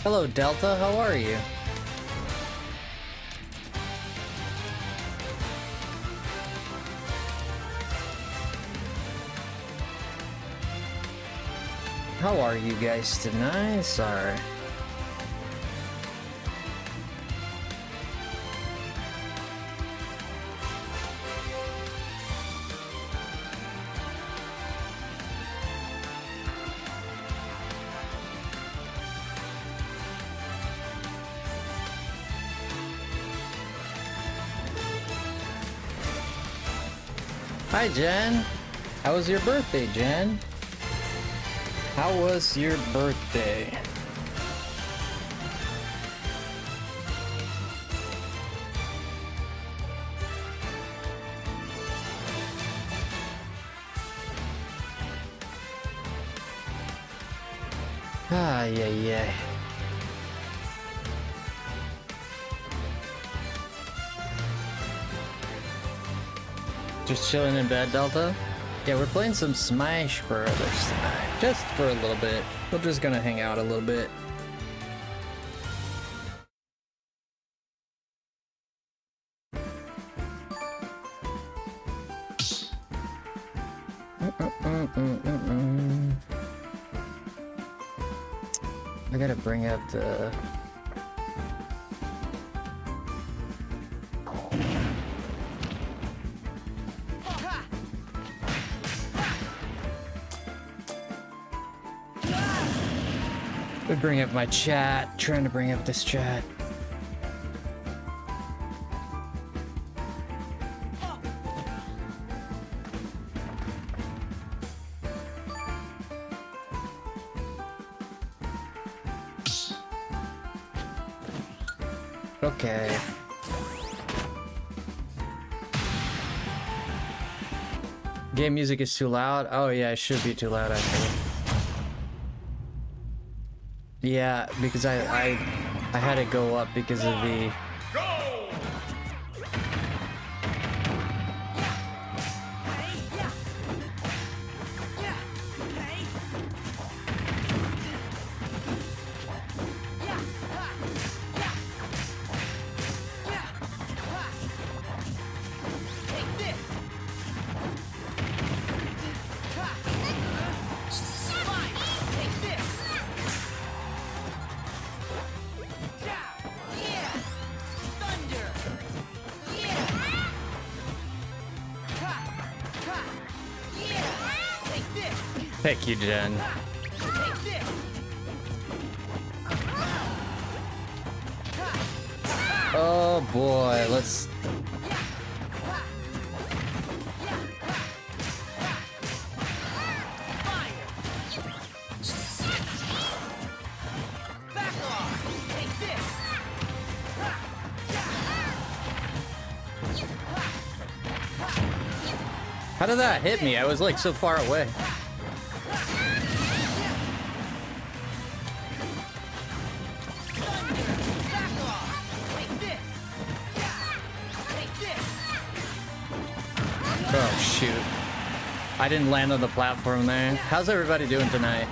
Hello, Delta. How are you? How are you guys tonight? Sorry. Hi, Jen. How was your birthday, Jen? How was your birthday? Ah, yeah. Just chilling in bed, Delta? Yeah, we're playing some Smash Brothers tonight. Just for a little bit. We're just gonna hang out a little bit. I gotta bring up the... We bring up my chat, trying to bring up this chat. Okay. Game music is too loud? Oh yeah, it should be too loud actually. Yeah, because I had to go up because of the... Thank you, Jen. Oh boy, let's... How did that hit me? I was like so far away. Oh shoot. I didn't land on the platform there. How's everybody doing tonight?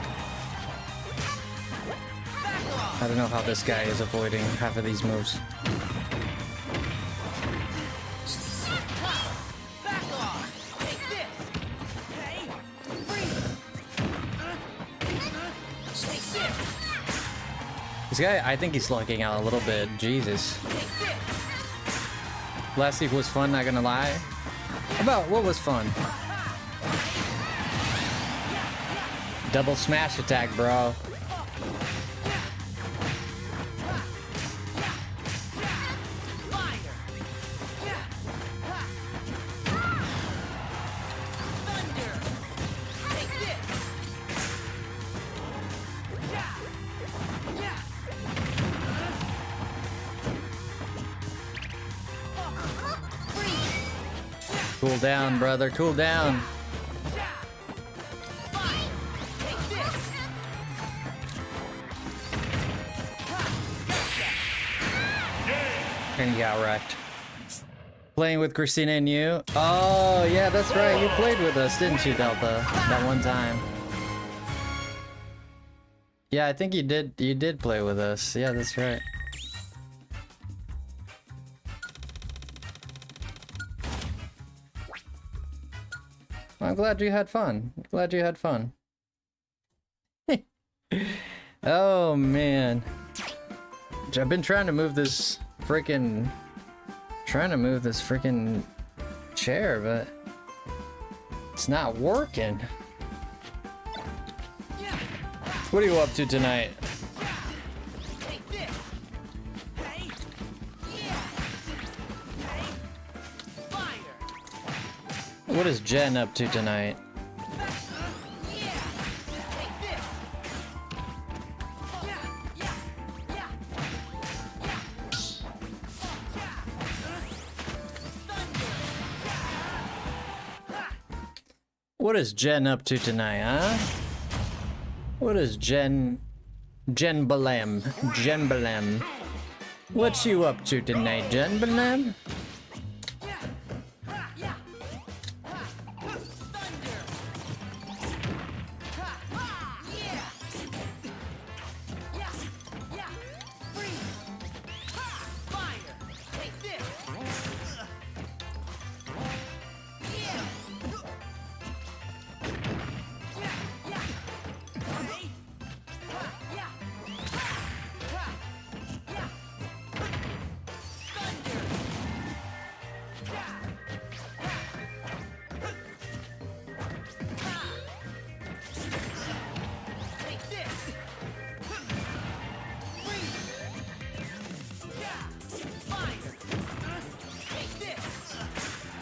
I don't know how this guy is avoiding half of these moves. This guy, I think he's slugging out a little bit. Jesus. Last week was fun, not gonna lie. About what was fun? Double smash attack, bro. Cool down, brother. Cool down. And he got wrecked. Playing with Christina and you? Oh, yeah, that's right. You played with us, didn't you, Delta? That one time. Yeah, I think you did play with us. Yeah, that's right. I'm glad you had fun. Glad you had fun. Oh man. I've been trying to move this freaking chair, but it's not working. What are you up to tonight? What is Jen up to tonight? What is Jen up to tonight, huh? What is Jen Balam? What you up to tonight, Jen Balam?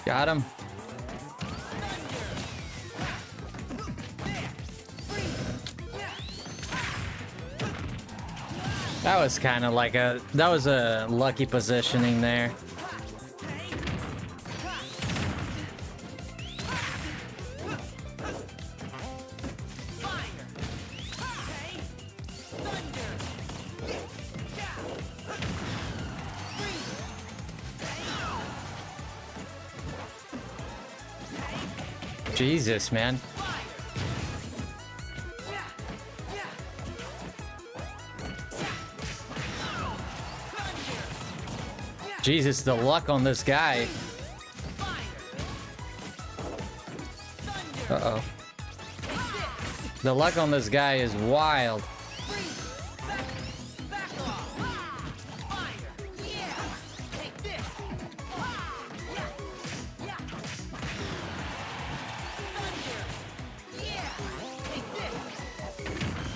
Got him. That was kind of like that was a lucky positioning there. Jesus, man. Jesus, the luck on this guy. Uh-oh. The luck on this guy is wild.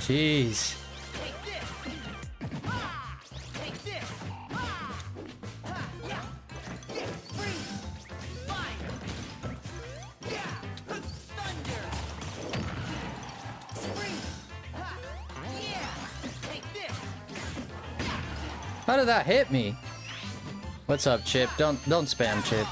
Jeez. How did that hit me? What's up, Chip? Don't spam, Chip.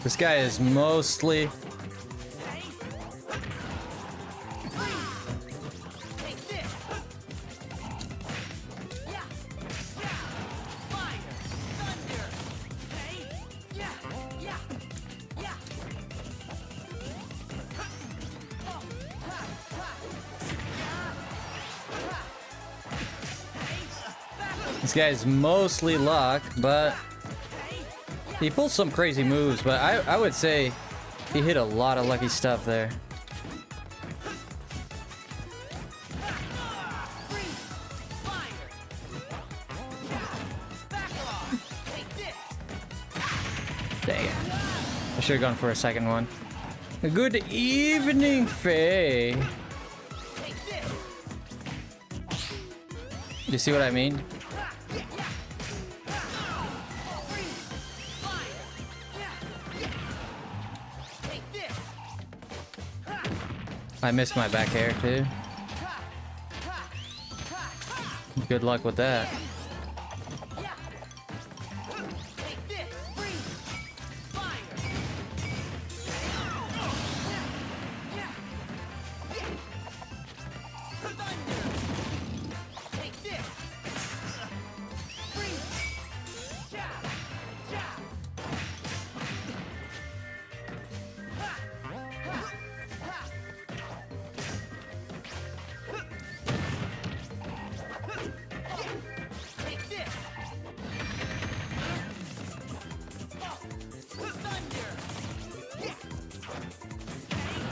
This guy is mostly... This guy is mostly luck, but he pulls some crazy moves, but I would say he hit a lot of lucky stuff there. Dang it. I should have gone for a second one. Good evening, Faye. You see what I mean? I missed my back air too. Good luck with that.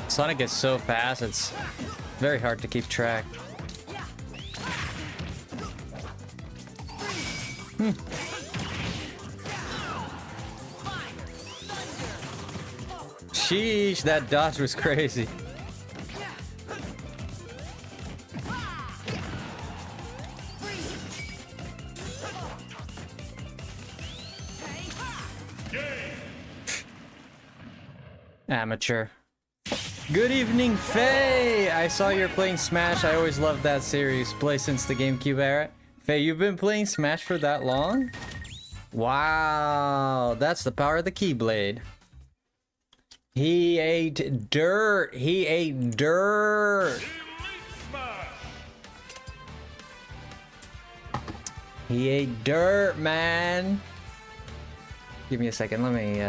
Sonic is so fast, it's very hard to keep track. Sheesh, that dodge was crazy. Amateur. Good evening, Faye! I saw you're playing Smash. I always loved that series. Play since the GameCube era. Faye, you've been playing Smash for that long? Wow, that's the power of the Keyblade. He ate dirt. He ate dirt. He ate dirt, man. Give me a second. Let me,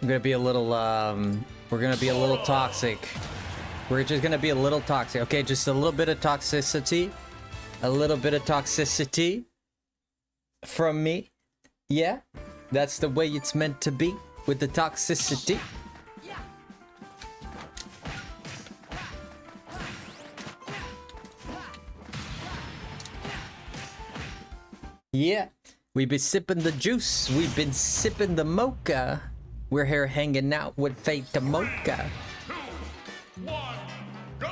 I'm gonna be a little, we're gonna be a little toxic. We're just gonna be a little toxic. Okay, just a little bit of toxicity. A little bit of toxicity from me. Yeah, that's the way it's meant to be with the toxicity. Yeah, we've been sipping the juice. We've been sipping the mocha. We're here hanging out with Fate to Mocha. 2, 1, go!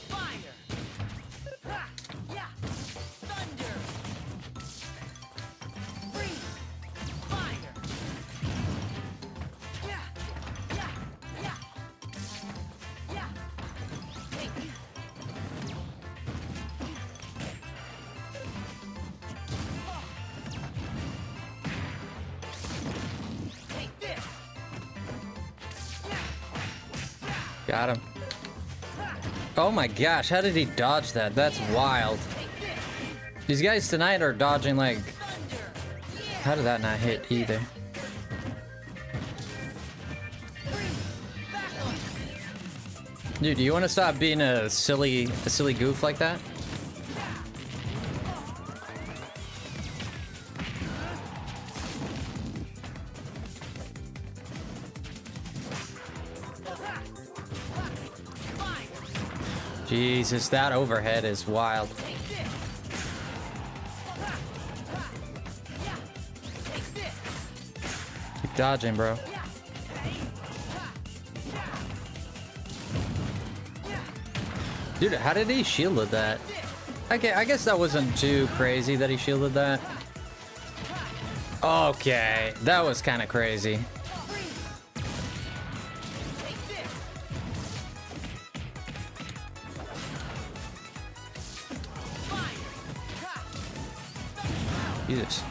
Fire! Ha! Yeah! Thunder! Freeze! Fire! Yeah! Yeah! Yeah! Yeah! Take it! Take this! Got him. Oh my gosh, how did he dodge that? That's wild. These guys tonight are dodging like... How did that not hit either? Dude, do you want to stop being a silly goof like that? Jesus, that overhead is wild. Keep dodging, bro. Dude, how did he shielded that? Okay, I guess that wasn't too crazy that he shielded that. Okay, that was kind of crazy. Jesus.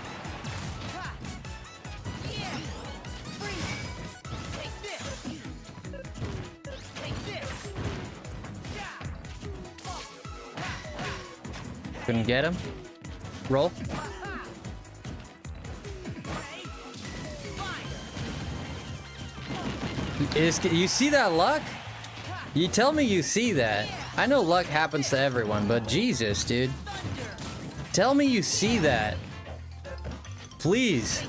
Couldn't get him. Roll. You see that luck? You tell me you see that. I know luck happens to everyone, but Jesus, dude. Tell me you see that. Please.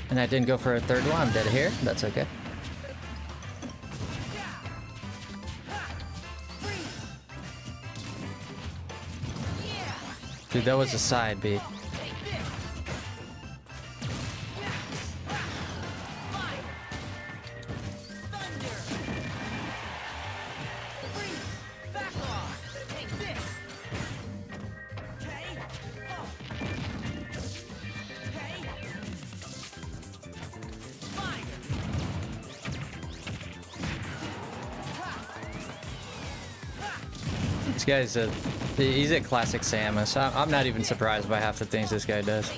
And I didn't go for a third one. I'm dead here. That's okay. Dude, that was a side beat. This guy's he's a classic Samus. I'm not even surprised by half the things this guy does.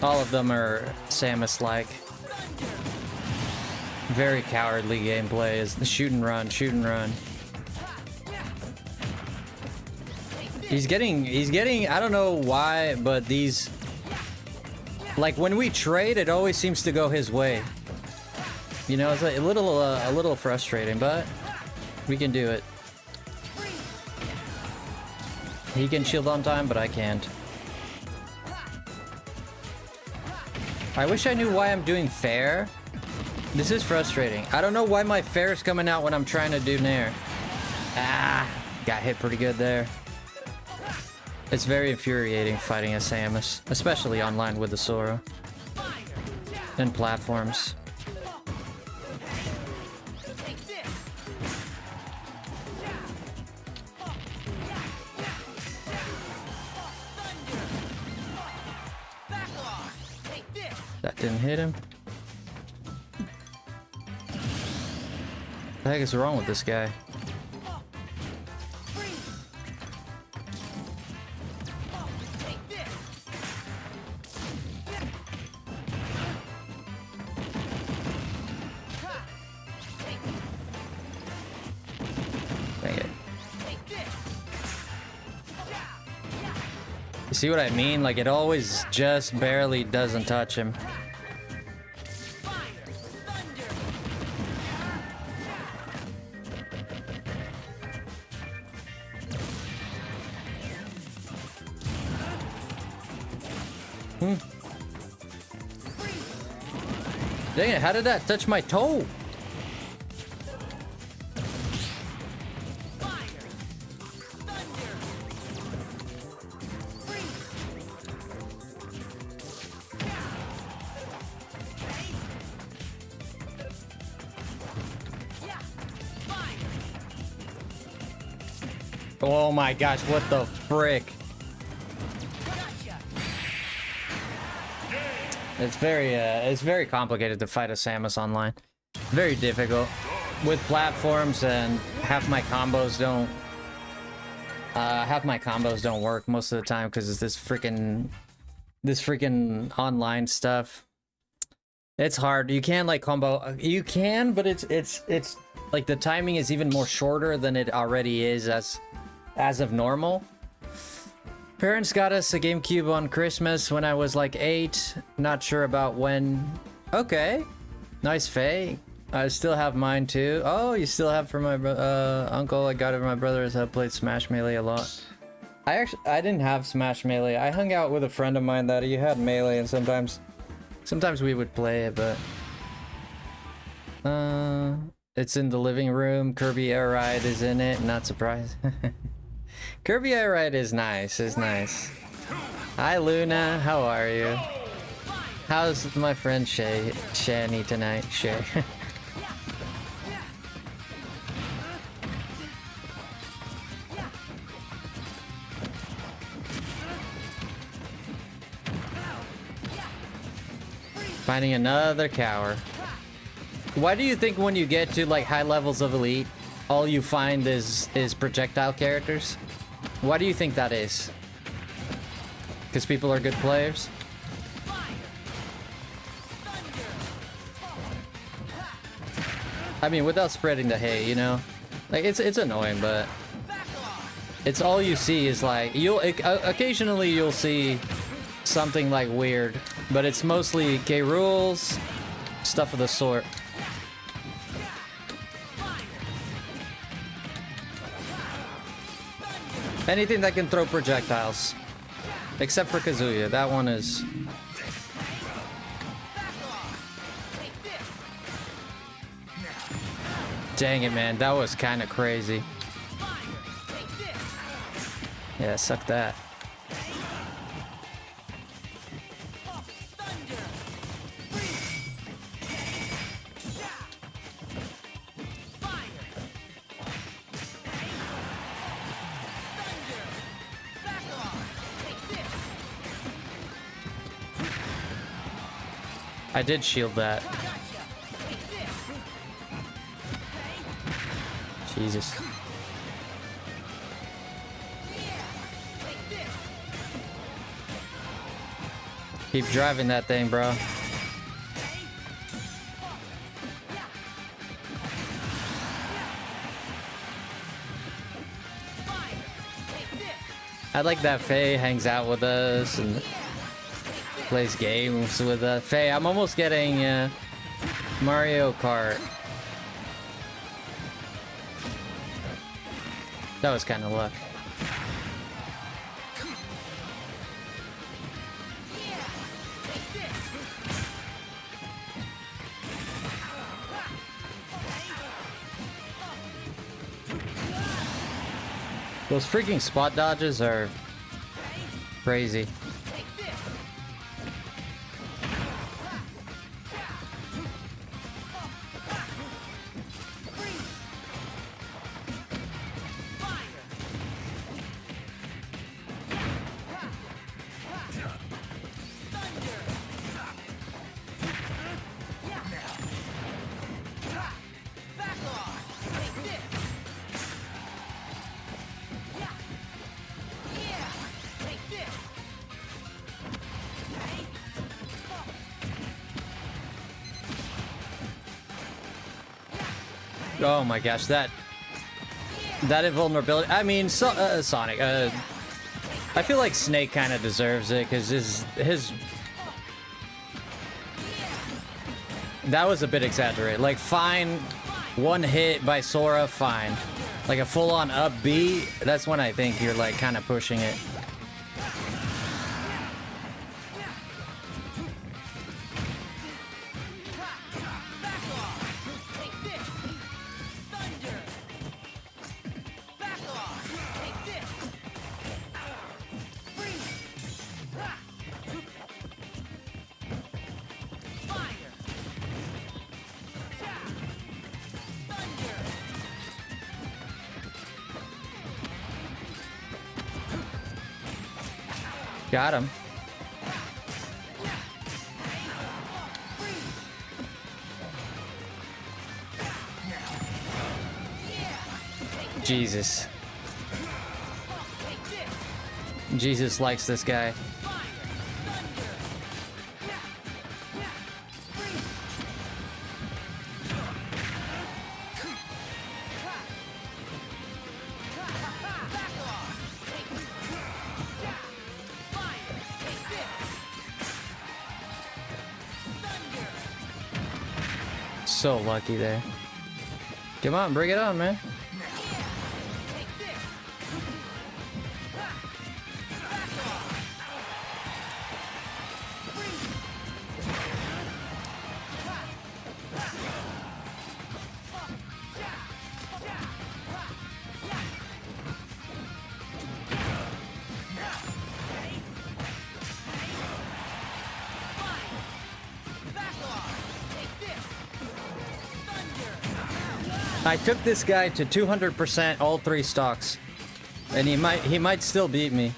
All of them are Samus-like. Very cowardly gameplay is the shoot and run, shoot and run. He's getting, I don't know why, but these, like when we trade, it always seems to go his way. You know, it's like a little frustrating, but we can do it. He can shield on time, but I can't. I wish I knew why I'm doing fair. This is frustrating. I don't know why my fair is coming out when I'm trying to do nair. Ah, got hit pretty good there. It's very infuriating fighting a Samus, especially online with the Sora. And platforms. That didn't hit him. What the heck is wrong with this guy? Dang it. You see what I mean? Like, it always just barely doesn't touch him. Dang it, how did that touch my toe? Oh my gosh, what the frick? It's very complicated to fight a Samus online. Very difficult. With platforms, and half my combos don't work most of the time because it's this freaking online stuff. It's hard. You can like combo, you can, but it's like the timing is even more shorter than it already is as of normal. Parents got us a GameCube on Christmas when I was like 8. Not sure about when. Okay. Nice, Faye. I still have mine too. Oh, you still have for my uncle. I got it for my brother as I played Smash Melee a lot. I didn't have Smash Melee. I hung out with a friend of mine that he had Melee, and sometimes we would play it, but it's in the living room. Kirby Air Ride is in it. Not surprised. Kirby Air Ride is nice. It's nice. Hi Luna, how are you? How's my friend Shani tonight? Shay. Finding another cower. Why do you think when you get to like high levels of Elite, all you find is projectile characters? Why do you think that is? Because people are good players? I mean, without spreading the hate, you know? Like, it's annoying, but it's all you see is like, occasionally you'll see something like weird, but it's mostly K rules, stuff of the sort. Anything that can throw projectiles. Except for Kazuya. That one is... Dang it, man. That was kind of crazy. Yeah, suck that. I did shield that. Jesus. Keep driving that thing, bro. I like that Faye hangs out with us and plays games with us. Faye, I'm almost getting Mario Kart. That was kind of luck. Those freaking spot dodges are crazy. Oh my gosh, that invulnerability. I mean, Sonic. I feel like Snake kind of deserves it because his that was a bit exaggerated. Like, fine, one hit by Sora, fine. Like a full-on up B, that's when I think you're like kind of pushing it. Got him. Jesus. Jesus likes this guy. So lucky there. Come on, bring it on, man. I took this guy to 200% all three stocks, and he might still beat me.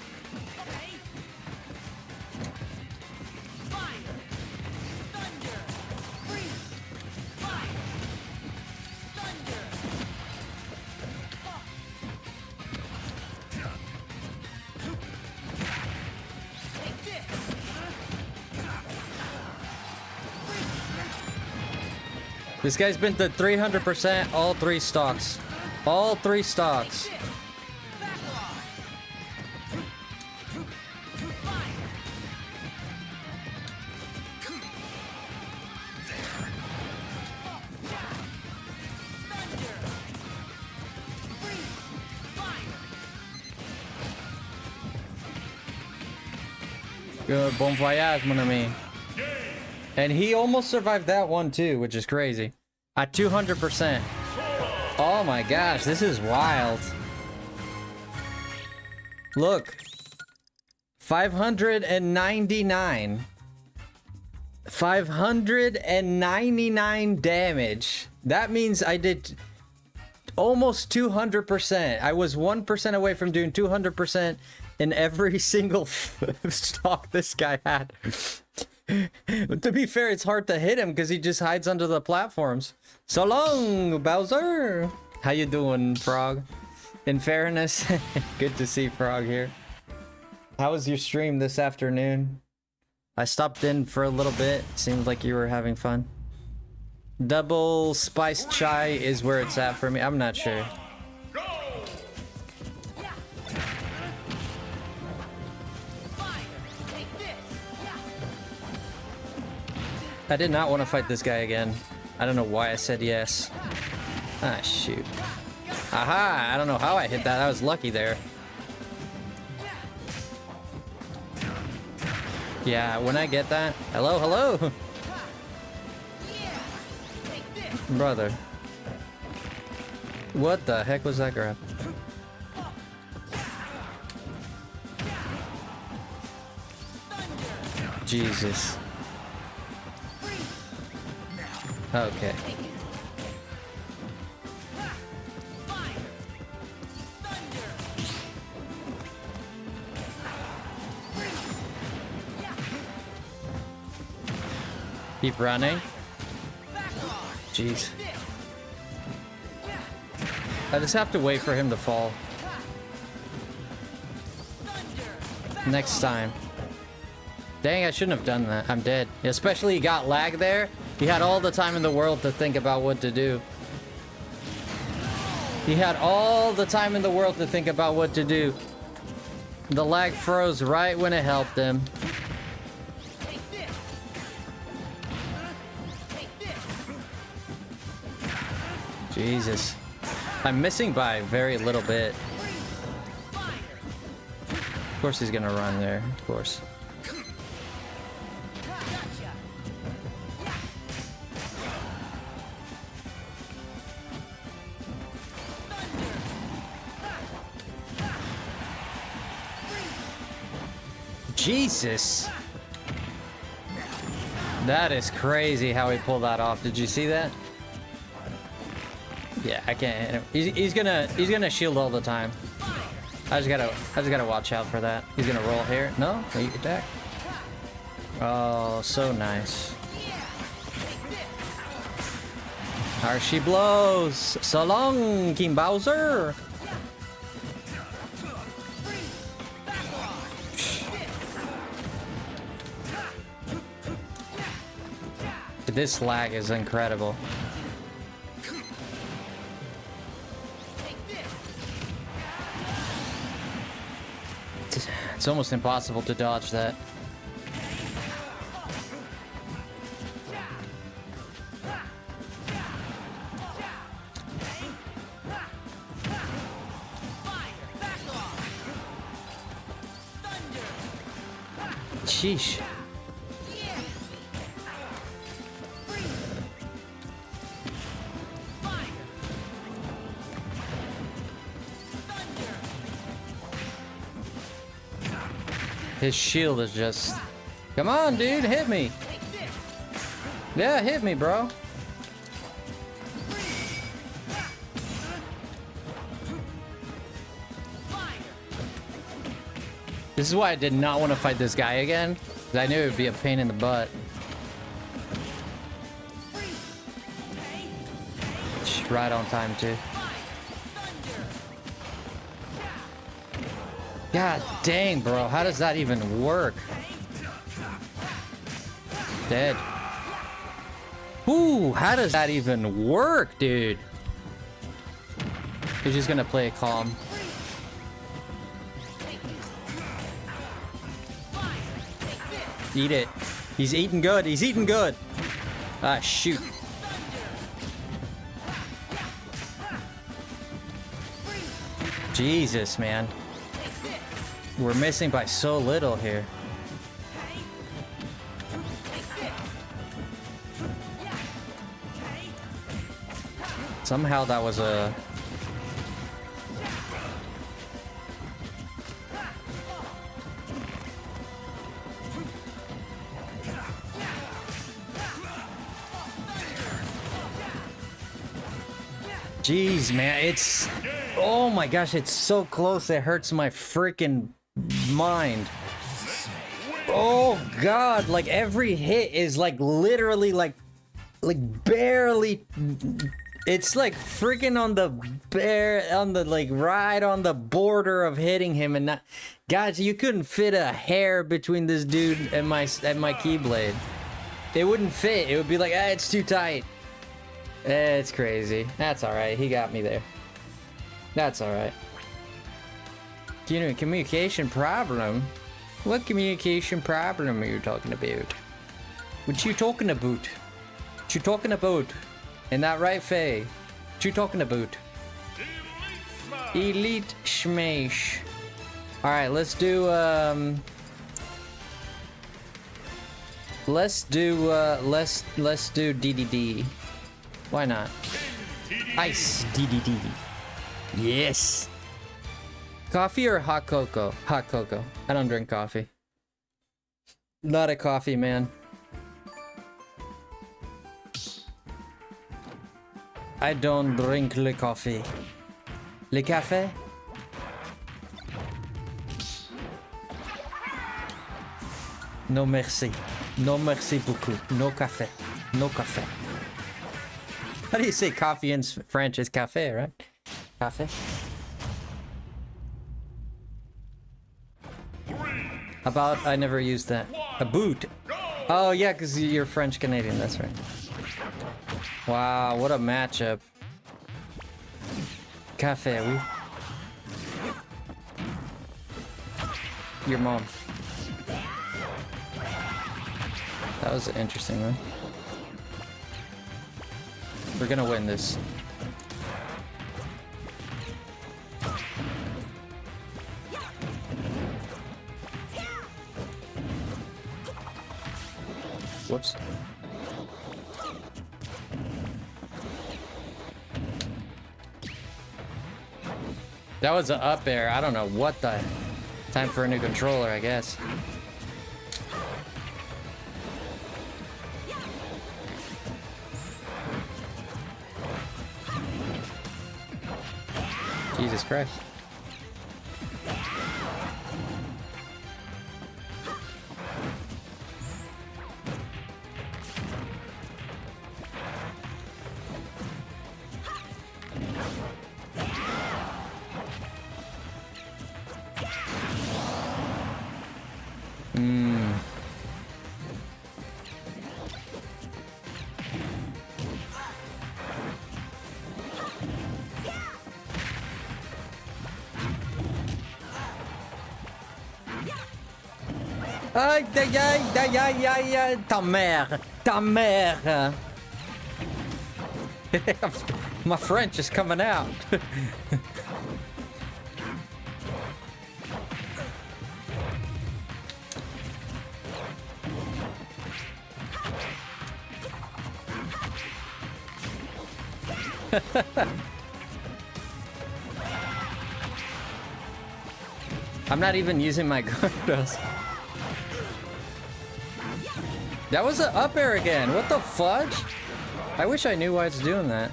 This guy's been to 300% all three stocks. All three stocks. Good, bon voyage, mon ami. And he almost survived that one too, which is crazy. At 200%. Oh my gosh, this is wild. Look. 599. 599 damage. That means I did almost 200%. I was 1% away from doing 200% in every single stock this guy had. To be fair, it's hard to hit him because he just hides under the platforms. So long, Bowser. How you doing, Frog? In fairness, good to see Frog here. How was your stream this afternoon? I stopped in for a little bit. Seemed like you were having fun. Double spiced chai is where it's at for me. I'm not sure. I did not want to fight this guy again. I don't know why I said yes. Ah, shoot. Aha! I don't know how I hit that. I was lucky there. Yeah, when I get that... Hello, hello! Brother. What the heck was that grab? Jesus. Okay. Keep running. Jeez. I just have to wait for him to fall. Next time. Dang, I shouldn't have done that. I'm dead. Especially he got lag there. He had all the time in the world to think about what to do. He had all the time in the world to think about what to do. The lag froze right when it helped him. Jesus. I'm missing by very little bit. Of course he's gonna run there. Of course. Jesus. That is crazy how he pulled that off. Did you see that? Yeah, I can't hit him. He's gonna shield all the time. I just gotta watch out for that. He's gonna roll here. No, he attack. Oh, so nice. There she blows. So long, King Bowser. This lag is incredible. It's almost impossible to dodge that. Sheesh. His shield is just... Come on, dude, hit me. Yeah, hit me, bro. This is why I did not want to fight this guy again, because I knew it would be a pain in the butt. Right on time, too. God dang, bro. How does that even work? Dead. Ooh, how does that even work, dude? He's just gonna play it calm. Eat it. He's eating good. He's eating good. Ah, shoot. Jesus, man. We're missing by so little here. Somehow that was a... Jeez, man, it's... Oh my gosh, it's so close, it hurts my freaking mind. Oh god, like every hit is like literally like barely It's like freaking on the like right on the border of hitting him, and not, guys, you couldn't fit a hair between this dude and my keyblade. It wouldn't fit. It would be like, ah, it's too tight. It's crazy. That's all right. He got me there. That's all right. You know, communication problem. What communication problem are you talking about? What you talking about? What you talking about? Ain't that right, Faye? What you talking about? Elite Schmash. Alright, let's do let's do DDD. Why not? Ice DDD. Yes. Coffee or hot cocoa? Hot cocoa. I don't drink coffee. Not a coffee man. I don't drink le coffee. Le café? No merci. No merci beaucoup. No café. No café. How do you say coffee in French? Is café, right? Café? About, I never used that. A boot. Oh yeah, because you're French Canadian, that's right. Wow, what a matchup. Café, oui. Your mom. That was interesting, man. We're gonna win this. Whoops. That was an up air. I don't know what the... Time for a new controller, I guess. Jesus Christ. Aïe, aïe, aïe, aïe, aïe, aïe, ta mère, ta mère. My French is coming out. I'm not even using my Gardos. That was an up air again. What the fudge? I wish I knew why it's doing that.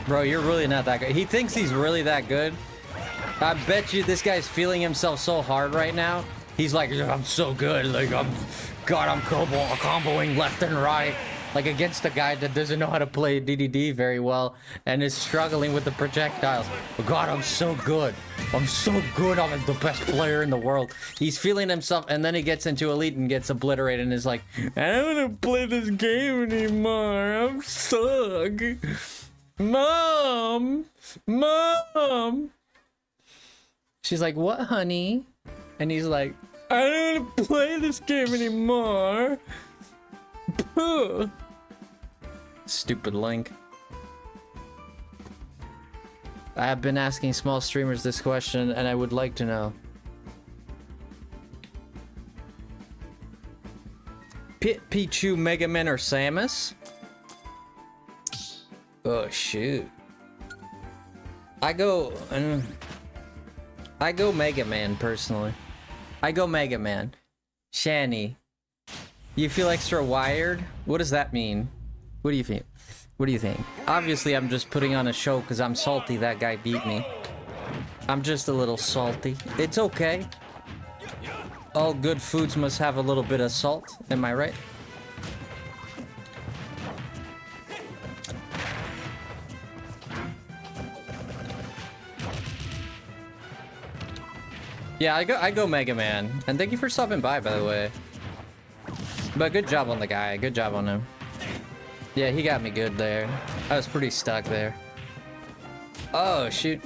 Bro, you're really not that good. He thinks he's really that good. I bet you this guy's feeling himself so hard right now. He's like, I'm so good. Like, I'm comboing left and right. Like against a guy that doesn't know how to play DDD very well and is struggling with the projectiles. Oh God, I'm so good. I'm so good. I'm the best player in the world. He's feeling himself, and then he gets into Elite and gets obliterated and is like, I don't want to play this game anymore. I'm stuck. Mom! Mom! She's like, what, honey? And he's like, I don't want to play this game anymore. Stupid Link. I have been asking small streamers this question, and I would like to know. Pichu, Mega Man, or Samus? Oh shoot. I go Mega Man personally. I go Mega Man. Shani. You feel extra wired? What does that mean? What do you think? What do you think? Obviously, I'm just putting on a show because I'm salty that guy beat me. I'm just a little salty. It's okay. All good foods must have a little bit of salt. Am I right? Yeah, I go Mega Man. And thank you for stopping by the way. But good job on the guy. Good job on him. Yeah, he got me good there. I was pretty stuck there. Oh, shoot.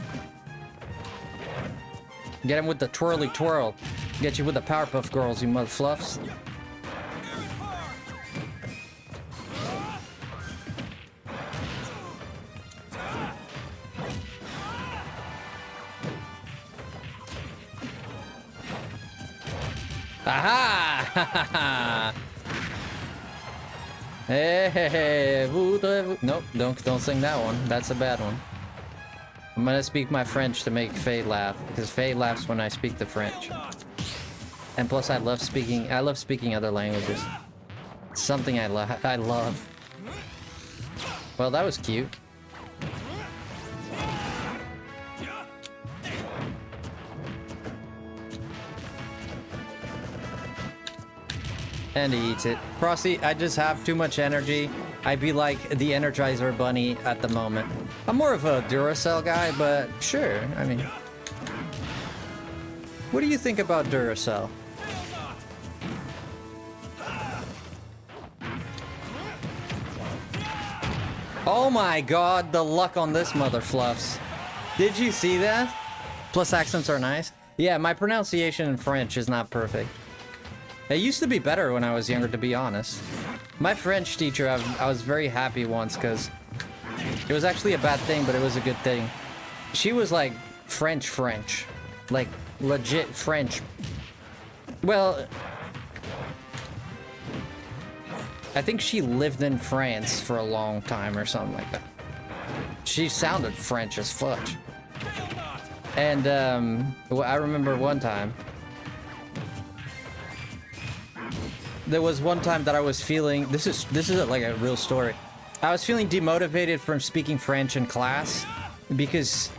Get him with the twirly twirl. Get you with the Powerpuff Girls, you mother fluffs. Aha! Hey, hey, hey, nope, don't sing that one. That's a bad one. I'm gonna speak my French to make Faye laugh, because Faye laughs when I speak the French. And plus, I love speaking other languages. It's something I love. Well, that was cute. And he eats it. Frosty, I just have too much energy. I'd be like the Energizer Bunny at the moment. I'm more of a Duracell guy, but sure, I mean... What do you think about Duracell? Oh my god, the luck on this mother fluffs. Did you see that? Plus accents are nice. Yeah, my pronunciation in French is not perfect. It used to be better when I was younger, to be honest. My French teacher, I was very happy once because it was actually a bad thing, but it was a good thing. She was like French. Like legit French. Well, I think she lived in France for a long time or something like that. She sounded French as fudge. And I remember one time, there was one time that I was feeling, this is like a real story. I was feeling demotivated from speaking French in class because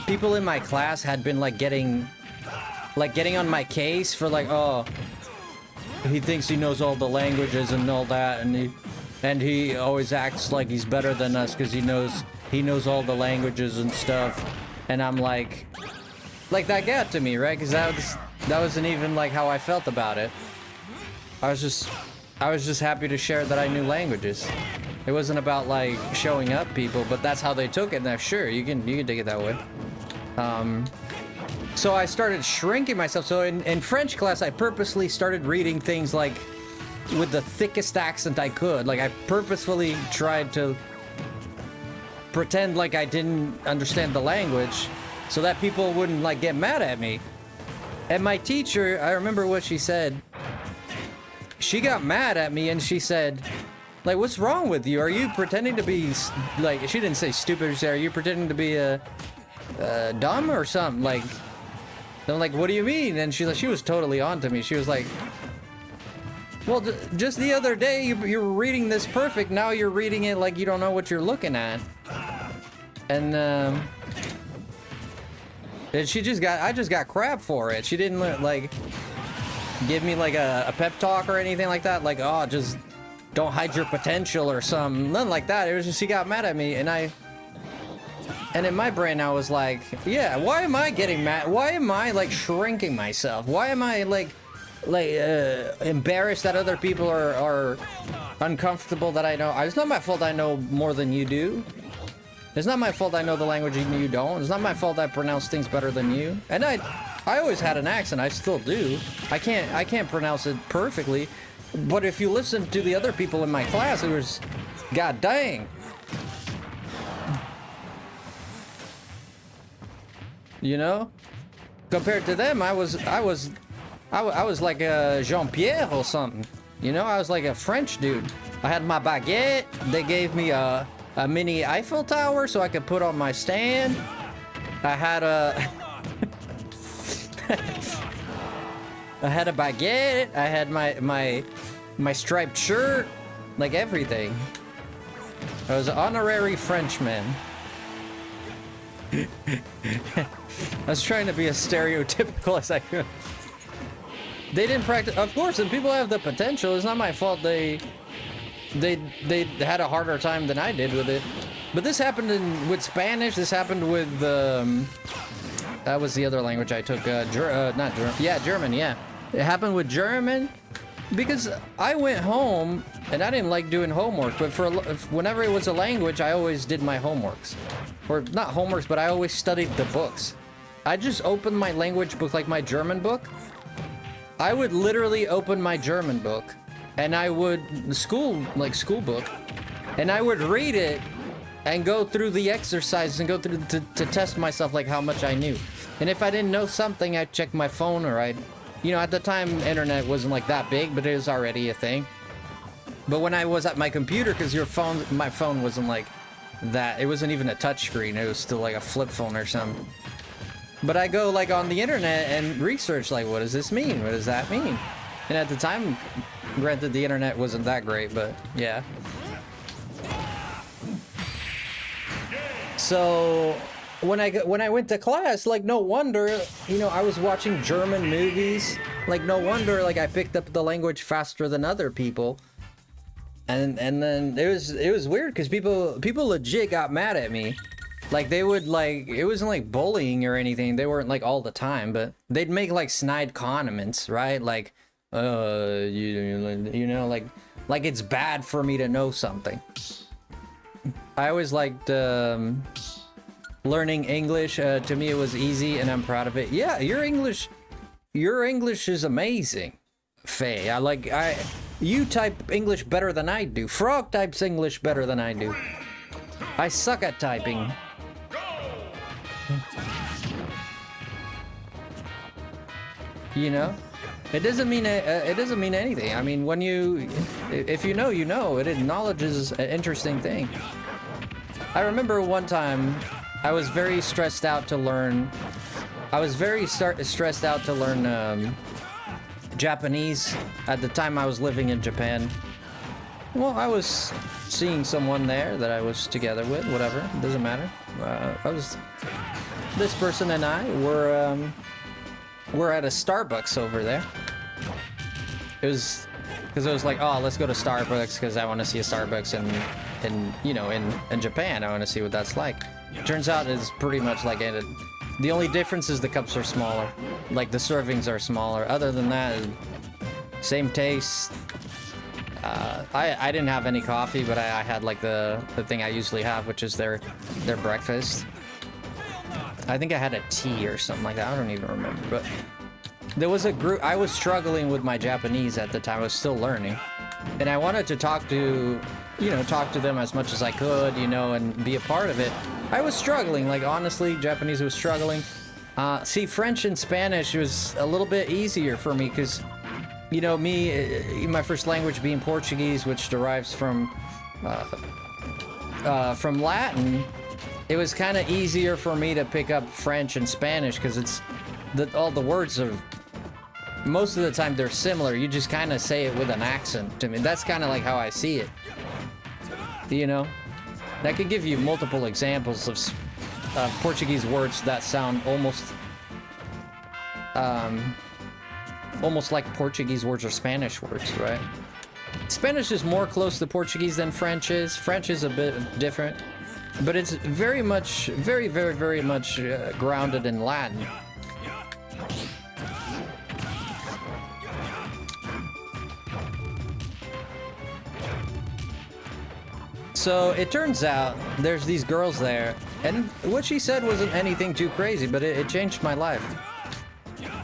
people in my class had been like getting on my case for like, oh, he thinks he knows all the languages and all that, and he always acts like he's better than us because he knows all the languages and stuff. And I'm like that got to me, right? Because that wasn't even like how I felt about it. I was just happy to share that I knew languages. It wasn't about like showing up people, but that's how they took it. Now, sure, you can take it that way. So I started shrinking myself. So in French class, I purposely started reading things like with the thickest accent I could. Like I purposefully tried to pretend like I didn't understand the language so that people wouldn't like get mad at me. And my teacher, I remember what she said. She got mad at me and she said, like, what's wrong with you? Are you pretending to be, like, she didn't say stupid, she said, are you pretending to be dumb or something? Like, I'm like, what do you mean? And she was totally on to me. She was like, well, just the other day you were reading this perfect, now you're reading it like you don't know what you're looking at. And I just got crap for it. She didn't like give me like a pep talk or anything like that, like, oh, just don't hide your potential or something. Nothing like that. It was just she got mad at me, and in my brain I was like, yeah, why am I getting mad? Why am I like shrinking myself? Why am I like embarrassed that other people are uncomfortable that I know? It's not my fault I know more than you do. It's not my fault I know the language you don't. It's not my fault I pronounce things better than you. And I always had an accent. I still do. I can't pronounce it perfectly. But if you listen to the other people in my class, it was, god dang. You know, compared to them, I was like a Jean-Pierre or something. You know, I was like a French dude. I had my baguette. They gave me a mini Eiffel Tower so I could put on my stand. I had a I had a baguette. I had my striped shirt, like everything. I was an honorary Frenchman. I was trying to be as stereotypical as I could. They didn't practice, of course, and people have the potential. It's not my fault they had a harder time than I did with it. But this happened with Spanish. This happened with That was the other language I took. Not German. Yeah, German. Yeah, it happened with German because I went home and I didn't like doing homework. But whenever it was a language, I always did my homeworks, or not homeworks, but I always studied the books. I just opened my language book, like my German book. I would literally open my German book, and I would school book, and I would read it and go through the exercises and go through to test myself, like how much I knew. And if I didn't know something, I'd check my phone, or I'd, you know, at the time internet wasn't like that big, but it was already a thing. But when I was at my computer, because my phone wasn't like that, it wasn't even a touch screen, it was still like a flip phone or something. But I go like on the internet and research, like, what does this mean? What does that mean? And at the time, granted, the internet wasn't that great, but yeah. So when I went to class, like, no wonder, you know, I was watching German movies. Like, no wonder, like, I picked up the language faster than other people. And then it was weird because people legit got mad at me. Like, they would, like, it wasn't like bullying or anything. They weren't like all the time, but they'd make like snide comments, right? Like, you know, like it's bad for me to know something. I always liked learning English. To me, it was easy, and I'm proud of it. Yeah, your English is amazing, Faye. You type English better than I do. Frog types English better than I do. I suck at typing. You know, it doesn't mean anything. I mean, when if you know, you know. It acknowledges an interesting thing. I remember one time I was very stressed out to learn. Japanese at the time I was living in Japan. Well, I was seeing someone there that I was together with. Whatever, it doesn't matter. This person and I were at a Starbucks over there. It was because it was like, oh, let's go to Starbucks because I want to see a Starbucks in Japan. I want to see what that's like. Turns out it's pretty much like it. The only difference is the cups are smaller. Like, the servings are smaller. Other than that, same taste. I didn't have any coffee, but I had like the thing I usually have, which is their breakfast. I think I had a tea or something like that. I don't even remember. But there was a group. I was struggling with my Japanese at the time. I was still learning, and I wanted to talk to them as much as I could, you know, and be a part of it. I was struggling. Like, honestly, Japanese was struggling. See, French and Spanish was a little bit easier for me because, you know, my first language being Portuguese, which derives from Latin, it was kind of easier for me to pick up French and Spanish because all the words are, most of the time they're similar. You just kind of say it with an accent to me. That's kind of like how I see it. You know? I could give you multiple examples of Portuguese words that sound almost like Portuguese words or Spanish words, right? Spanish is more close to Portuguese than French is. French is a bit different, but it's very much grounded in Latin. So it turns out there's these girls there, and what she said wasn't anything too crazy, but it changed my life.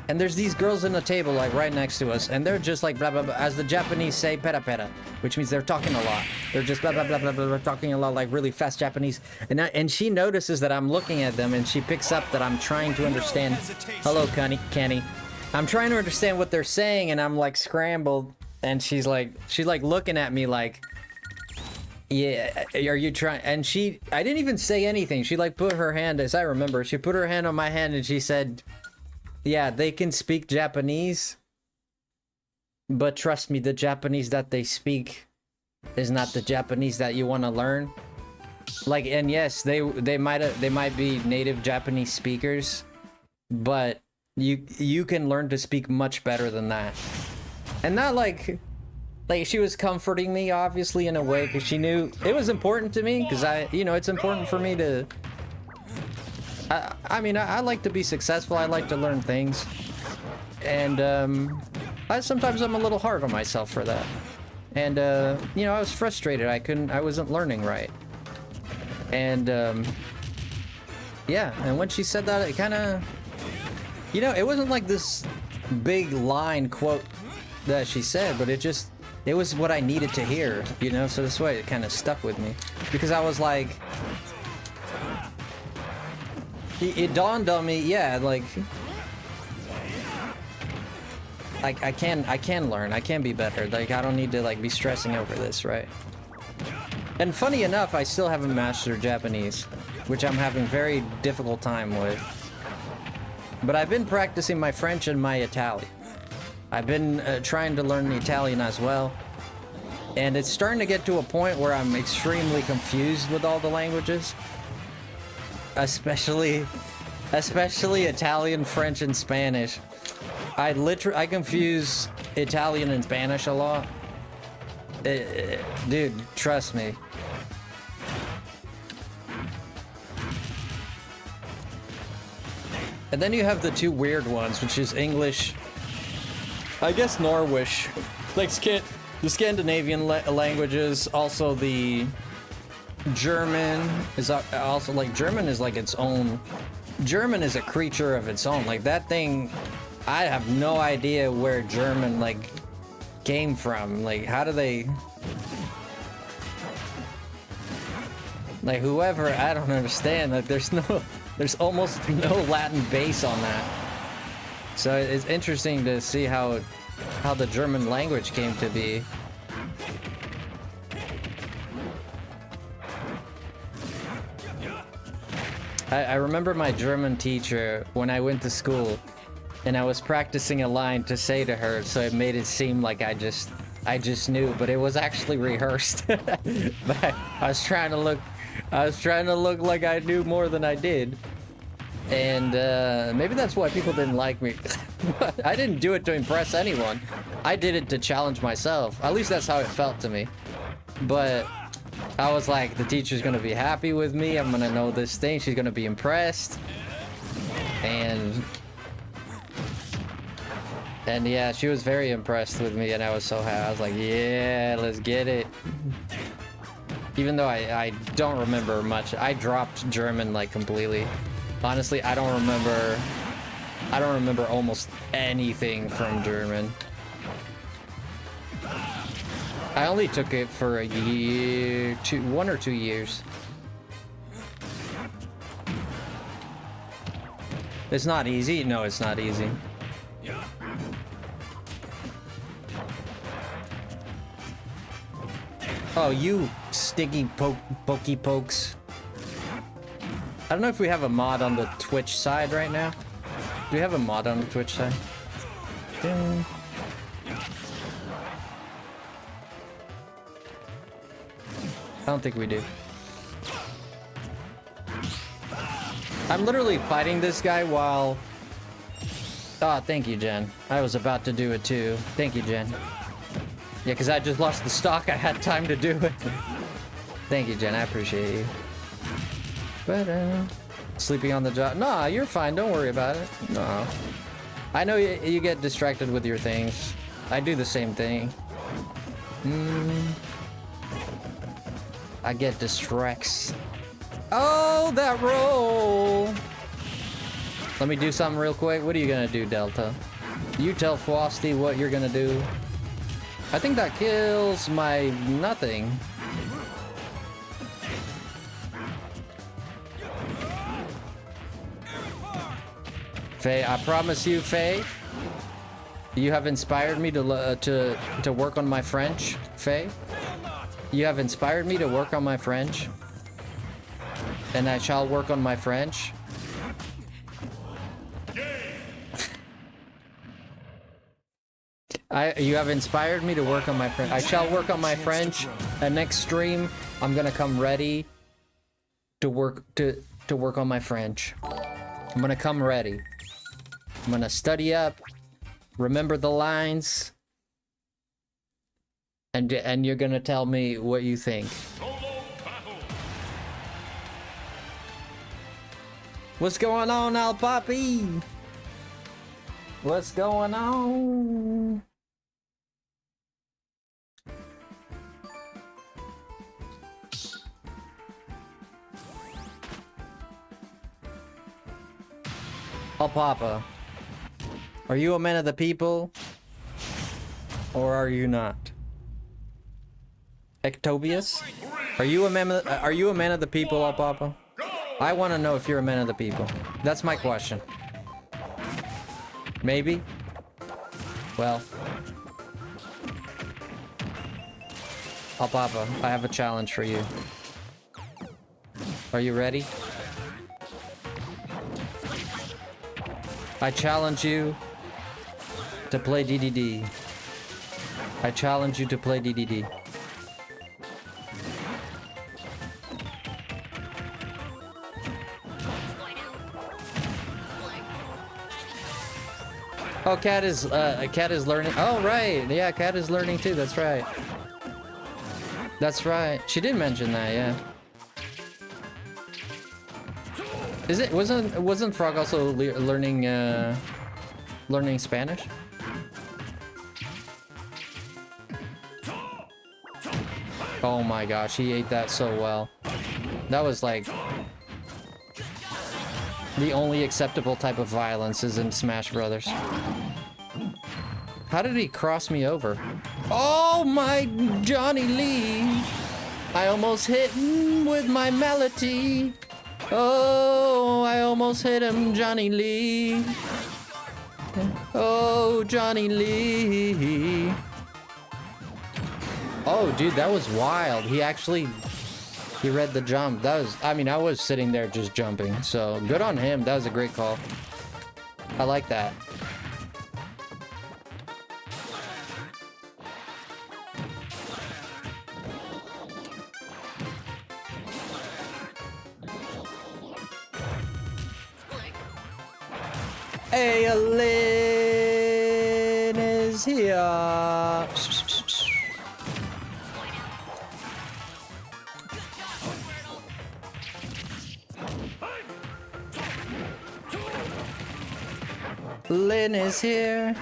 And there's these girls in the table, like right next to us, and they're just like blah blah blah, as the Japanese say, pera pera, which means they're talking a lot. They're just blah blah blah blah blah, talking a lot, like really fast Japanese. And she notices that I'm looking at them, and she picks up that I'm trying to understand. Hello, Kenny. I'm trying to understand what they're saying, and I'm like scrambled. And she's like looking at me like, yeah, are you trying? And I didn't even say anything. She like put her hand, as I remember, she put her hand on my hand and she said, yeah, they can speak Japanese, but trust me, the Japanese that they speak is not the Japanese that you want to learn. Like, and yes, they might be native Japanese speakers, but you can learn to speak much better than that. And not like she was comforting me, obviously, in a way, because she knew it was important to me, because it's important for me to I mean, I like to be successful. I like to learn things. And, sometimes I'm a little hard on myself for that. And, you know, I was frustrated. I wasn't learning right. And, yeah, and when she said that, it kind of, you know, it wasn't like this big line quote that she said, but it was what I needed to hear, you know, so this way it kind of stuck with me. Because I was like, it dawned on me, yeah, like I can learn, I can be better, like I don't need to like be stressing over this, right? And funny enough, I still haven't mastered Japanese, which I'm having very difficult time with. But I've been practicing my French and my Italian. I've been trying to learn the Italian as well. And it's starting to get to a point where I'm extremely confused with all the languages. Especially Italian, French, and Spanish. I confuse Italian and Spanish a lot. Dude, trust me. And then you have the two weird ones, which is English, I guess Norwish, like the Scandinavian languages, also the German is also like, German is like its own, German is a creature of its own, like that thing, I have no idea where German like came from, like how do they, like whoever, I don't understand, like there's almost no Latin base on that. So it's interesting to see how the German language came to be. I remember my German teacher when I went to school, and I was practicing a line to say to her, so it made it seem like I just knew, but it was actually rehearsed. But I was trying to look like I knew more than I did. And maybe that's why people didn't like me. I didn't do it to impress anyone. I did it to challenge myself. At least that's how it felt to me. But I was like, the teacher's gonna be happy with me. I'm gonna know this thing. She's gonna be impressed. And yeah, she was very impressed with me, and I was so happy. I was like, yeah, let's get it. Even though I don't remember much. I dropped German like completely. Honestly, I don't remember almost anything from German. I only took it for a year, 1 or 2 years. It's not easy? No, it's not easy. Oh, you sticky pokey pokes. I don't know if we have a mod on the Twitch side right now. Do we have a mod on the Twitch side? Yeah. I don't think we do. I'm literally fighting this guy while... Ah, thank you, Jen. I was about to do it too. Thank you, Jen. Yeah, because I just lost the stock. I had time to do it. Thank you, Jen. I appreciate you. But, sleeping on the job. Nah, you're fine. Don't worry about it. No. I know you get distracted with your things. I do the same thing. I get distracts. Oh, that roll! Let me do something real quick. What are you gonna do, Delta? You tell Frosty what you're gonna do. I think that kills my nothing. Faye, I promise you, Faye, you have inspired me to work on my French, Faye. You have inspired me to work on my French, and I shall work on my French. You have inspired me to work on my French. I shall work on my French. And next stream, I'm gonna come ready to work on my French. I'm gonna come ready. I'm gonna study up, remember the lines, and you're gonna tell me what you think. What's going on, Al Papi? What's going on? Al Papa, are you a man of the people? Or are you not? Ectobius? Are you a man of the people, Al Papa? I want to know if you're a man of the people. That's my question. Maybe? Well. Al Papa, I have a challenge for you. Are you ready? I challenge you to play DDD. I challenge you to play DDD. Oh, Cat is learning. Oh, right. Yeah, Cat is learning too. That's right. That's right. She did mention that, yeah. Is it wasn't Frog also learning learning Spanish? Oh my gosh, he ate that so well. That was like the only acceptable type of violence is in Smash Brothers. How did he cross me over? Oh my Johnny Lee! I almost hit him with my melody. Oh, I almost hit him, Johnny Lee. Oh, Johnny Lee. Oh, dude, that was wild. He read the jump. That was, I mean, I was sitting there just jumping. So good on him. That was a great call. I like that. Hey, Lynn is here. Lynn is here.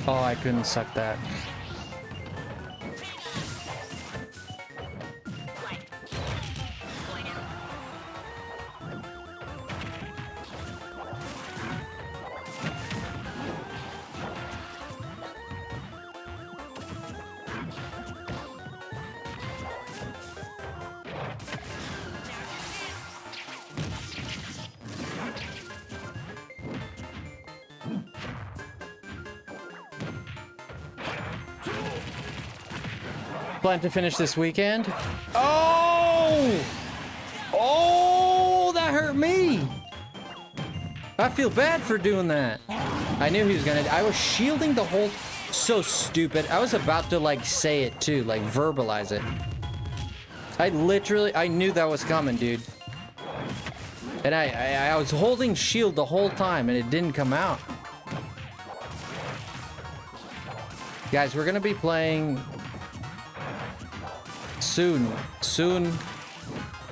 Oh, I couldn't suck that. Plan to finish this weekend? Oh! Oh, that hurt me! I feel bad for doing that. I knew he was gonna... I was shielding the whole... So stupid. I was about to, like, say it, too. Like, verbalize it. I knew that was coming, dude. And I was holding shield the whole time, and it didn't come out. Guys, we're gonna be playing... Soon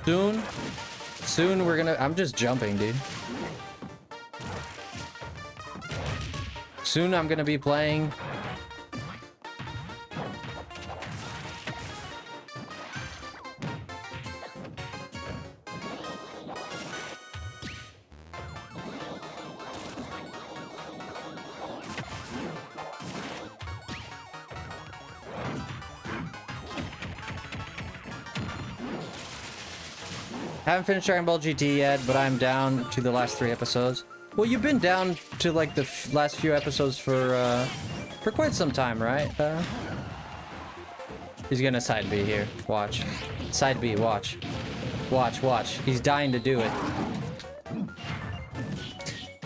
we're gonna... I'm just jumping, dude. Soon I'm gonna be playing... Haven't finished Dragon Ball GT yet, but I'm down to the last 3 episodes. Well, you've been down to like the last few episodes for quite some time, right? He's gonna side B here. Watch. Side B, watch. Watch. He's dying to do it.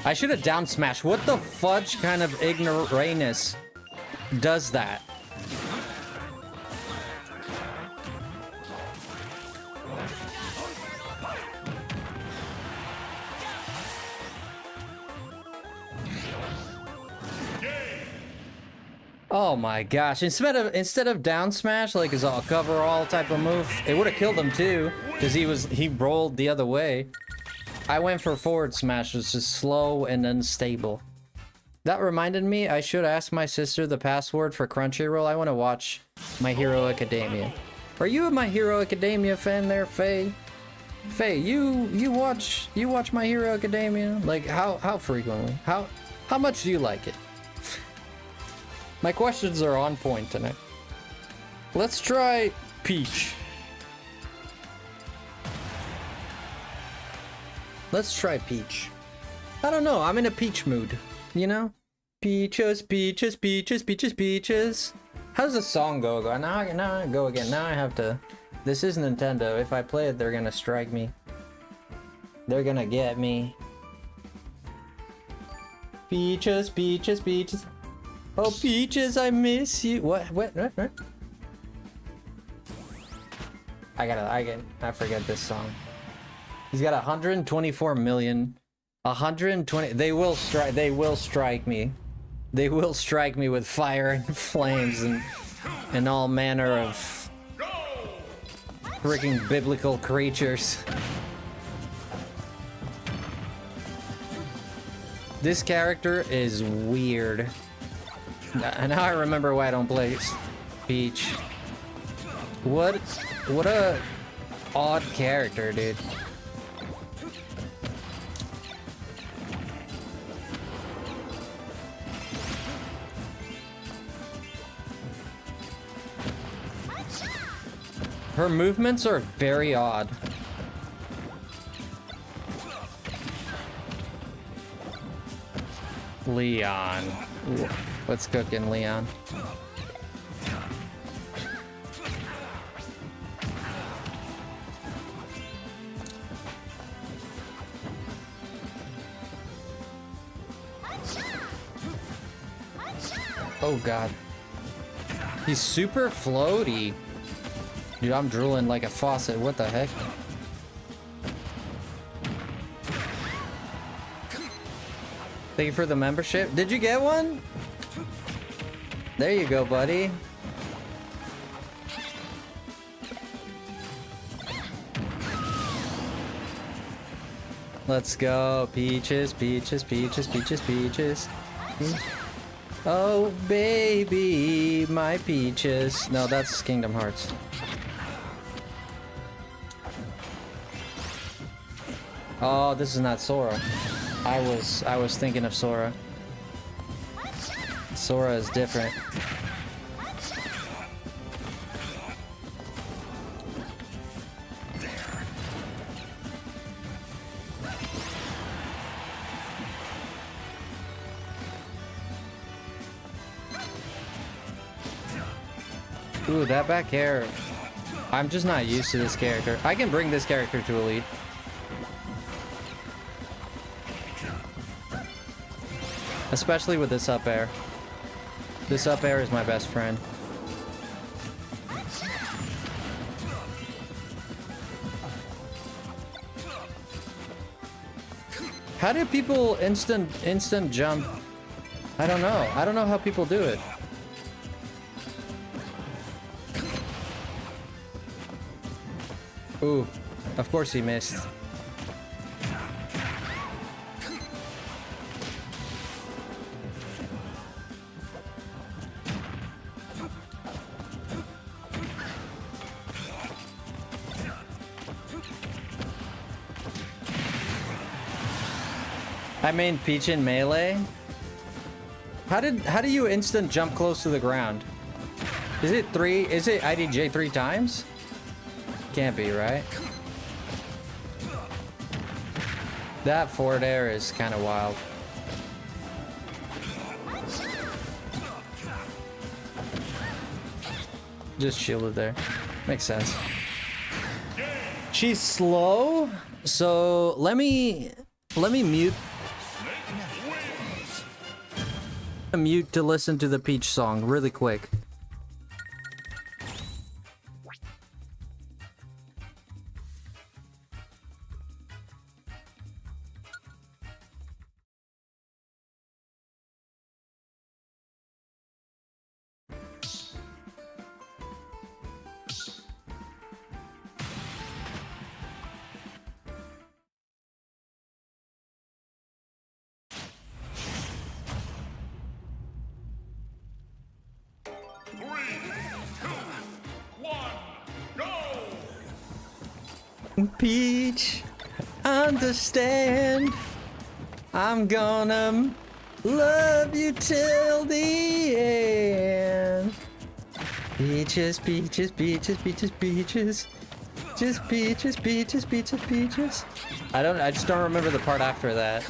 I should have down smashed. What the fudge kind of ignoramus does that? Oh my gosh! Instead of down smash like his all cover all type of move, it would have killed him too, because he rolled the other way. I went for forward smash, which is slow and unstable. That reminded me, I should ask my sister the password for Crunchyroll. I want to watch My Hero Academia. Are you a My Hero Academia fan there, Faye? Faye, you watch My Hero Academia? Like how frequently? How much do you like it? My questions are on point tonight. Let's try Peach. Let's try Peach. I don't know, I'm in a Peach mood, you know? Peaches, peaches, peaches, peaches, peaches. How does the song go? Now I go again. Now I have to... This is Nintendo. If I play it, they're gonna strike me. They're gonna get me. Peaches, peaches, peaches. Oh, Peaches, I miss you. What? I forget this song. He's got 124 million. 120. They will strike me. They will strike me with fire and flames and all manner of freaking biblical creatures. This character is weird. Now I remember why I don't play Peach. What a odd character, dude. Her movements are very odd. Leon. Ooh, what's cooking, Leon? Oh god. He's super floaty. Dude, I'm drooling like a faucet. What the heck? Thank you for the membership. Did you get one? There you go, buddy. Let's go. Peaches, peaches, peaches, peaches, peaches. Oh, baby, my peaches. No, that's Kingdom Hearts. Oh, this is not Sora. I was thinking of Sora. Sora is different. Ooh, that back air. I'm just not used to this character. I can bring this character to Elite. Especially with this up air. This up air is my best friend. How do people instant jump? I don't know. I don't know how people do it. Ooh, of course he missed. I main Peach in Melee. How do you instant jump close to the ground? Is it IDJ 3 times? Can't be, right? That forward air is kind of wild. Just shielded there. Makes sense. She's slow, so let me mute to listen to the Peach song really quick. Peach, understand. I'm gonna love you till the end. Peaches, peaches, peaches, peaches, peaches. Just peaches, peaches, peaches, peaches. I just don't remember the part after that.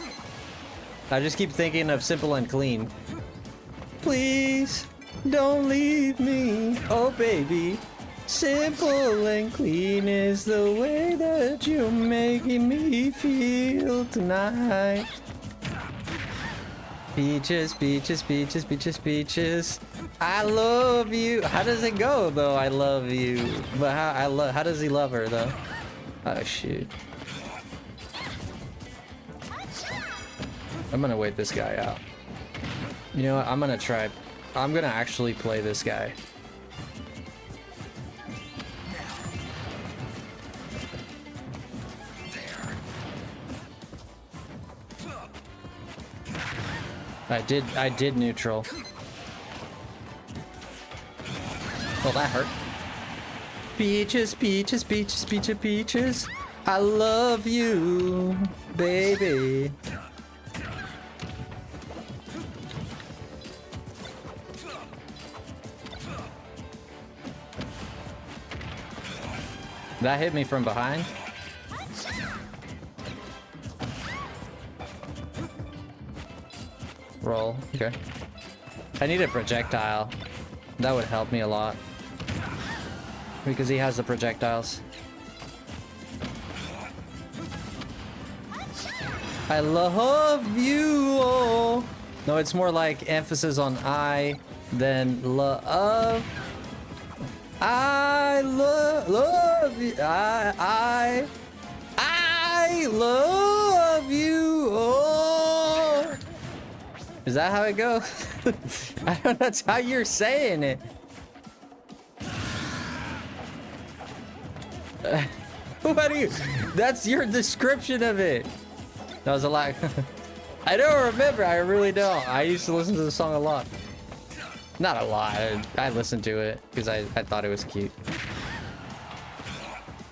I just keep thinking of Simple and Clean. Please, don't leave me, oh baby. Simple and clean is the way that you're making me feel tonight. Peaches, peaches, peaches, peaches, peaches. I love you. How does it go though? I love you. But how does he love her though? Oh shoot. I'm gonna wait this guy out. You know what? I'm gonna actually play this guy. I did neutral. Well, that hurt. Peaches, peaches, peaches, peaches, peaches. I love you, baby. That hit me from behind. Roll. Okay. I need a projectile. That would help me a lot. Because he has the projectiles. I love you all. No, it's more like emphasis on I than love. I love you. I love you all. Is that how it goes? I don't know. That's how you're saying it. What do you? That's your description of it. That was a lot. I don't remember. I really don't. I used to listen to the song a lot. Not a lot. I listened to it because I thought it was cute.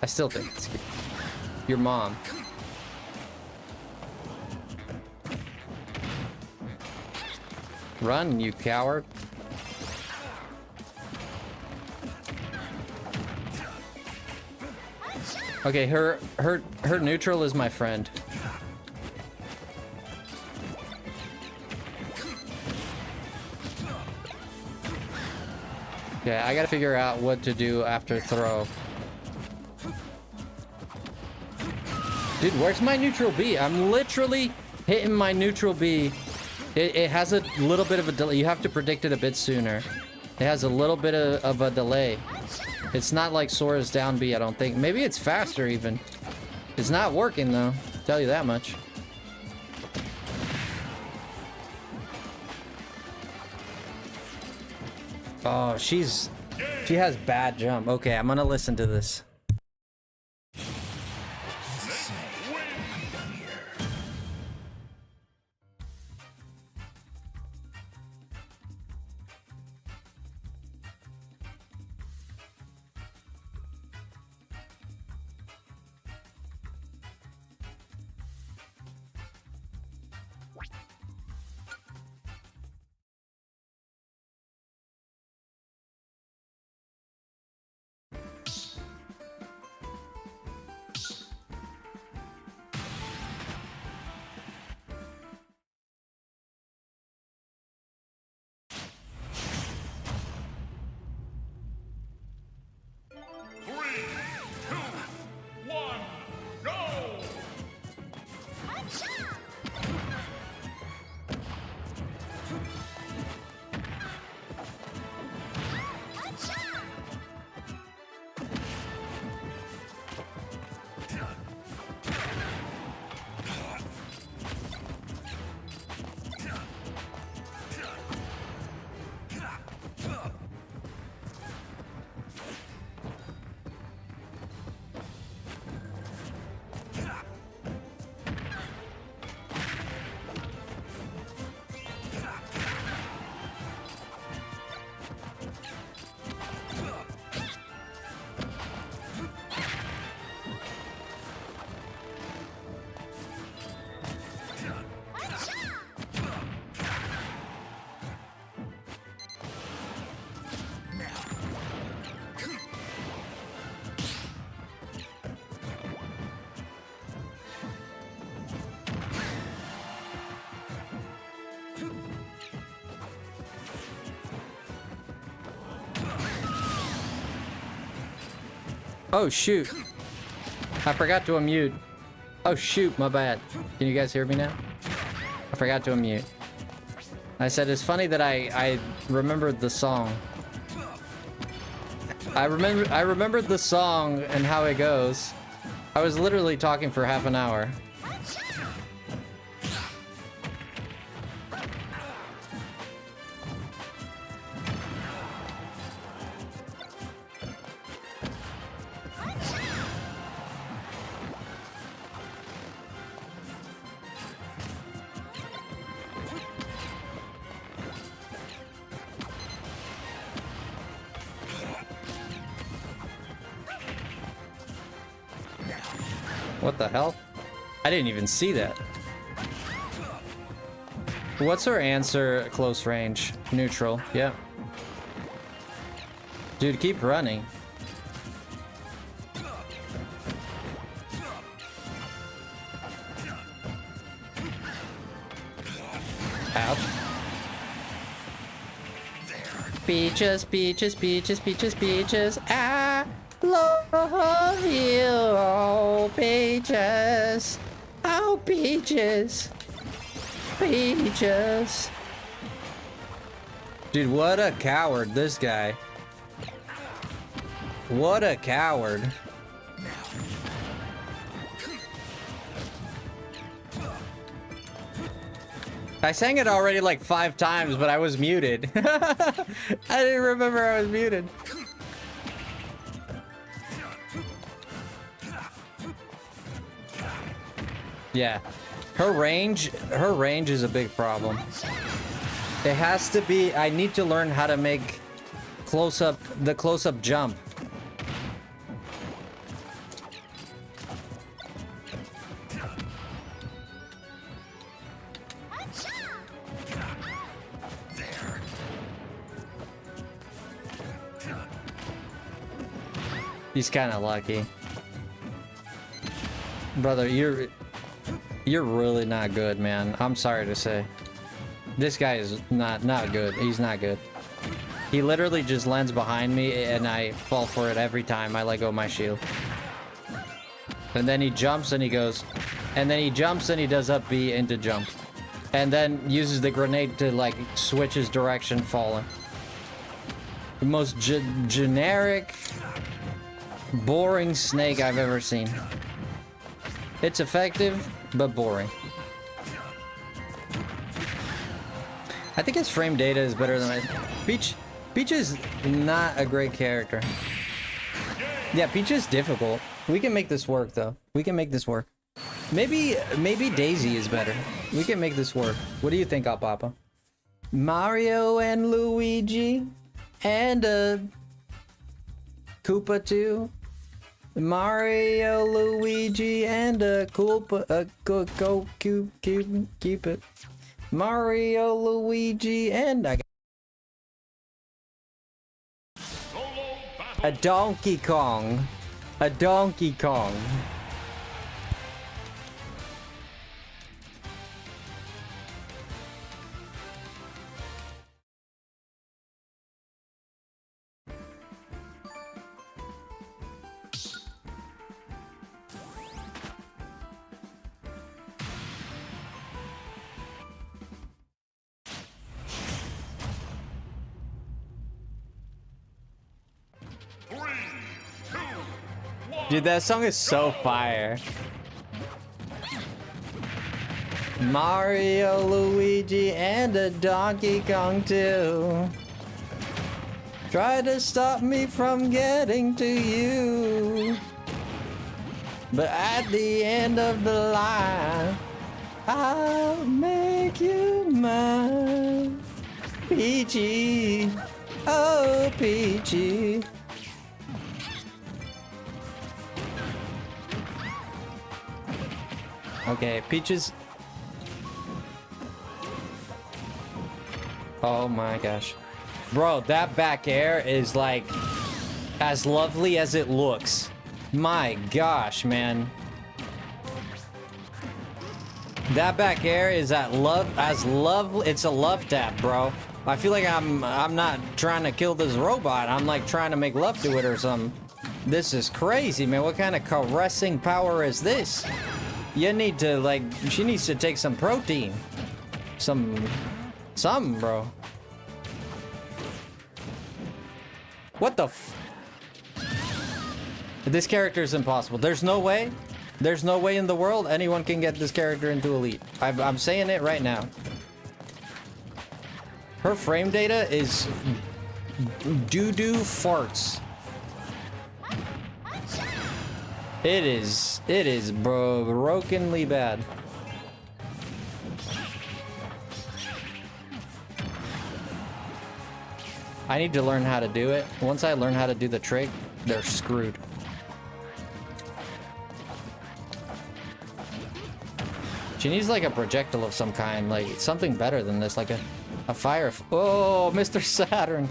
I still think it's cute. Your mom. Run, you coward. Okay, her neutral is my friend. Yeah, I gotta figure out what to do after throw. Dude, where's my neutral B? I'm literally hitting my neutral B. It has a little bit of a delay. You have to predict it a bit sooner. It has a little bit of a delay. It's not like Sora's down B, I don't think. Maybe it's faster even. It's not working though, I'll tell you that much. Oh, she has bad jump. Okay, I'm gonna listen to this. Oh shoot. I forgot to unmute. Oh shoot, my bad. Can you guys hear me now? I forgot to unmute. I said it's funny that I remembered the song. I remembered the song and how it goes. I was literally talking for half an hour. What the hell? I didn't even see that. What's her answer? Close range. Neutral. Yeah. Dude, keep running. Ouch. Peaches, peaches, peaches, peaches, peaches. I love you, oh peaches, oh peaches, peaches. Dude, what a coward, this guy. What a coward. I sang it already like 5 times, but I was muted. I didn't remember I was muted. Yeah, her range is a big problem. It has to be, I need to learn how to make the close-up jump. He's kind of lucky. Brother, you're really not good, man. I'm sorry to say. This guy is not good. He's not good. He literally just lands behind me and I fall for it every time I let go of my shield. And then he jumps and he goes. And then he jumps and he does up B into jump. And then uses the grenade to like switch his direction falling. The most generic, boring snake I've ever seen. It's effective, but boring. I think his frame data is better than Peach is not a great character. Yeah, Peach is difficult. We can make this work, though. We can make this work. Maybe Daisy is better. We can make this work. What do you think, Papa? Mario and Luigi and Koopa too. Mario, Luigi, and Koopa, keep it. Mario, Luigi, and a Donkey Kong. A Donkey Kong. Dude, that song is so fire. Mario, Luigi, and a Donkey Kong too. Try to stop me from getting to you. But at the end of the line, I'll make you mine. Peachy, oh Peachy. Okay, Peaches. Oh my gosh. Bro, that back air is like as lovely as it looks. My gosh, man. That back air is as lovely. It's a love tap, bro. I feel like I'm not trying to kill this robot. I'm like trying to make love to it or something. This is crazy, man. What kind of caressing power is this? You need to, like, she needs to take some protein. Something, bro. What the f... This character is impossible. There's no way in the world anyone can get this character into Elite. I'm saying it right now. Her frame data is doo-doo farts. It is brokenly bad. I need to learn how to do it. Once I learn how to do the trick, they're screwed. She needs like a projectile of some kind, like something better than this, like a fire. Oh, Mr. Saturn.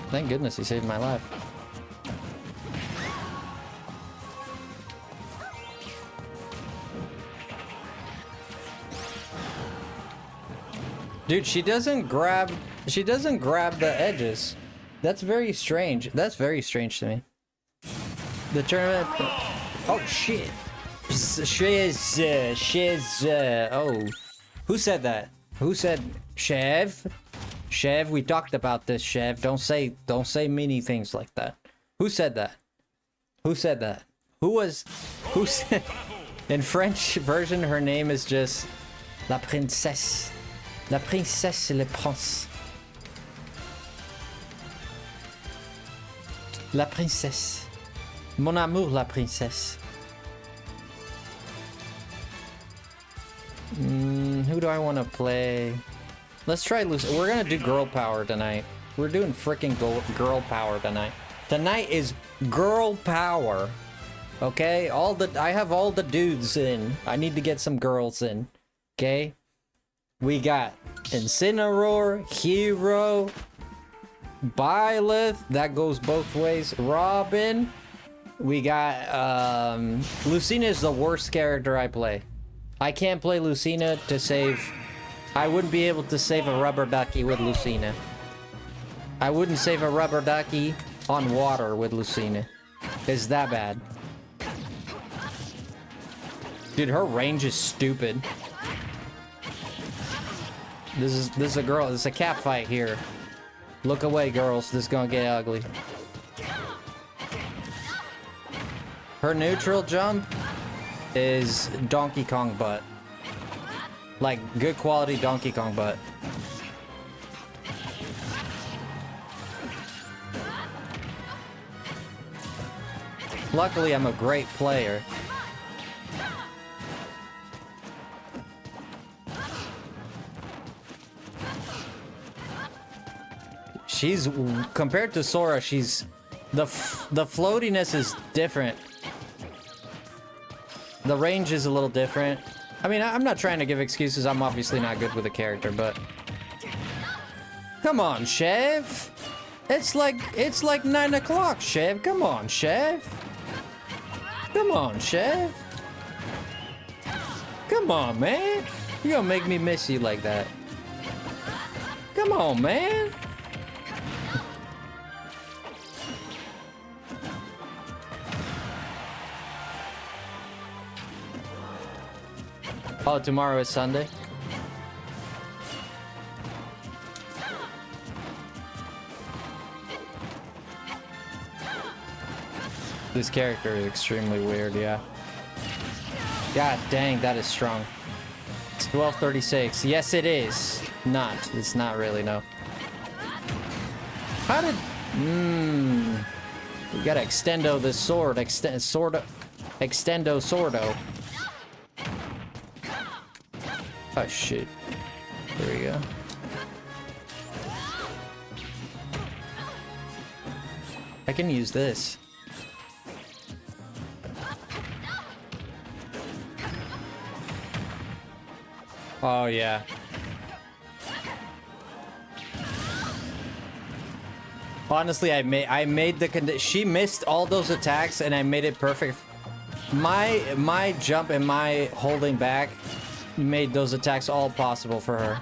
Thank goodness he saved my life. Dude, she doesn't grab the edges. That's very strange. That's very strange to me. The tournament. Oh shit. Shiz. Oh. Who said that? Who said Chev? Chev, we talked about this, Chev. Don't say many things like that. Who said that? Who said that? Who said in French version her name is just La Princesse. La princesse et le prince. La princesse. Mon amour, la princesse. Who do I want to play? Let's try Lucy. We're gonna do girl power tonight. We're doing freaking girl power tonight. Tonight is girl power. Okay? I have all the dudes in. I need to get some girls in. Okay? We got Incineroar, Hero, Byleth, that goes both ways, Robin. We got, Lucina is the worst character I play. I can't play Lucina to save, I wouldn't be able to save a rubber ducky with Lucina. I wouldn't save a rubber ducky on water with Lucina. It's that bad. Dude, her range is stupid. This is a girl. This is a cat fight here. Look away, girls. This is gonna get ugly. Her neutral jump is Donkey Kong butt. Like, good quality Donkey Kong butt. Luckily, I'm a great player. She's, compared to Sora, she's, the floatiness is different. The range is a little different. I mean, I'm not trying to give excuses. I'm obviously not good with a character, but come on, Chev. It's like 9 o'clock, Chev. Come on, Chev. Come on, Chev. Come on, man. You're gonna make me miss you like that. Come on, man. Oh, tomorrow is Sunday? This character is extremely weird, yeah. God dang, that is strong. It's 12:36. Yes, it is. Not. It's not really, no. How did... We gotta extendo this sword. Extendo Sordo. Oh shit. There we go. I can use this. Oh yeah. Honestly, I made the she missed all those attacks and I made it perfect. My jump and my holding back made those attacks all possible for her.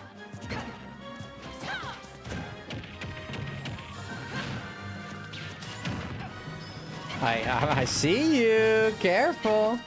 I see you. Careful.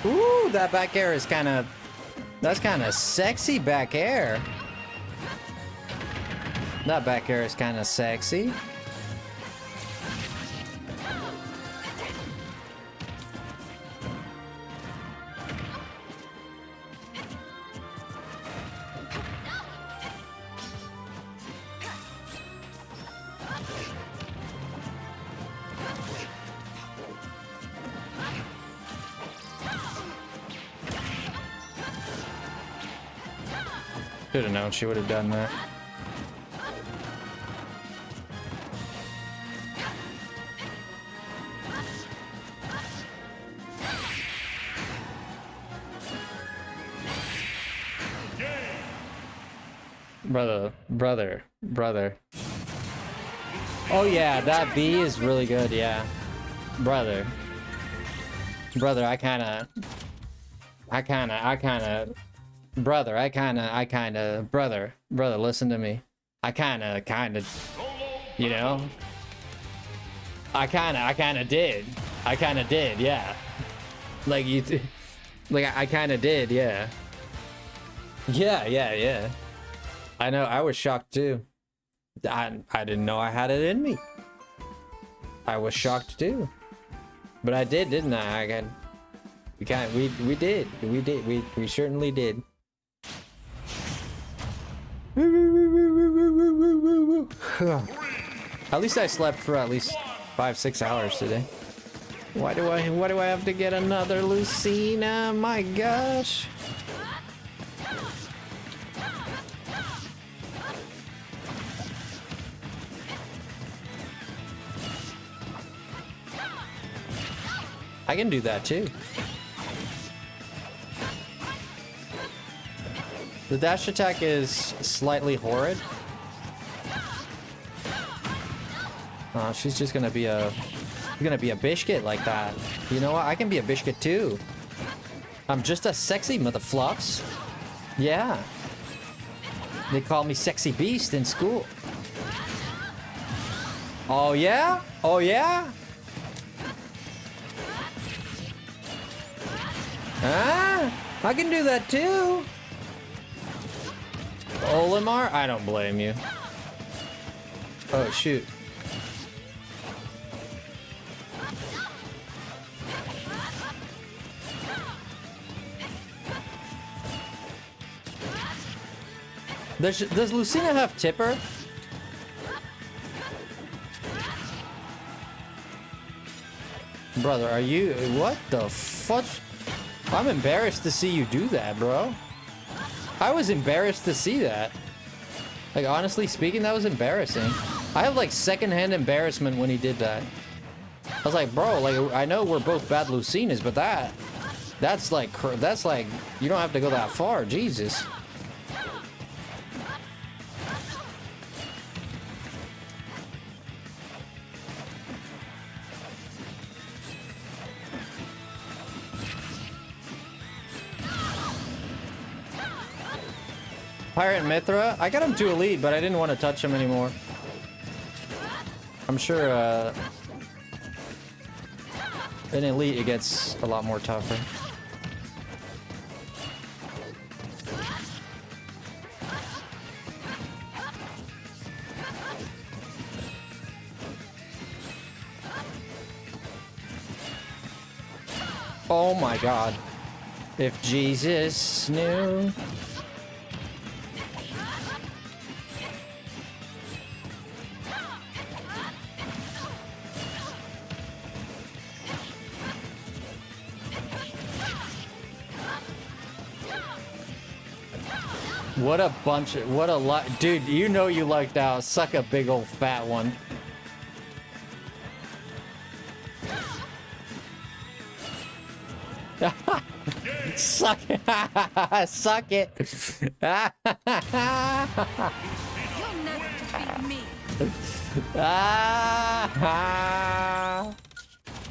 Ooh, that back air is kind of... That's kind of sexy back air. That back air is kind of sexy. Should have known she would have done that. Brother. Oh yeah, that B is really good, yeah. Brother, I kinda, brother, listen to me. I kinda, you know? I kinda did, yeah. Like I kinda did, yeah. Yeah. I know, I was shocked too. I didn't know I had it in me. I was shocked too. But I did, didn't I? We did. We certainly did. At least I slept for at least 5-6 hours today. Why do I have to get another Lucina? My gosh. I can do that too. The dash attack is slightly horrid. She's just gonna be a biscuit like that. You know what? I can be a biscuit too. I'm just a sexy mother fluffs. Yeah. They call me Sexy Beast in school. Oh yeah? Oh yeah? Ah, I can do that too. Olimar? I don't blame you. Oh shoot. Does Lucina have Tipper? Brother, are you... What the fudge? I'm embarrassed to see you do that, bro. I was embarrassed to see that. Like, honestly speaking, that was embarrassing. I have, like, secondhand embarrassment when he did that. I was like, bro, like, I know we're both bad Lucinas, but that's like, you don't have to go that far, Jesus. Pirate Mithra? I got him to Elite, but I didn't want to touch him anymore. I'm sure, in Elite it gets a lot more tougher. Oh my god. If Jesus knew... What a bunch of, what a lot, dude, you know you lucked out. Suck a big old fat one. Suck it. Suck it. You'll never defeat me.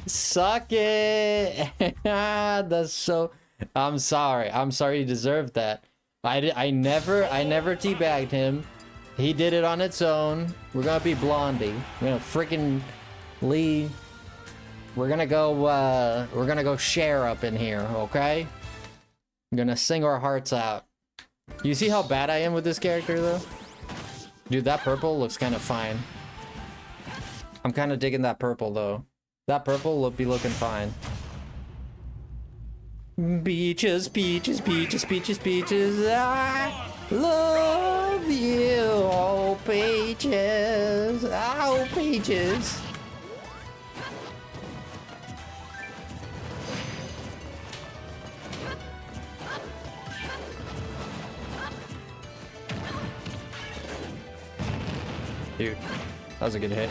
Suck it. That's so. I'm sorry. I'm sorry you deserved that. I never teabagged him. He did it on its own. We're gonna be Blondie. We're gonna freaking Lee. We're gonna go share up in here, okay? I'm gonna sing our hearts out. You see how bad I am with this character though? Dude, that purple looks kind of fine. I'm kind of digging that purple though. That purple will be looking fine. Peaches, peaches, peaches, peaches, peaches. I love you, oh peaches, oh peaches. Dude, that was a good hit.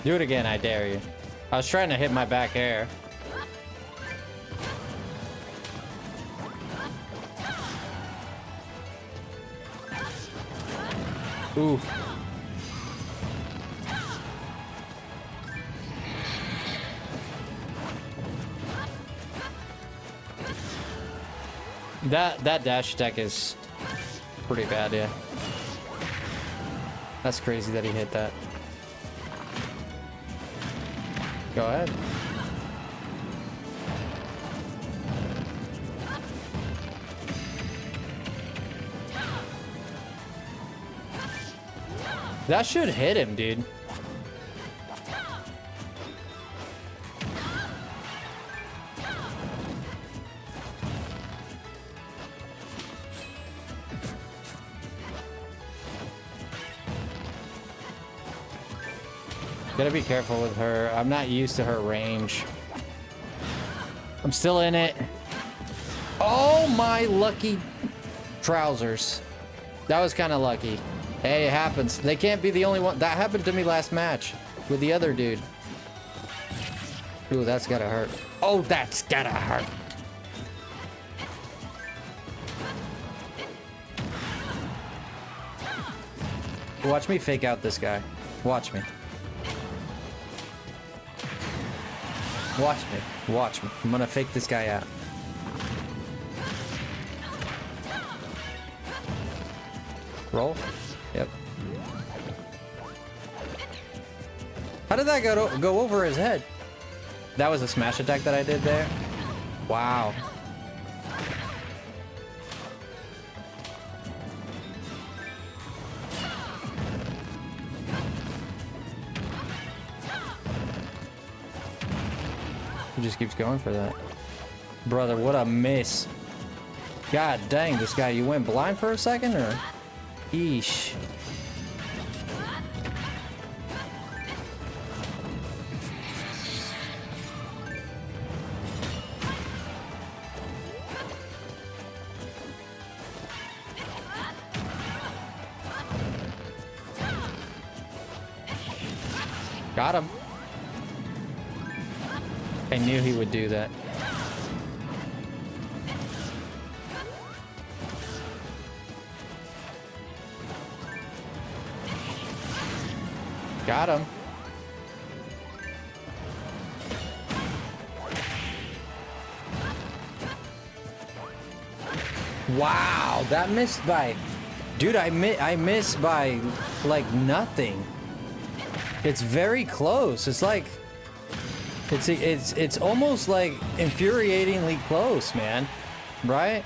Do it again, I dare you. I was trying to hit my back air. Ooh. That dash attack is pretty bad, yeah. That's crazy that he hit that. Go ahead. That should hit him, dude. Gotta be careful with her. I'm not used to her range. I'm still in it. Oh my lucky trousers. That was kind of lucky. Hey, it happens. They can't be the only one. That happened to me last match with the other dude. Ooh, that's gotta hurt. Oh, that's gotta hurt. Watch me fake out this guy. Watch me. Watch me. Watch me. I'm gonna fake this guy out. Roll. Yep. How did that go over his head? That was a smash attack that I did there? Wow. He just keeps going for that. Brother, what a miss. God dang, this guy, you went blind for a second, or? Eesh. Got him. I knew he would do that. Got him. Wow, that missed by... Dude, I missed by, like, nothing. It's very close. It's like... It's almost like infuriatingly close, man. Right?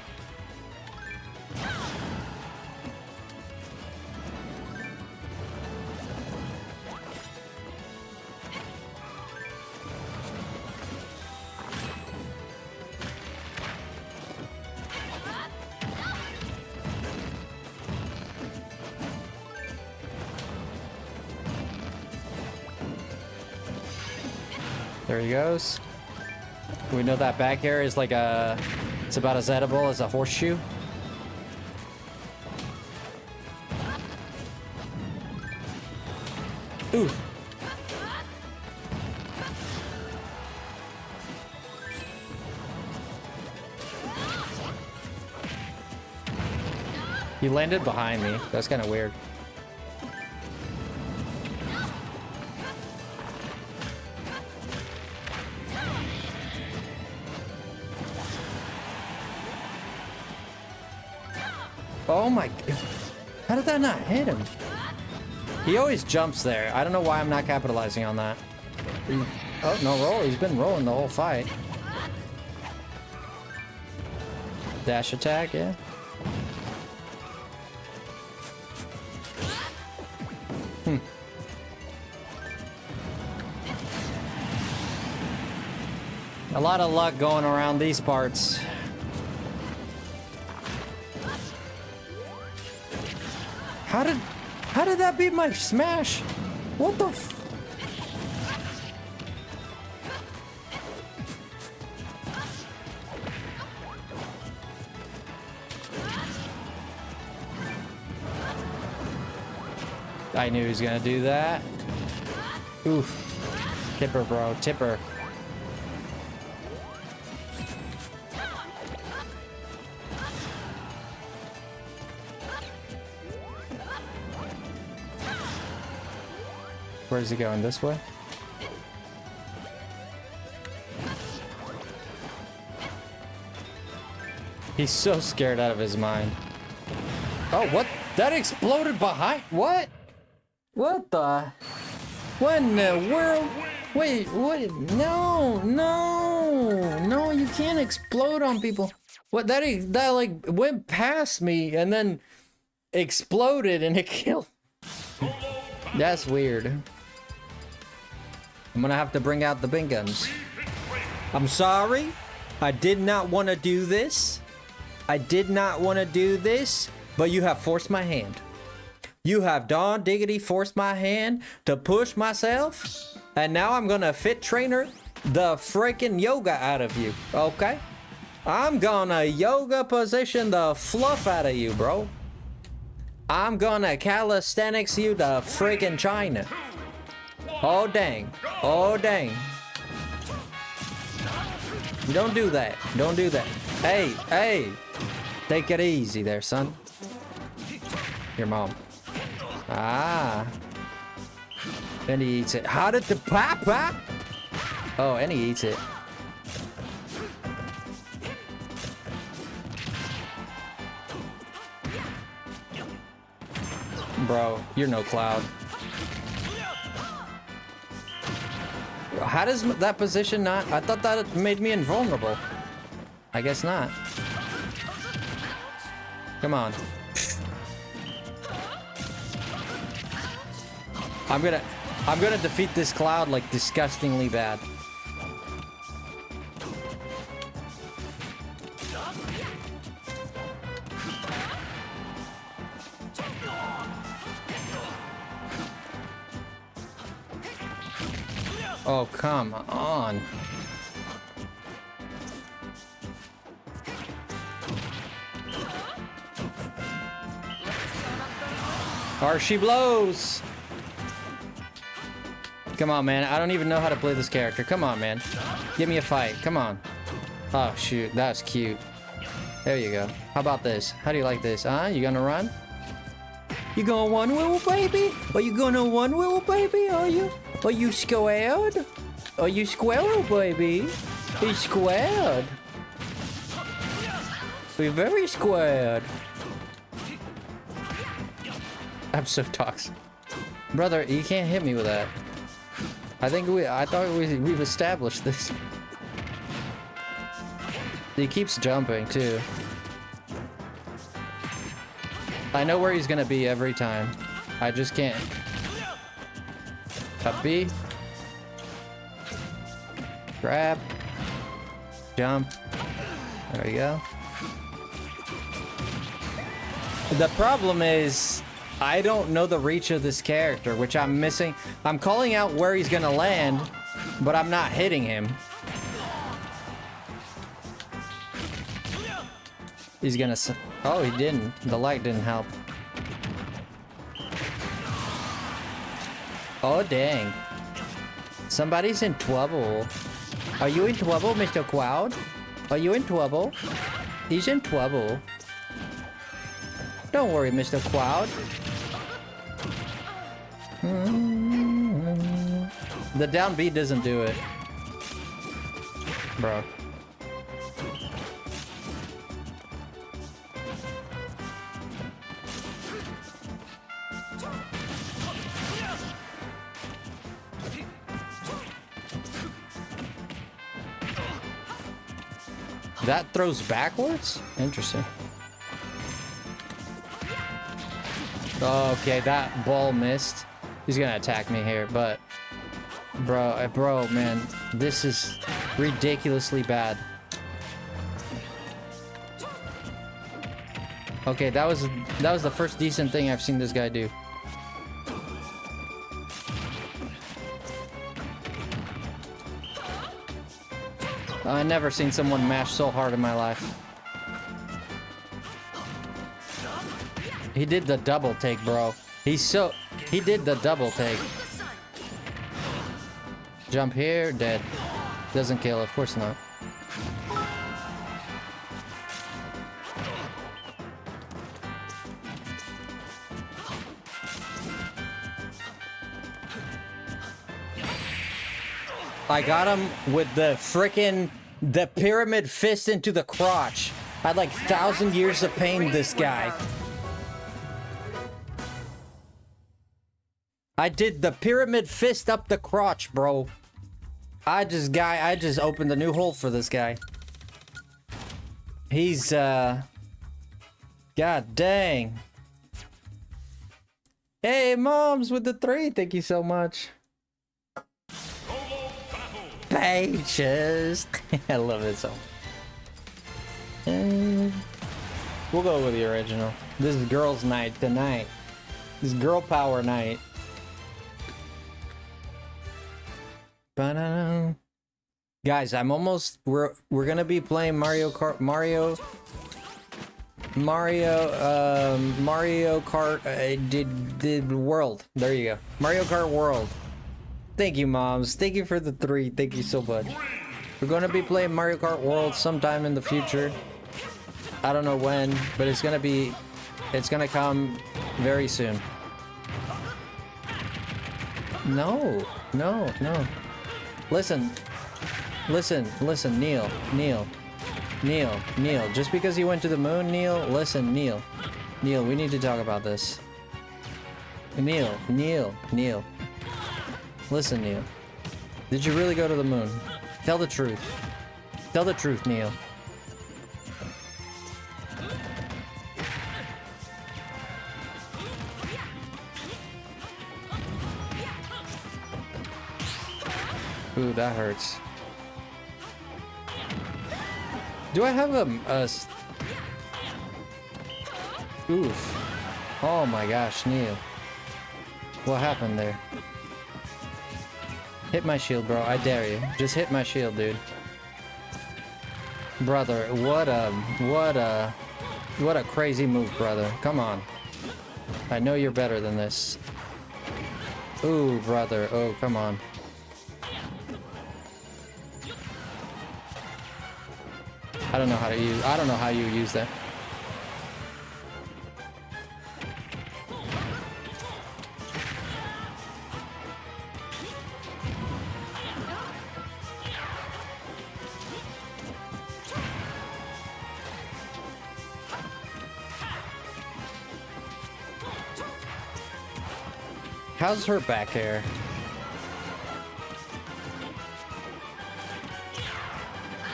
There he goes. We know that back air is like a... It's about as edible as a horseshoe. Ooh. He landed behind me. That's kind of weird. Oh my god. How did that not hit him? He always jumps there. I don't know why I'm not capitalizing on that. Oh, no roll. He's been rolling the whole fight. Dash attack, yeah. A lot of luck going around these parts. How did that beat my smash? What the f... I knew he was gonna do that. Oof. Tipper, bro. Tipper. Where's he going? This way? He's so scared out of his mind. Oh, what? That exploded behind... What? What the... What in the world? Wait, what? No, no, no, you can't explode on people. What, that like went past me and then exploded and it killed. That's weird. I'm gonna have to bring out the big guns. I'm sorry. I did not want to do this. I did not want to do this, but you have forced my hand. You have darn diggity forced my hand to push myself, and now I'm gonna fit trainer the freaking yoga out of you, okay? I'm gonna yoga position the fluff out of you, bro. I'm gonna calisthenics you to freaking China. Oh, dang. Oh, dang. Don't do that. Don't do that. Hey, hey. Take it easy there, son. Your mom. Ah. And he eats it. How did the papa? Oh, and he eats it. Bro, you're no Cloud. How does that position not? I thought that made me invulnerable. I guess not. Come on. I'm gonna defeat this Cloud like disgustingly bad. Oh, come on. Harsh blows. Come on, man. I don't even know how to play this character. Come on, man. Give me a fight. Come on. Oh, shoot. That's cute. There you go. How about this? How do you like this? You gonna run? You gonna one little baby? Are you gonna one little baby? Are you? Are you scared? Are you squirrel, baby? He's squared. We're very squared. I'm so toxic. Brother, you can't hit me with that. I thought we've established this. He keeps jumping too. I know where he's gonna be every time. I just can't. Up B. Grab. Jump. There we go. The problem is, I don't know the reach of this character, which I'm missing. I'm calling out where he's gonna land, But I'm not hitting him. He's gonna... Oh, he didn't. The light didn't help. Oh, dang. Somebody's in trouble. Are you in trouble, Mr. Cloud? Are you in trouble? He's in trouble. Don't worry, Mr. Cloud. The down B doesn't do it. Bro. That throws backwards? Interesting. Okay, that ball missed. He's gonna attack me here, but... Bro, man. This is ridiculously bad. Okay, that was the first decent thing I've seen this guy do. I've never seen someone mash so hard in my life. He did the double take, bro. He did the double take. Jump here, dead. Doesn't kill, of course not. I got him with the pyramid fist into the crotch. I had like 1,000 years of pain, this guy. I did the pyramid fist up the crotch, bro. I just opened a new hole for this guy. He's, God dang. Hey, Moms with the 3. Thank you so much. Pages. I love it so. We'll go with the original. This is girls' night tonight. This is girl power night. Ba-da-da. Guys, I'm almost. We're gonna be playing Mario Kart. Mario Kart. Did World. There you go. Mario Kart World. Thank you, Moms. Thank you for the 3. Thank you so much. We're going to be playing Mario Kart World sometime in the future. I don't know when, but it's going to come very soon. No. Listen, Neil. Just because you went to the moon, Neil, listen, Neil, we need to talk about this. Neil. Listen, Neil. Did you really go to the moon? Tell the truth. Tell the truth, Neil. Ooh, that hurts. Do I have a Oof. Oh my gosh, Neil. What happened there? Hit my shield, bro. I dare you. Just hit my shield, dude. Brother, what a crazy move, brother. Come on. I know you're better than this. Ooh, brother. Oh, come on. I don't know how you use that. How's her back hair?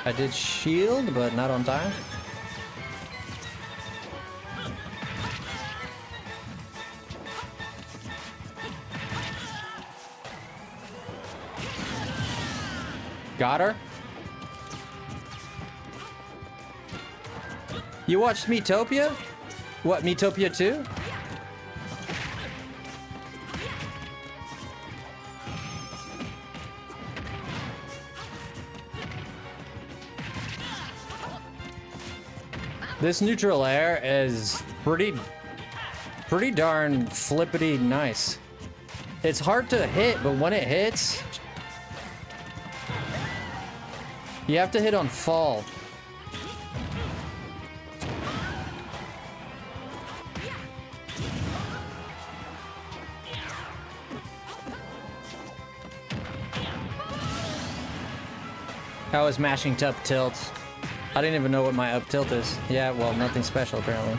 I did shield, but not on time. Got her. You watched Miitopia? What, Miitopia 2? This neutral air is pretty darn flippity nice. It's hard to hit, but when it hits, you have to hit on fall. I was mashing to up tilt. I didn't even know what my up tilt is. Yeah, well, nothing special apparently.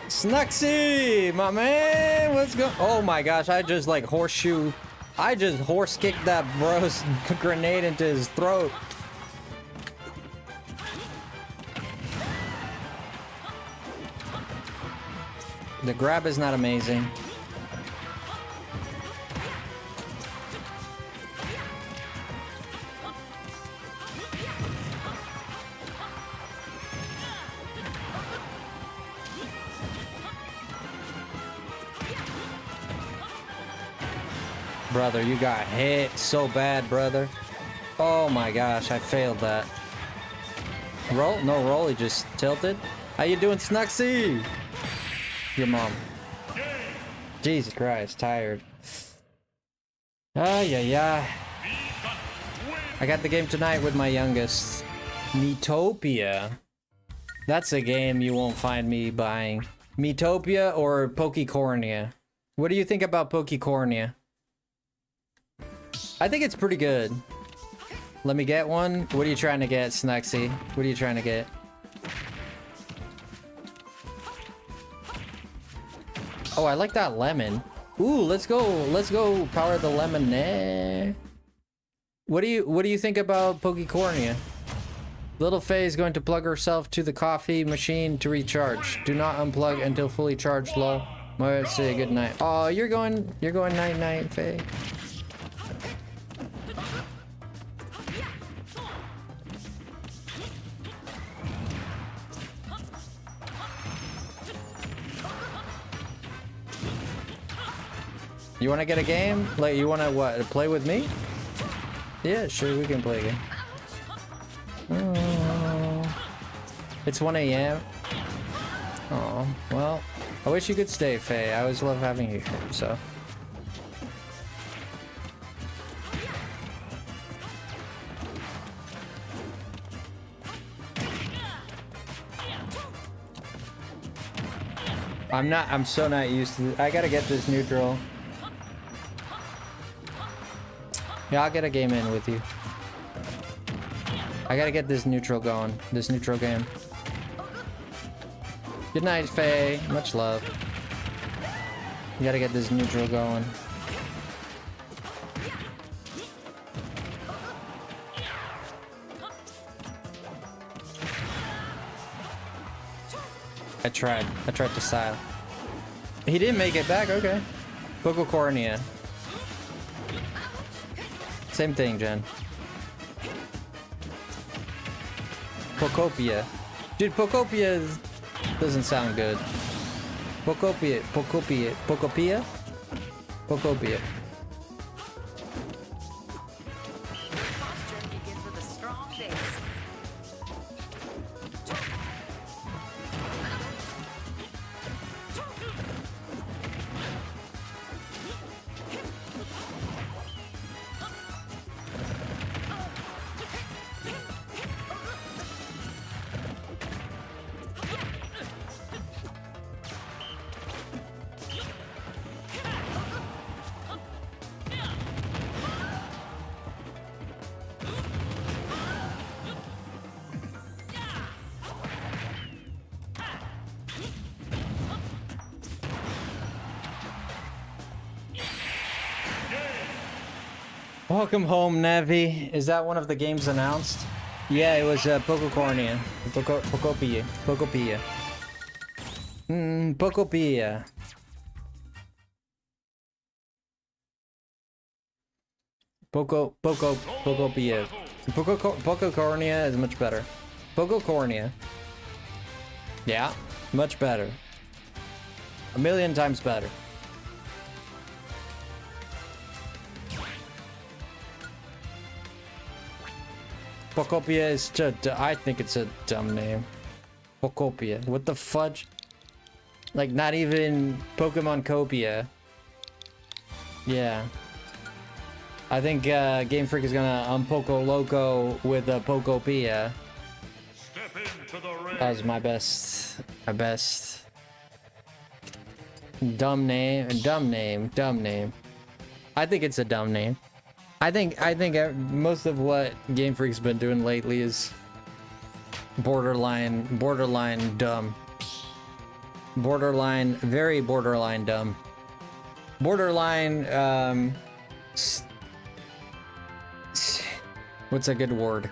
Snuxy, my man, let's go. Oh my gosh, I just like horseshoe. I just horse kicked that bro's grenade into his throat. The grab is not amazing. Brother, you got hit so bad, brother. Oh my gosh, I failed that. Roll? No roll, he just tilted. How you doing, Snuxy? Your mom. Jesus Christ, tired. Yeah. I got the game tonight with my youngest. Metopia. That's a game you won't find me buying. Metopia or Pokecornia? What do you think about Pokecornia? I think it's pretty good. Let me get one. What are you trying to get, Snuxy? What are you trying to get? Oh, I like that lemon. Ooh, let's go power the lemon. What do you think about Pokecornia? Little Faye is going to plug herself to the coffee machine to recharge. Do not unplug until fully charged, lol. Let's say good night. Oh, you're going night night, Faye. You want to get a game? Like, you want to what? Play with me? Yeah, sure, we can play a game. Oh, it's 1 a.m. Oh, well, I wish you could stay, Faye. I always love having you here, so. I'm so not used to I gotta get this neutral. Yeah, I'll get a game in with you. I gotta get this neutral going. This neutral game. Good night, Faye. Much love. You gotta get this neutral going. I tried to style. He didn't make it back, okay. Pokecornia. Same thing, Jen. Pokopia. Dude, Pokopia doesn't sound good. Pokopia. Pokopia? Pokopia. Welcome home, Navi. Is that one of the games announced? Yeah, it was Pokecornia. Pokopia. Pokopia. Pokopia. Pokopia. Pokecornia is much better. Pokecornia. Yeah, much better. A million times better. Pokopia is I think it's a dumb name. Pokopia. What the fudge? Like, not even Pokemon Copia. Yeah. I think Game Freak is gonna Poco Loco with a Pokopia. That was my best. My best. Dumb name. Dumb name. Dumb name. I think it's a dumb name. I think most of what Game Freak's been doing lately is borderline dumb. Very borderline dumb. Borderline, what's a good word?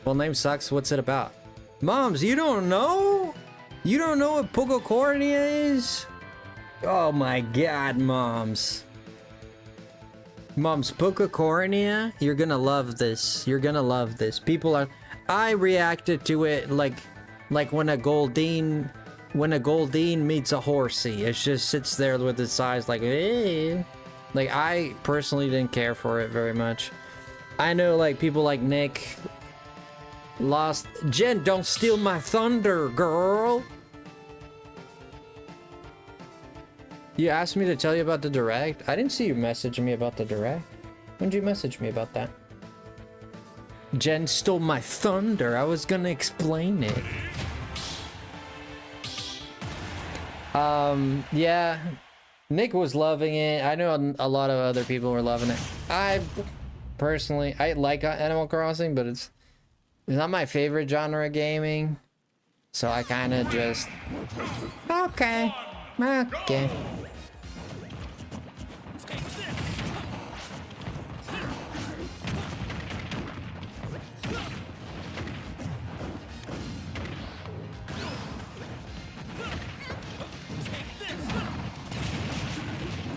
Well, name sucks. What's it about? Moms, you don't know? You don't know what Pococornia is? Oh my god, moms. Moms, Pococornia, you're gonna love this. You're gonna love this. People are... I reacted to it like when a Goldeen meets a horsey. It just sits there with its eyes like, hey. Like, I personally didn't care for it very much. I know, like, people like Nick lost... Jen, don't steal my thunder, girl! You asked me to tell you about the Direct? I didn't see you message me about the Direct. When did you message me about that? Jen stole my thunder. I was gonna explain it. Yeah. Nick was loving it. I know a lot of other people were loving it. I personally, I like Animal Crossing, but it's not my favorite genre of gaming. So I kind of just... Okay. Okay.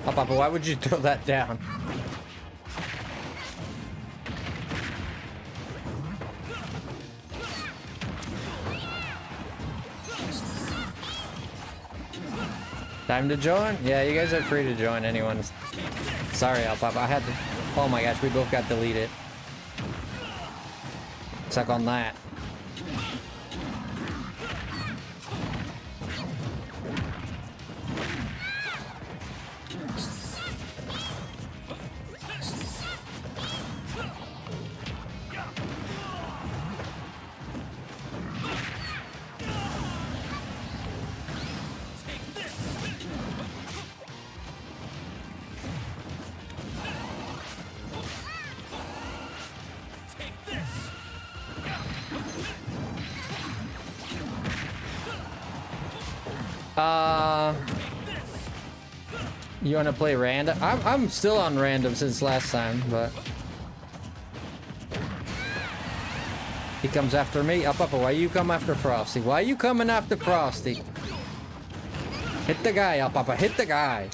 Oh, Papa, why would you throw that down? Time to join? Yeah, you guys are free to join. Anyone. Sorry, Papa. I had to... Oh my gosh, we both got deleted. Suck on that. You want to play random? I'm still on random since last time, but he comes after me. Up, why you come after Frosty? Why you coming after Frosty? Hit the guy, up, hit the guy.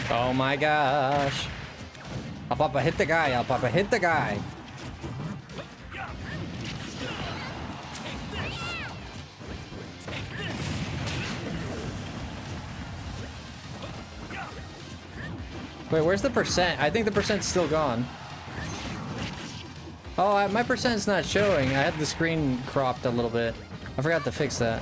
Oh my gosh. Up, hit the guy, up, hit the guy. Wait, where's the percent? I think the percent's still gone. Oh, my percent's not showing. I had the screen cropped a little bit. I forgot to fix that.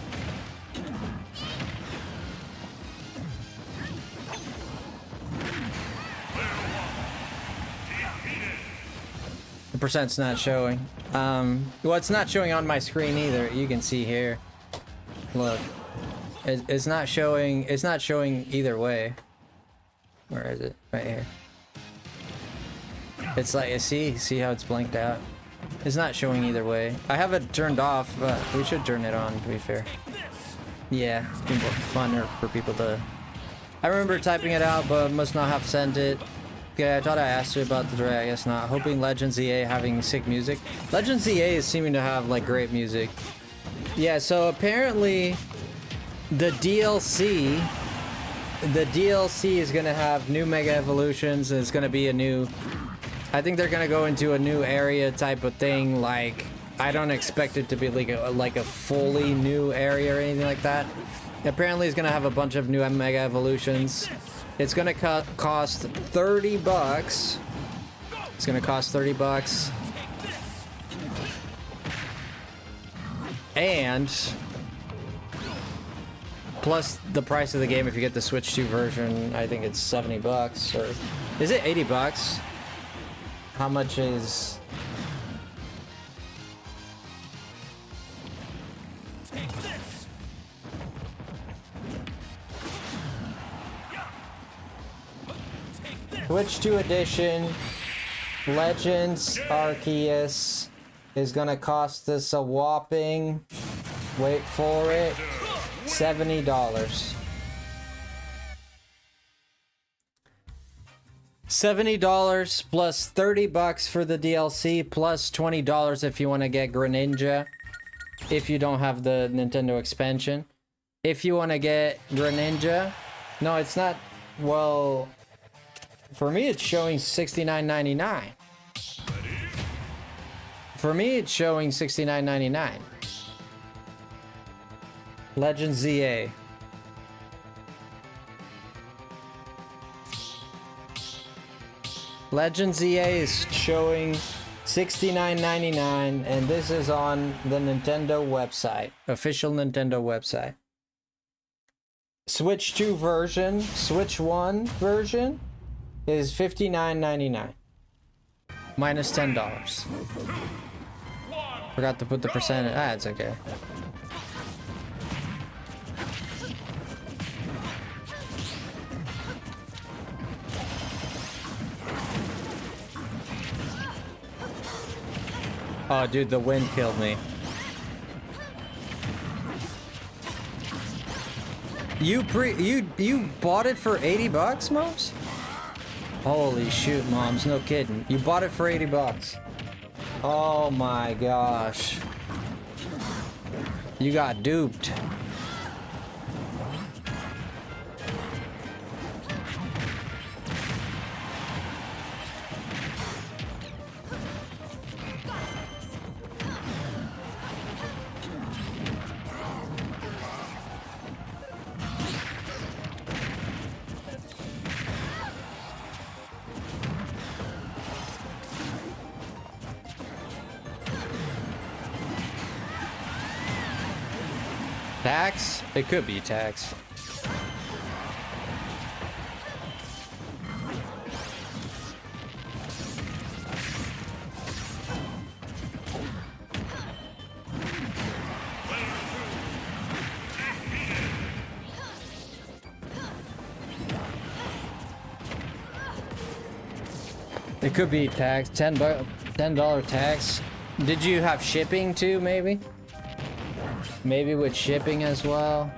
The percent's not showing. Well, it's not showing on my screen either. You can see here. Look, it's not showing. It's not showing either way. Where is it? Right here. It's like, see how it's blanked out? It's not showing either way. I have it turned off, but we should turn it on, to be fair. Yeah, it's been funner for people to... I remember typing it out, but must not have sent it. Okay, I thought I asked you about the direct, I guess not. Hoping Legends EA having sick music. Legends EA is seeming to have, like, great music. Yeah, so apparently the DLC is gonna have new Mega Evolutions, and it's gonna be a new... I think they're gonna go into a new area type of thing. Like, I don't expect it to be like a fully new area or anything like that. Apparently, it's gonna have a bunch of new Mega Evolutions. It's gonna cost 30 bucks. It's gonna cost 30 bucks. And plus the price of the game if you get the Switch 2 version, I think it's 70 bucks, or is it 80 bucks? How much is... Switch 2 edition Legends Arceus is gonna cost us a whopping, wait for it, $70. $70 plus 30 bucks for the DLC plus $20 if you want to get Greninja. If you don't have the Nintendo expansion. If you want to get Greninja. No, it's not. Well, for me it's showing $69.99. For me it's showing $69.99. Legends ZA. Legends EA is showing $69.99, and this is on the Nintendo website, official Nintendo website. Switch 2 version, Switch 1 version is $59.99, minus $10. Forgot to put the percentage. Ah, it's okay. Oh, dude, the wind killed me. You bought it for 80 bucks, Moms? Holy shoot, Moms, no kidding. You bought it for 80 bucks. Oh my gosh. You got duped. Tax? It could be tax. It could be tax. $10 tax. Did you have shipping too, maybe? Maybe with shipping as well.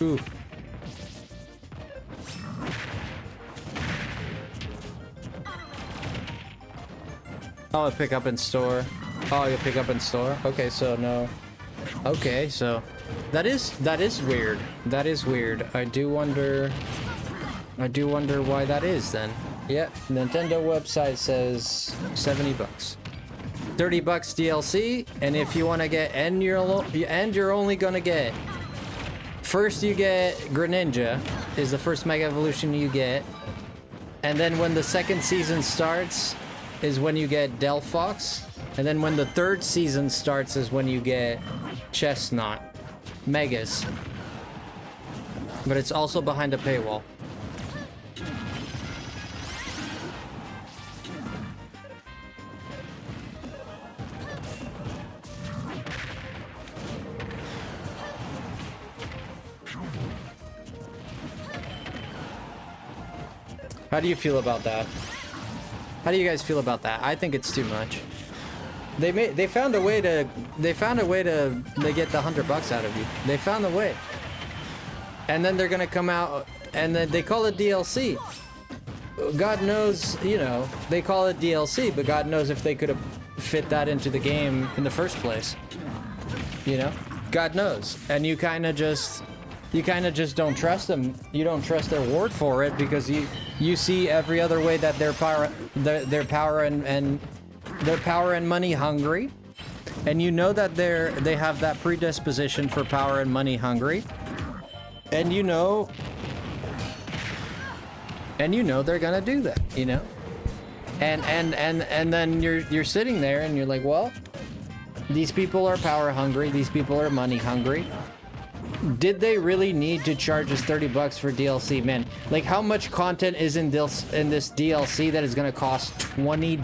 Ooh. Oh, pick up in store. Oh, you pick up in store? Okay, so no. Okay, so that is weird. That is weird. I do wonder why that is then. Yeah, Nintendo website says 70 bucks. 30 bucks DLC, and if you want to get you're only going to get first you get Greninja is the first Mega Evolution you get. And then when the second season starts is when you get Delphox, and then when the third season starts is when you get Chestnut. megas. But it's also behind a paywall. How do you feel about that? How do you guys feel about that? I think it's too much. They found a way to get the $100 out of you. They found a way. And then they're gonna come out and then they call it DLC. God knows, you know, they call it DLC, but God knows if they could have fit that into the game in the first place. You know? God knows. And you kind of just don't trust them. You don't trust their word for it because you see every other way that they're power and money hungry, and you know that they have that predisposition for power and money hungry, and you know they're gonna do that, you know, and then you're sitting there and you're like, well, these people are power hungry, these people are money hungry. Did they really need to charge us $30 for DLC, man? Like, how much content is in this DLC that is gonna cost $30?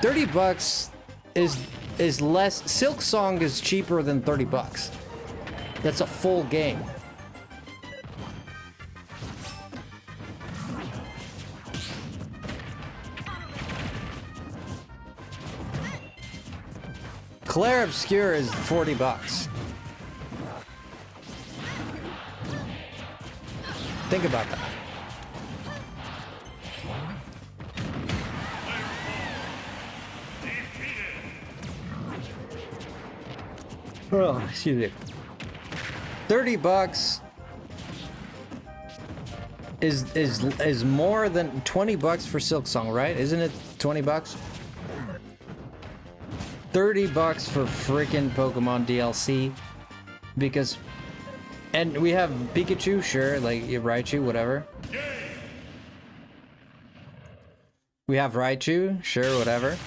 $30 is less. Silksong is cheaper than $30. That's a full game. Claire Obscure is $40. Think about that. Oh, excuse me. $30 is more than $20 for Silksong, right? Isn't it $20? $30 for freaking Pokemon DLC, because, and we have Pikachu, sure, like Raichu, whatever. We have Raichu, sure, whatever.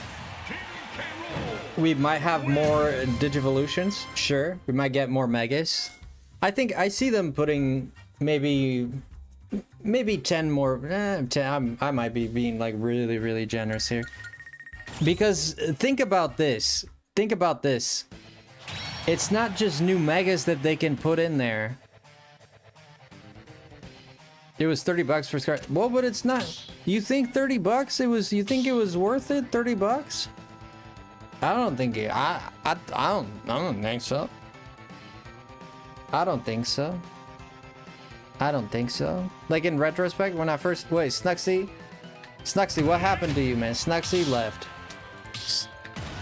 We might have more Digivolutions, sure. We might get more Megas. I think I see them putting maybe 10 more. 10, I might be being like really generous here. Because think about this. Think about this. It's not just new megas that they can put in there. It was $30 for Scar. Well, but it's not. You think $30 it was, you think it was worth it? $30? I don't think it, I don't think so. I don't think so. I don't think so. Like in retrospect, when I first, wait, Snuxy, what happened to you, man? Snuxy left.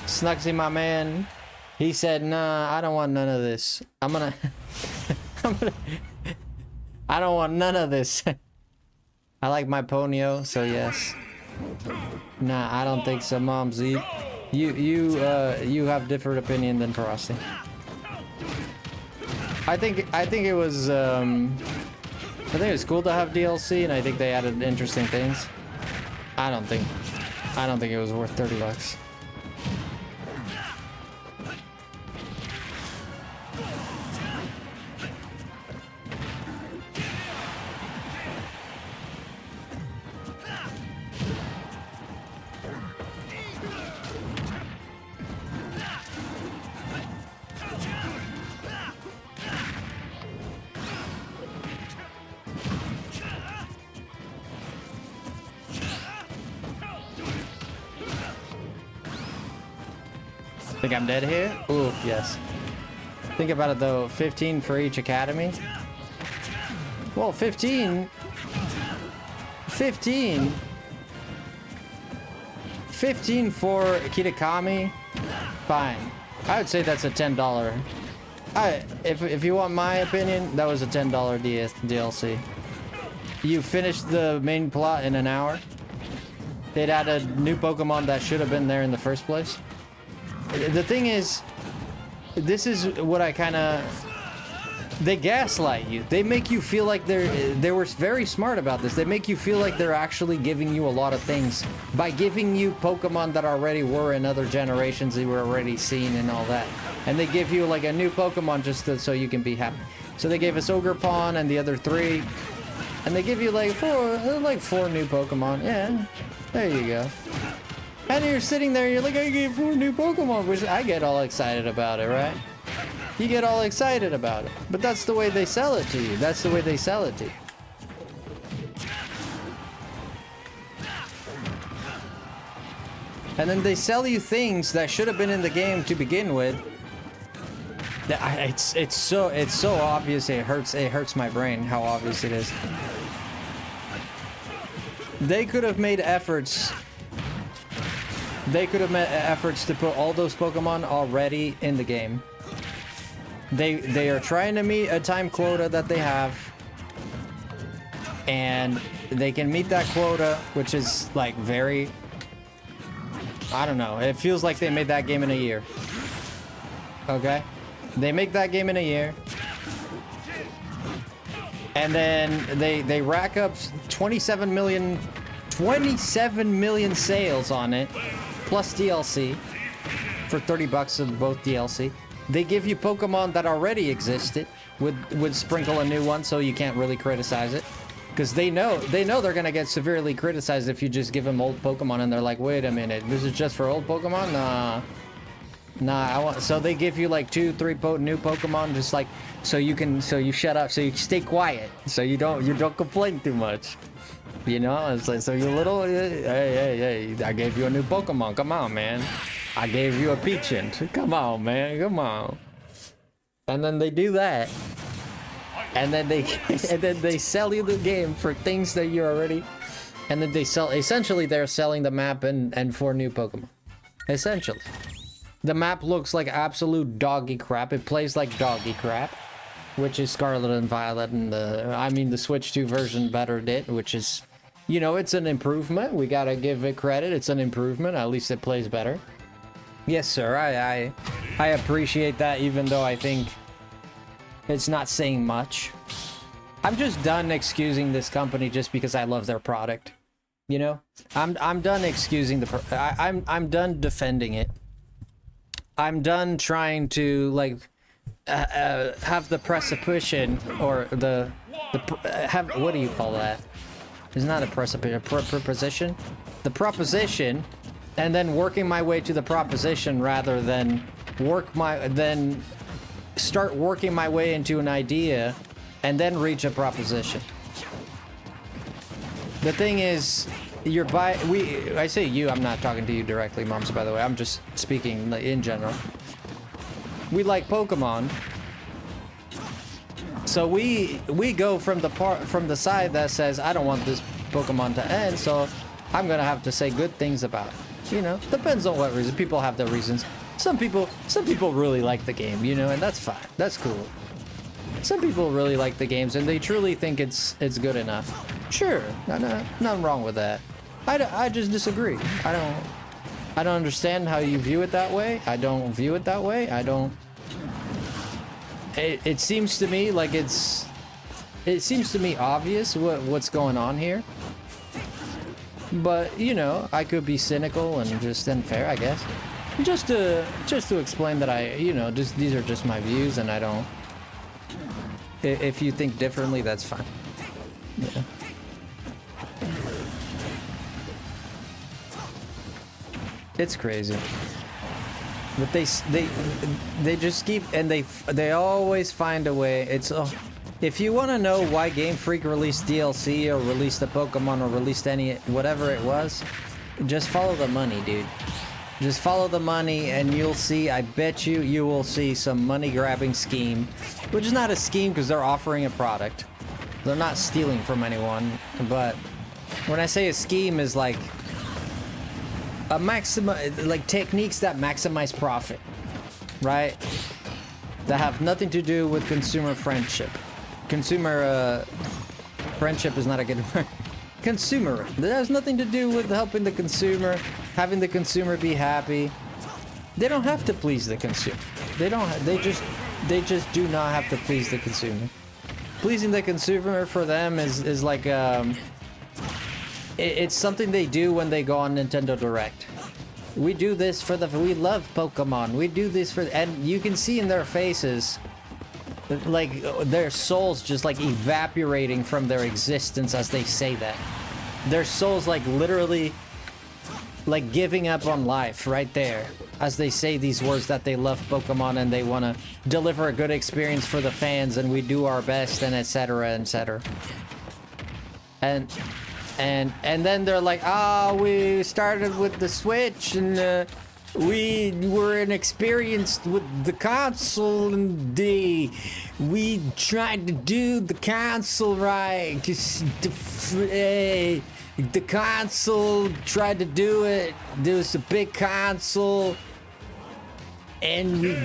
Snuxy, my man, he said, nah, I don't want none of this. I don't want none of this. I like my Ponyo, so yes. Nah, I don't think so, Moms. You have different opinion than Frosty. I think it was cool to have DLC, and I think they added interesting things. I don't think it was worth $30. Think I'm dead here? Ooh, yes. Think about it though, 15 for each academy. Well, 15 for Kitakami, fine. I would say that's a $10. If you want my opinion, that was a $10 DLC. You finished the main plot in an hour. They'd added new Pokemon that should have been there in the first place. The thing is, this is what I kind of... They gaslight you. They make you feel like they were very smart about this. They make you feel like they're actually giving you a lot of things by giving you Pokemon that already were in other generations they were already seen and all that. And they give you like a new Pokemon just so you can be happy. So they gave us Ogerpon and the other 3. And they give you like 4 new Pokemon. Yeah, there you go. And you're sitting there, you're like, I gave 4 new Pokemon, which I get all excited about it, right? You get all excited about it. But that's the way they sell it to you. That's the way they sell it to you. And then they sell you things that should have been in the game to begin with. It's so obvious. It hurts my brain how obvious it is. They could have made efforts. They could have made efforts to put all those Pokemon already in the game. They are trying to meet a time quota that they have, and they can meet that quota, which is like very. I don't know. It feels like they made that game in a year. Okay? They make that game in a year. And then they rack up 27 million sales on it, plus DLC for $30 of both DLC. They give you Pokemon that already existed would sprinkle a new one, so you can't really criticize it. Because they know they're gonna get severely criticized if you just give them old Pokemon, and they're like, wait a minute, this is just for old Pokemon? Nah. So they give you like 2-3 new Pokemon, just like so you shut up, so you stay quiet, so you don't complain too much. You know, it's like, so you little, hey, I gave you a new Pokemon. Come on, man. I gave you a Peachant. Come on, man. Come on. And then they do that. And then they sell you the game for things that you already, and then essentially they're selling the map and 4 new Pokemon. Essentially. The map looks like absolute doggy crap. It plays like doggy crap, which is Scarlet and Violet, and the Switch 2 version bettered it, which is, you know, it's an improvement. We gotta give it credit. It's an improvement. At least it plays better. Yes, sir. I appreciate that, even though I think it's not saying much. I'm just done excusing this company just because I love their product. You know, I'm done excusing I'm done defending it. I'm done trying to like have the presupposition or have, what do you call that? It's not a presupposition, proposition. The proposition, and then working my way to the proposition rather than start working my way into an idea and then reach a proposition. The thing is, I say you, I'm not talking to you directly, Moms, by the way. I'm just speaking in general. We like Pokemon. So we go from the side that says, I don't want this Pokemon to end, so I'm gonna have to say good things about it. You know, depends on what reason. People have their reasons. Some people really like the game, you know, and that's fine. That's cool. Some people really like the games and they truly think it's good enough. Sure, nothing wrong with that. I just disagree. I don't understand how you view it that way. I don't view it that way. It seems to me like it seems to me obvious what's going on here. But, you know, I could be cynical and just unfair, I guess. Just to explain that these are just my views, and I don't. If you think differently, that's fine. Yeah. It's crazy. But they just keep, and they always find a way. It's if you want to know why Game Freak released DLC or released a Pokemon or released whatever it was, just follow the money, dude. Just follow the money and you'll see, I bet you will see some money grabbing scheme, which is not a scheme because they're offering a product. They're not stealing from anyone, but when I say a scheme is like techniques that maximize profit, right? That have nothing to do with consumer friendship. Consumer friendship is not a good word. Consumer. That has nothing to do with helping the consumer, having the consumer be happy. They don't have to please the consumer. They just do not have to please the consumer. Pleasing the consumer for them is like it's something they do when they go on Nintendo Direct. We do this for we love Pokemon. We do this for, and you can see in their faces, like their souls just like evaporating from their existence as they say that. Their souls like literally like giving up on life right there as they say these words that they love Pokemon and they want to deliver a good experience for the fans and we do our best and etc etc. And then they're like, we started with the Switch and we were inexperienced with the console and we tried to do the console right. The console tried to do it. There was a big console and we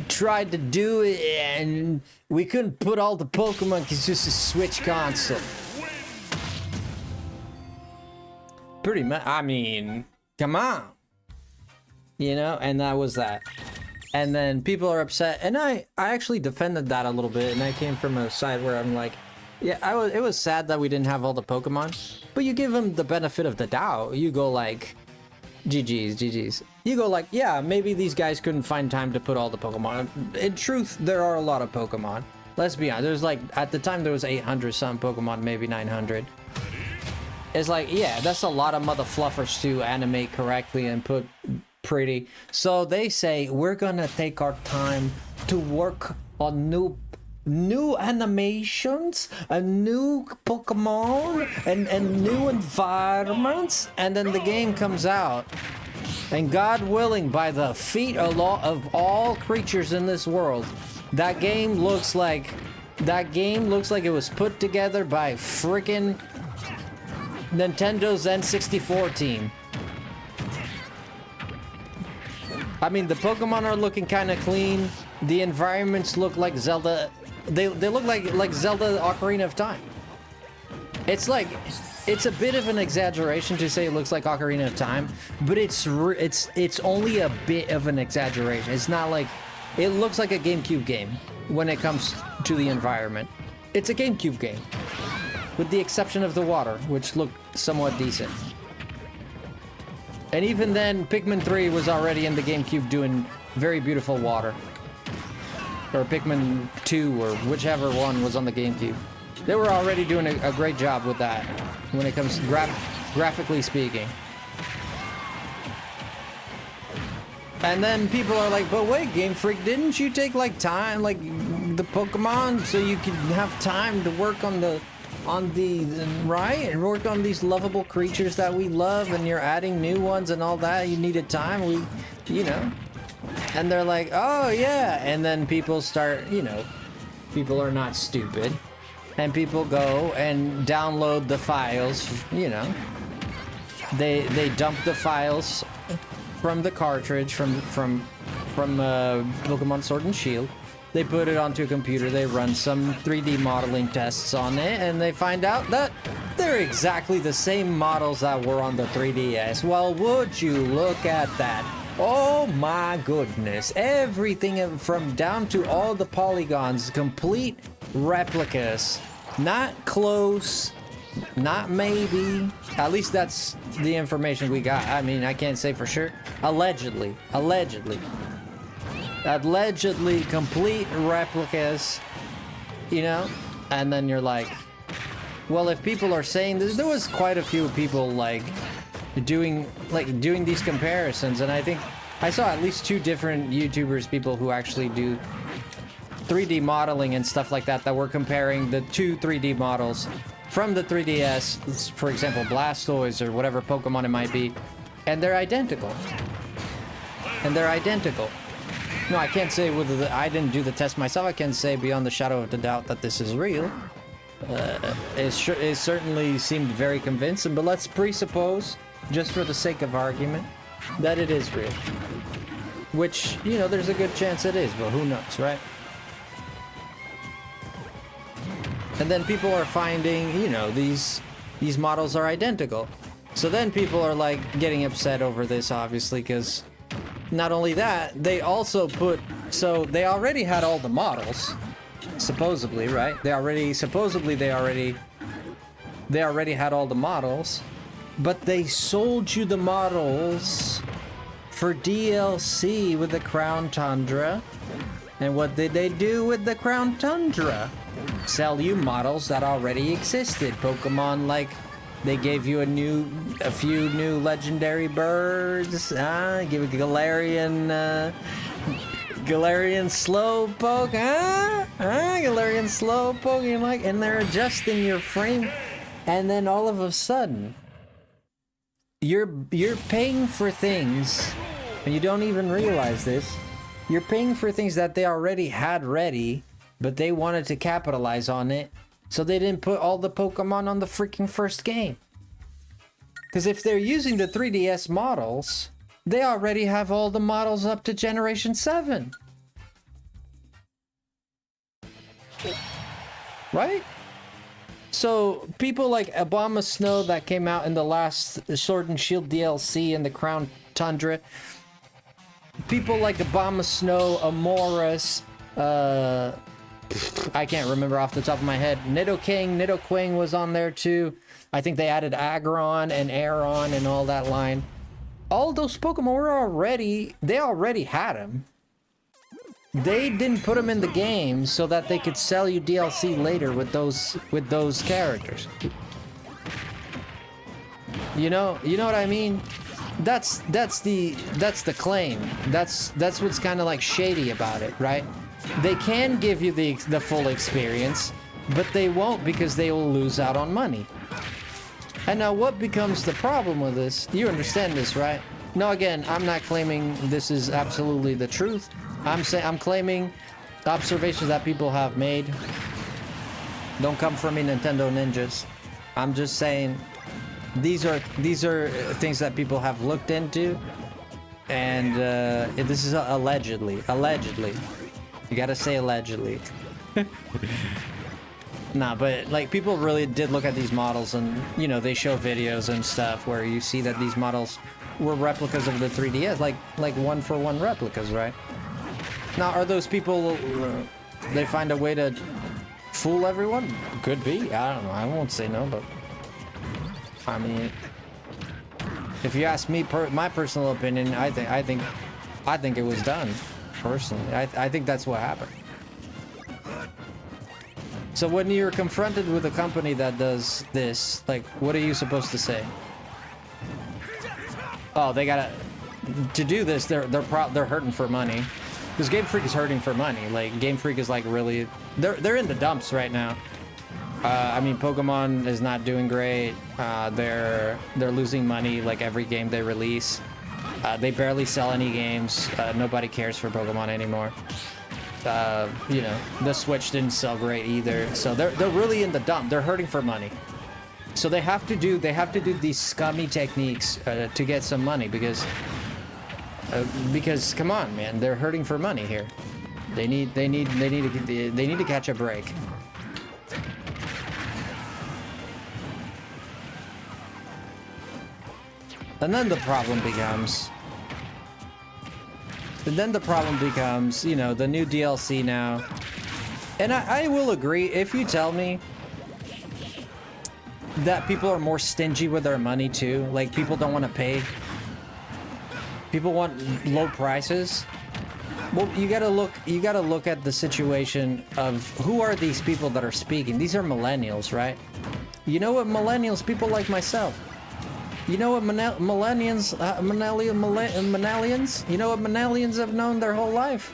tried to do it and we couldn't put all the Pokemon because it's just a Switch console. Pretty much, I mean, come on. You know, and that was that. And then people are upset, and I actually defended that a little bit, and I came from a side where I'm like, yeah, it was sad that we didn't have all the Pokemon, but you give them the benefit of the doubt. You go like, GG's. You go like, yeah, maybe these guys couldn't find time to put all the Pokemon. In truth, there are a lot of Pokemon. Let's be honest, there's like, at the time there was 800 some Pokemon, maybe 900. It's like, yeah, that's a lot of mother fluffers to animate correctly and put pretty. So they say, we're gonna take our time to work on new animations and new Pokemon and new environments, and then the game comes out. And God willing, by the feet of all creatures in this world, that game looks like it was put together by frickin' Nintendo's N64 team. I mean, the Pokemon are looking kind of clean. The environments look like Zelda. They look like Zelda Ocarina of Time. It's like, it's a bit of an exaggeration to say it looks like Ocarina of Time, but it's only a bit of an exaggeration. It's not like, it looks like a GameCube game when it comes to the environment. It's a GameCube game, with the exception of the water, which looked somewhat decent. And even then, Pikmin 3 was already in the GameCube doing very beautiful water. Or Pikmin 2, or whichever one was on the GameCube. They were already doing a great job with that, when it comes to graphically speaking. And then people are like, but wait, Game Freak, didn't you take like time, like the Pokemon, so you could have time to work on the right, and work on these lovable creatures that we love, and you're adding new ones and all that. You needed time, you know. And they're like, oh yeah. And then people start, you know, people are not stupid, and people go and download the files, you know. They dump the files from the cartridge from Pokemon Sword and Shield. They put it onto a computer, they run some 3D modeling tests on it, and they find out that they're exactly the same models that were on the 3DS. Well, would you look at that? Oh my goodness. Everything from down to all the polygons, complete replicas. Not close, not maybe. At least that's the information we got. I mean, I can't say for sure. Allegedly complete replicas, you know. And then you're like, well, if people are saying this, there was quite a few people like doing these comparisons, and I think I saw at least 2 different YouTubers, people who actually do 3D modeling and stuff like that, that were comparing the 2 3D models from the 3DS, for example, Blastoise or whatever Pokemon it might be, and they're identical. No, I can't say whether I didn't do the test myself. I can say beyond the shadow of the doubt that this is real. It certainly seemed very convincing, but let's presuppose, just for the sake of argument, that it is real. Which, you know, there's a good chance it is, but who knows, right? And then people are finding, you know, these models are identical. So then people are like getting upset over this, obviously, because not only that, they also so they already had all the models, supposedly, right? They already had all the models, but they sold you the models for DLC with the Crown Tundra. And what did they do with the Crown Tundra? Sell you models that already existed. Pokemon, like, they gave you a few new legendary birds. Give a Galarian Slowpoke. Galarian Slowpoke, and they're adjusting your frame. And then all of a sudden, you're paying for things, and you don't even realize this. You're paying for things that they already had ready, but they wanted to capitalize on it, so they didn't put all the Pokemon on the freaking first game. Because if they're using the 3DS models, they already have all the models up to Generation 7. Right? So, people like Obama Snow that came out in the last Sword and Shield DLC and the Crown Tundra, people like Obama Snow, Amoris, I can't remember off the top of my head. Nidoking was on there too. I think they added Aggron and Aeron and all that line. All those Pokemon were they already had them. They didn't put them in the game so that they could sell you DLC later with those characters. You know what I mean? That's the claim. That's what's kind of like shady about it, right? They can give you the full experience, but they won't because they will lose out on money. And now what becomes the problem with this? You understand this, right? No, again, I'm not claiming this is absolutely the truth. I'm claiming observations that people have made. Don't come for me, Nintendo ninjas. I'm just saying these are things that people have looked into, and this is allegedly. You gotta say allegedly. Nah, but like people really did look at these models, and you know they show videos and stuff where you see that these models were replicas of the 3DS, like 1-for-1 replicas, right? Now, are those people? They find a way to fool everyone? Could be. I don't know. I won't say no, but I mean, if you ask me, my personal opinion, I think it was done. Personally, I think that's what happened. So when you're confronted with a company that does this, like, what are you supposed to say? Oh, they gotta to do this. They're hurting for money, because Game Freak is hurting for money. Like Game Freak is like really they're in the dumps right now. I mean, Pokemon is not doing great. They're losing money like every game they release. They barely sell any games. Nobody cares for Pokemon anymore. You know, the Switch didn't sell great either. So they're really in the dump. They're hurting for money. So they have to do these scummy techniques to get some money, because come on, man, they're hurting for money here. They need to catch a break. And then the problem becomes, you know, the new DLC now. And I will agree, if you tell me that people are more stingy with their money too, like people don't want to pay, people want low prices. Well, you gotta look at the situation of who are these people that are speaking. These are millennials, right? You know what millennials, people like myself, you know what millennials, you know what millennials have known their whole life?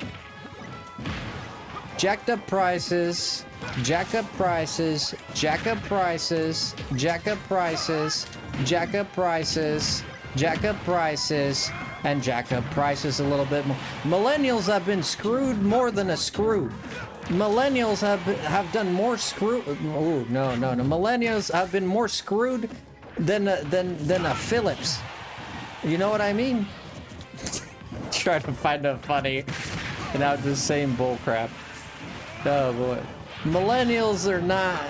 Jacked up prices, jack up prices, jack up prices, jack up prices, jack up prices, jack up prices, and jack up prices a little bit more. Millennials have been screwed more than a screw. Millennials have done more screw. Oh no. Millennials have been more screwed than a Phillips. You know what I mean? Trying to find a funny and out the same bullcrap. Oh boy. Millennials are not,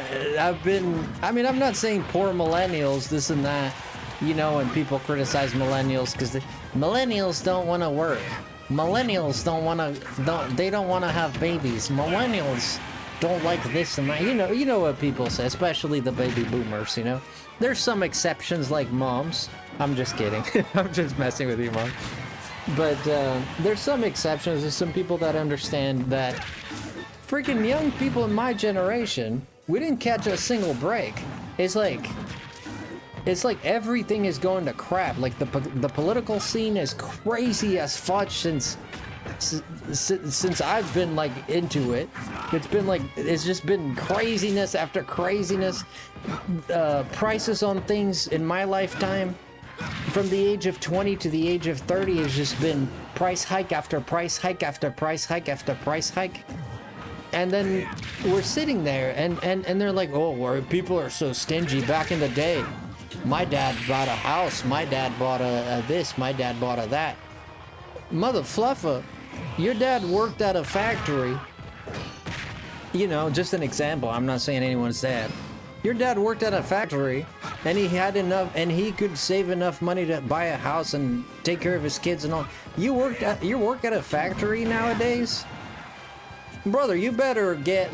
I'm not saying poor millennials, this and that, you know, and people criticize millennials because millennials don't want to work. Millennials don't want to have babies. Millennials don't like this and that. You know what people say, especially the baby boomers, you know. There's some exceptions like moms. I'm just kidding. I'm just messing with you, mom. But there's some exceptions. There's some people that understand that freaking young people in my generation, we didn't catch a single break. It's like everything is going to crap. Like the political scene is crazy as fudge since I've been like into it. It's just been craziness after craziness. Prices on things in my lifetime from the age of 20 to the age of 30 has just been price hike after price hike after price hike after price hike. And then we're sitting there and they're like, oh, people are so stingy. Back in the day, my dad bought a house, my dad bought a this, my dad bought a that. Mother fluffer, your dad worked at a factory. You know, just an example. I'm not saying anyone's dad. Your dad worked at a factory and he had enough and he could save enough money to buy a house and take care of his kids and all. You work at a factory nowadays? Brother, you better get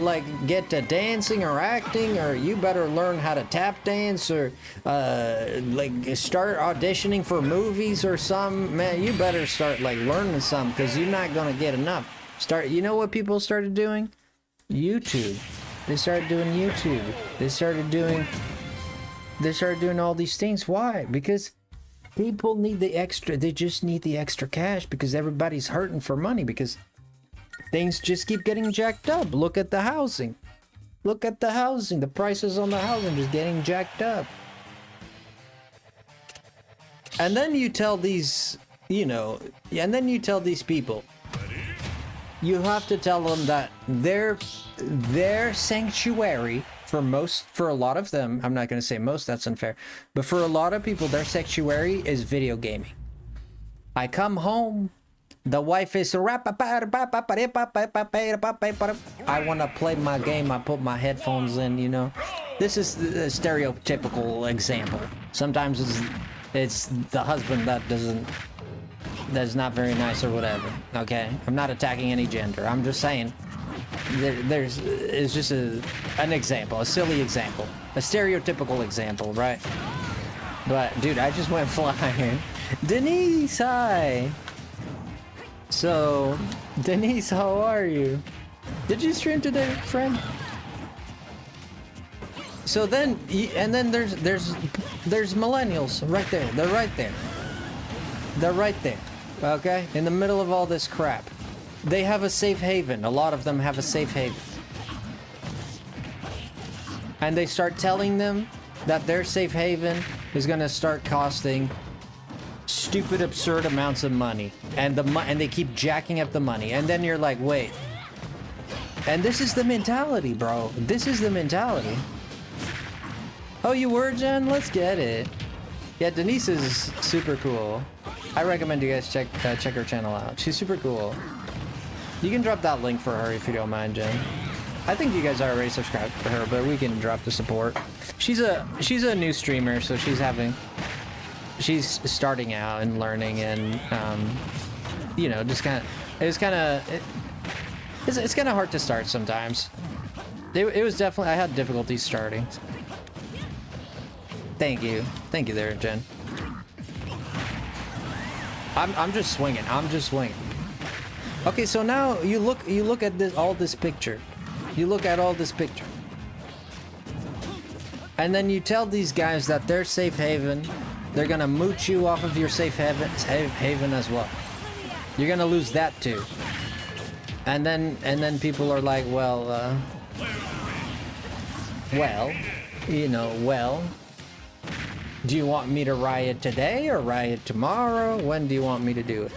to dancing or acting, or you better learn how to tap dance, or start auditioning for movies or something. Man, you better start learning something, because you're not gonna get enough. You know what people started doing? YouTube. They started doing YouTube. They started doing all these things. Why? Because people need the extra. They just need the extra cash, because everybody's hurting for money, because things just keep getting jacked up. Look at the housing. Look at the housing. The prices on the housing just getting jacked up. And then you tell these, and then you tell these people, you have to tell them that their sanctuary, for a lot of them, I'm not going to say most, that's unfair, but for a lot of people, their sanctuary is video gaming. I come home, the wife is I want to play my game. I put my headphones in, This is a stereotypical example. Sometimes it's the husband that's not very nice or whatever. Okay, I'm not attacking any gender. I'm just saying it's just an example, a silly example, a stereotypical example, right? But dude, I just went flying. Denise, hi. So, Denise, how are you? Did you stream today, friend? So then, and then there's millennials right there. They're right there. They're right there. Okay, in the middle of all this crap, they have a safe haven. A lot of them have a safe haven, and they start telling them that their safe haven is gonna start costing stupid, absurd amounts of money, and they keep jacking up the money, and then you're like, wait. And this is the mentality, bro. This is the mentality. Oh, you were, Jen? Let's get it. Yeah, Denise is super cool. I recommend you guys check her channel out. She's super cool. You can drop that link for her if you don't mind, Jen. I think you guys are already subscribed to her, but we can drop the support. She's a new streamer, so she's starting out and learning, and just it's kind of hard to start sometimes. It was definitely, I had difficulty starting. Thank you there, Jen. I'm just swinging. Okay, so now you look at all this picture. You look at all this picture, and then you tell these guys that their safe haven, they're gonna mooch you off of your safe haven as well. You're gonna lose that too. And then people are like, well, do you want me to riot today or riot tomorrow? When do you want me to do it?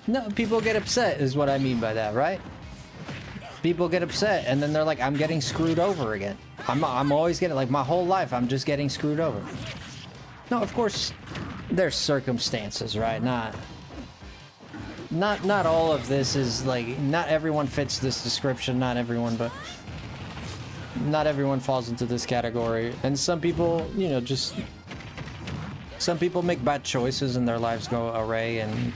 No, people get upset is what I mean by that, right? People get upset, and then they're like, I'm getting screwed over again. I'm always getting, my whole life, I'm just getting screwed over. No, of course, there's circumstances, right? Not all of this is not everyone fits this description, not everyone falls into this category. And some people, some people make bad choices and their lives go awry, and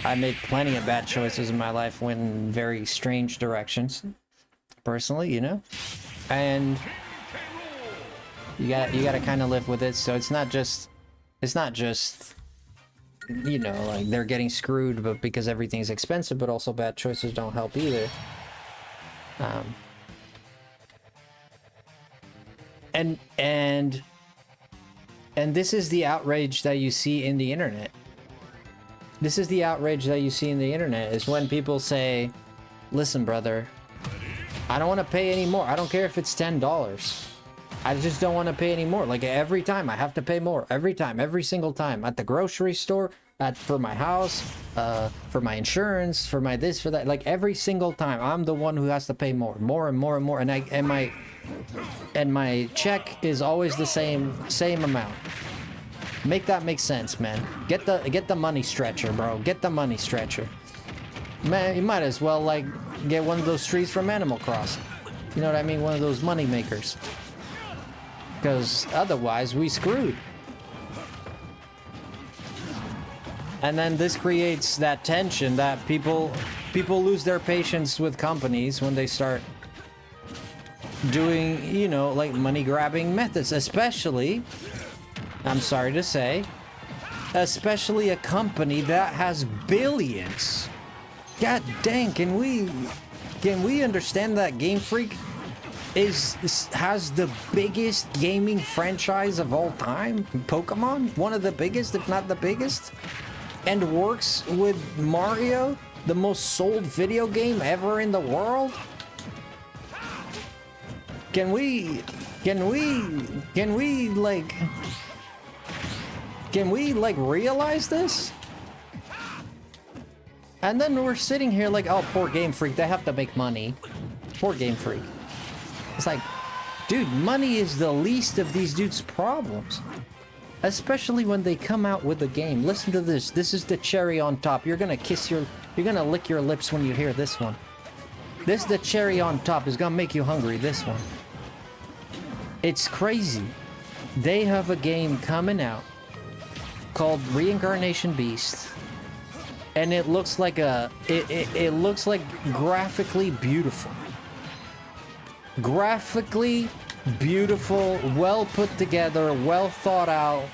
I made plenty of bad choices in my life, went in very strange directions, personally, and you gotta kind of live with it. So it's not just you know, like they're getting screwed, but because everything's expensive, but also bad choices don't help either. And this is the outrage that you see in the internet. This is the outrage that you see in the internet, is when people say, listen, brother, I don't want to pay any more. I don't care if it's $10. I just don't want to pay any more. Like, every time I have to pay more. Every time, every single time. At the grocery store, for my house, for my insurance, for my this, for that. Like, every single time, I'm the one who has to pay more. More and more and more. And my check is always the same amount. Make that make sense, man. Get the money stretcher, bro. Get the money stretcher. Man, you might as well, like, get one of those trees from Animal Crossing. You know what I mean? One of those money makers. Because otherwise, we screwed. And then this creates that tension that people lose their patience with companies when they start doing, you know, like money-grabbing methods. Especially, I'm sorry to say, especially a company that has billions. God dang, can we understand that Game Freak has the biggest gaming franchise of all time? Pokemon? One of the biggest, if not the biggest? And works with Mario, the most sold video game ever in the world? Can we realize this? And then we're sitting here like, oh, poor Game Freak, they have to make money. Poor Game Freak. It's like, dude, money is the least of these dudes' problems. Especially when they come out with a game. Listen to this. This is the cherry on top. You're gonna lick your lips when you hear this one. This is the cherry on top. It's gonna make you hungry, this one. It's crazy. They have a game coming out called Reincarnation Beast. And it looks like it looks like graphically beautiful. Graphically beautiful, well put together, well thought out,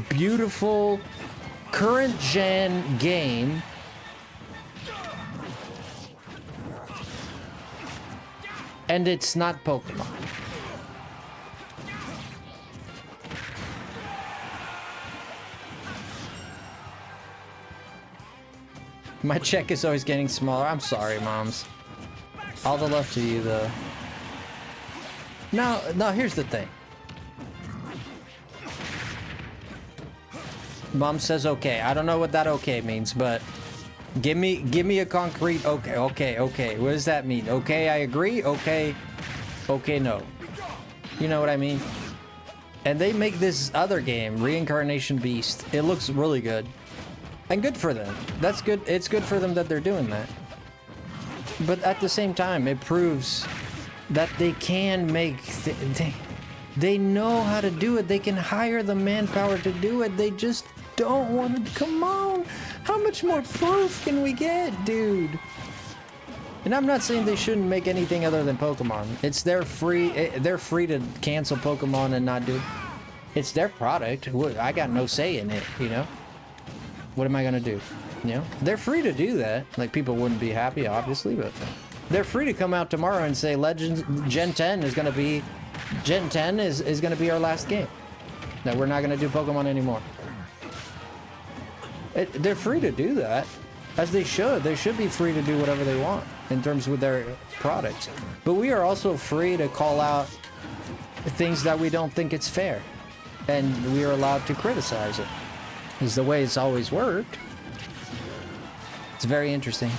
beautiful, current gen game. And it's not Pokemon. My check is always getting smaller. I'm sorry, moms. All the love to you, though. No, here's the thing. Mom says okay. I don't know what that okay means, but give me a concrete okay. What does that mean? Okay, I agree. Okay, no. You know what I mean? And they make this other game, Reincarnation Beast. It looks really good. And good for them. That's good. It's good for them that they're doing that. But at the same time, it proves that they can make... They know how to do it. They can hire the manpower to do it. They just don't want to... Come on! How much more proof can we get, dude? And I'm not saying they shouldn't make anything other than Pokemon. It's their they're free to cancel Pokemon and not do it. It's their product. I got no say in it, you know? What am I gonna do? You know? They're free to do that. Like, people wouldn't be happy, obviously, but they're free to come out tomorrow and say Legends Gen 10 is gonna be our last game. That we're not gonna do Pokemon anymore. They're free to do that, as they should. They should be free to do whatever they want in terms with their products. But we are also free to call out things that we don't think it's fair, and we are allowed to criticize it. Is the way it's always worked. It's very interesting.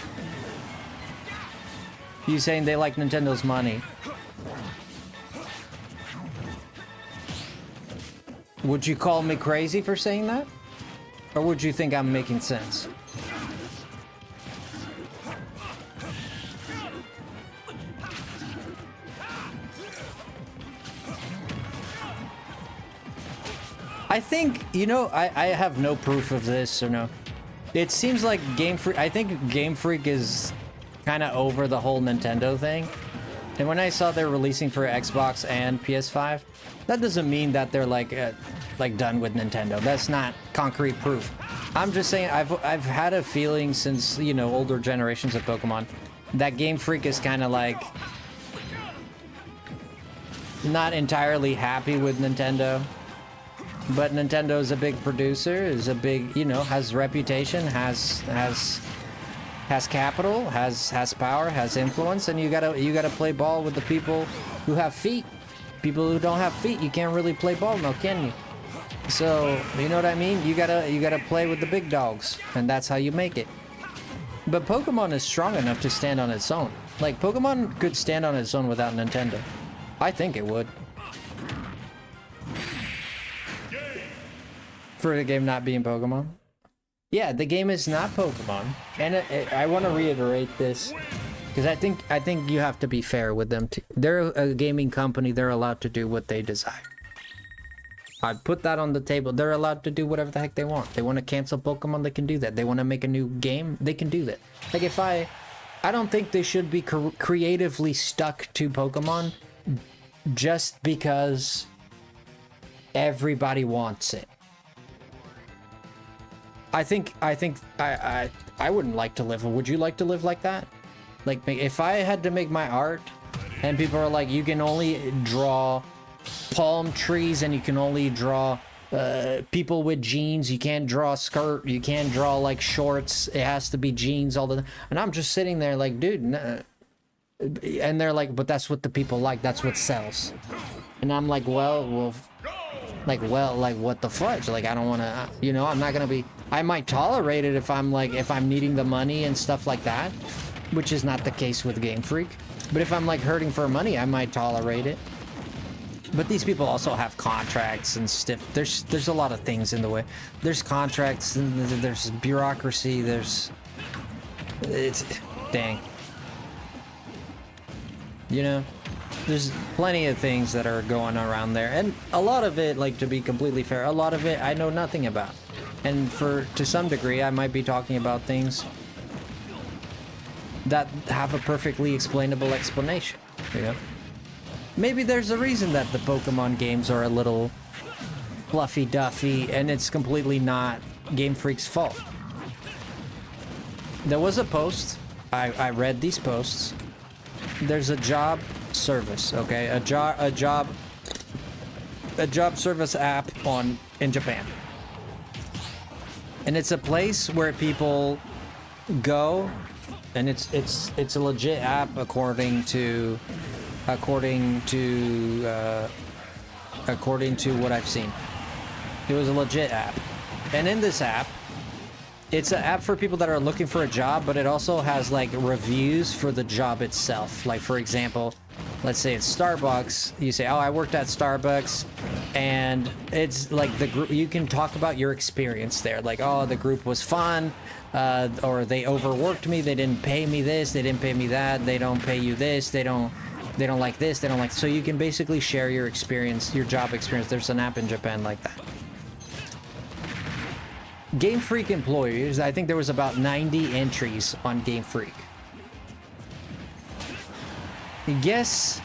You saying they like Nintendo's money? Would you call me crazy for saying that? Or would you think I'm making sense? I think, you know, I have no proof of this or no. It seems like Game Freak, I think Game Freak is kind of over the whole Nintendo thing. And when I saw they're releasing for Xbox and PS5, that doesn't mean that they're like done with Nintendo. That's not concrete proof. I'm just saying I've had a feeling since, you know, older generations of Pokemon that Game Freak is kind of like not entirely happy with Nintendo. But Nintendo is a big producer, is a big, you know, has reputation, has capital, has power, has influence, and you gotta play ball with the people who have feet. People who don't have feet, you can't really play ball now, can you? So, you know what I mean? You gotta play with the big dogs, and that's how you make it. But Pokemon is strong enough to stand on its own. Like, Pokemon could stand on its own without Nintendo. I think it would. For the game not being Pokemon? Yeah, the game is not Pokemon. And I want to reiterate this, because I think you have to be fair with them too. They're a gaming company, they're allowed to do what they desire. I put that on the table. They're allowed to do whatever the heck they want. They want to cancel Pokemon, they can do that. They want to make a new game, they can do that. Like, if I don't think they should be creatively stuck to Pokemon just because everybody wants it. I think I wouldn't like to live. Would you like to live like that? Like, if I had to make my art and people are like, you can only draw palm trees and you can only draw people with jeans, you can't draw a skirt, you can't draw like shorts, it has to be jeans all the time. And I'm just sitting there like, dude, nah. And they're like, but that's what the people like, that's what sells. And I'm like, well, what the fudge? Like, I don't want to, you know, I'm not gonna be, I might tolerate it if I'm needing the money and stuff like that, which is not the case with Game Freak. But if I'm like hurting for money, I might tolerate it. But these people also have contracts and stuff. There's a lot of things in the way. There's contracts and there's bureaucracy. Dang. You know, there's plenty of things that are going around there, and a lot of it, like, to be completely fair, a lot of it I know nothing about. And to some degree, I might be talking about things that have a perfectly explainable explanation, you know? Maybe there's a reason that the Pokemon games are a little fluffy-duffy, and it's completely not Game Freak's fault. There was a post, I read these posts. There's a job service, okay? A job service app in Japan. And it's a place where people go, and it's a legit app according to what I've seen. It was a legit app. And in this app, it's an app for people that are looking for a job, but it also has like reviews for the job itself. Like, for example, let's say it's Starbucks. You say, oh, I worked at Starbucks, and it's like the group, you can talk about your experience there. Like, oh, the group was fun, or they overworked me, they didn't pay me this, they didn't pay me that, they don't pay you this, they don't like this, they don't like, so you can basically share your experience, your job experience. There's an app in Japan like that. Game Freak employees, I think there was about 90 entries on Game Freak. Guess,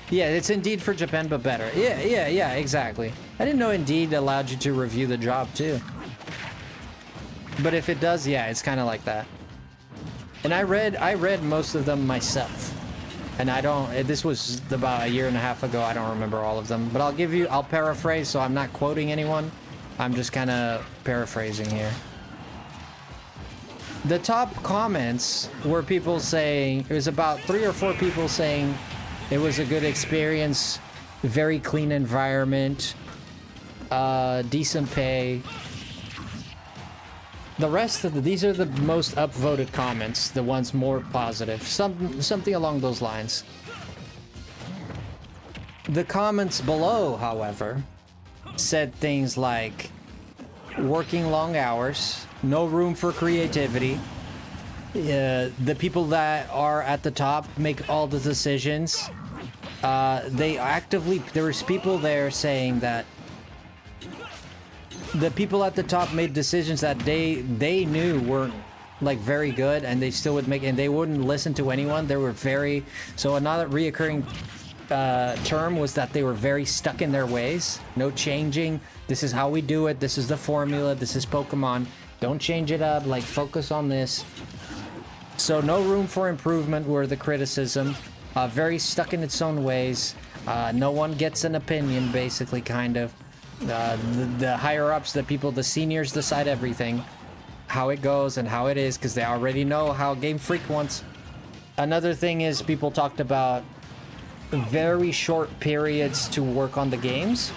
yeah, it's Indeed for Japan, but better. Yeah, exactly. I didn't know Indeed allowed you to review the job too. But if it does, yeah, it's kind of like that. And I read most of them myself. And this was about a year and a half ago, I don't remember all of them. But I'll paraphrase, so I'm not quoting anyone. I'm just kind of paraphrasing here. The top comments were people saying, it was about 3 or 4 people saying it was a good experience, very clean environment, decent pay. The rest of these are the most upvoted comments, the ones more positive, something along those lines. The comments below, however, said things like working long hours, no room for creativity, the people that are at the top make all the decisions. There was people there saying that the people at the top made decisions that they knew like very good, and they still would make, and they wouldn't listen to anyone. They were very, so another reoccurring term was that they were very stuck in their ways. No changing. This is how we do it. This is the formula. This is Pokemon. Don't change it up. Like, focus on this. So no room for improvement were the criticism. Very stuck in its own ways. No one gets an opinion, basically, kind of. The higher ups, the people, the seniors decide everything. How it goes and how it is, because they already know how Game Freak wants. Another thing is people talked about very short periods to work on the games.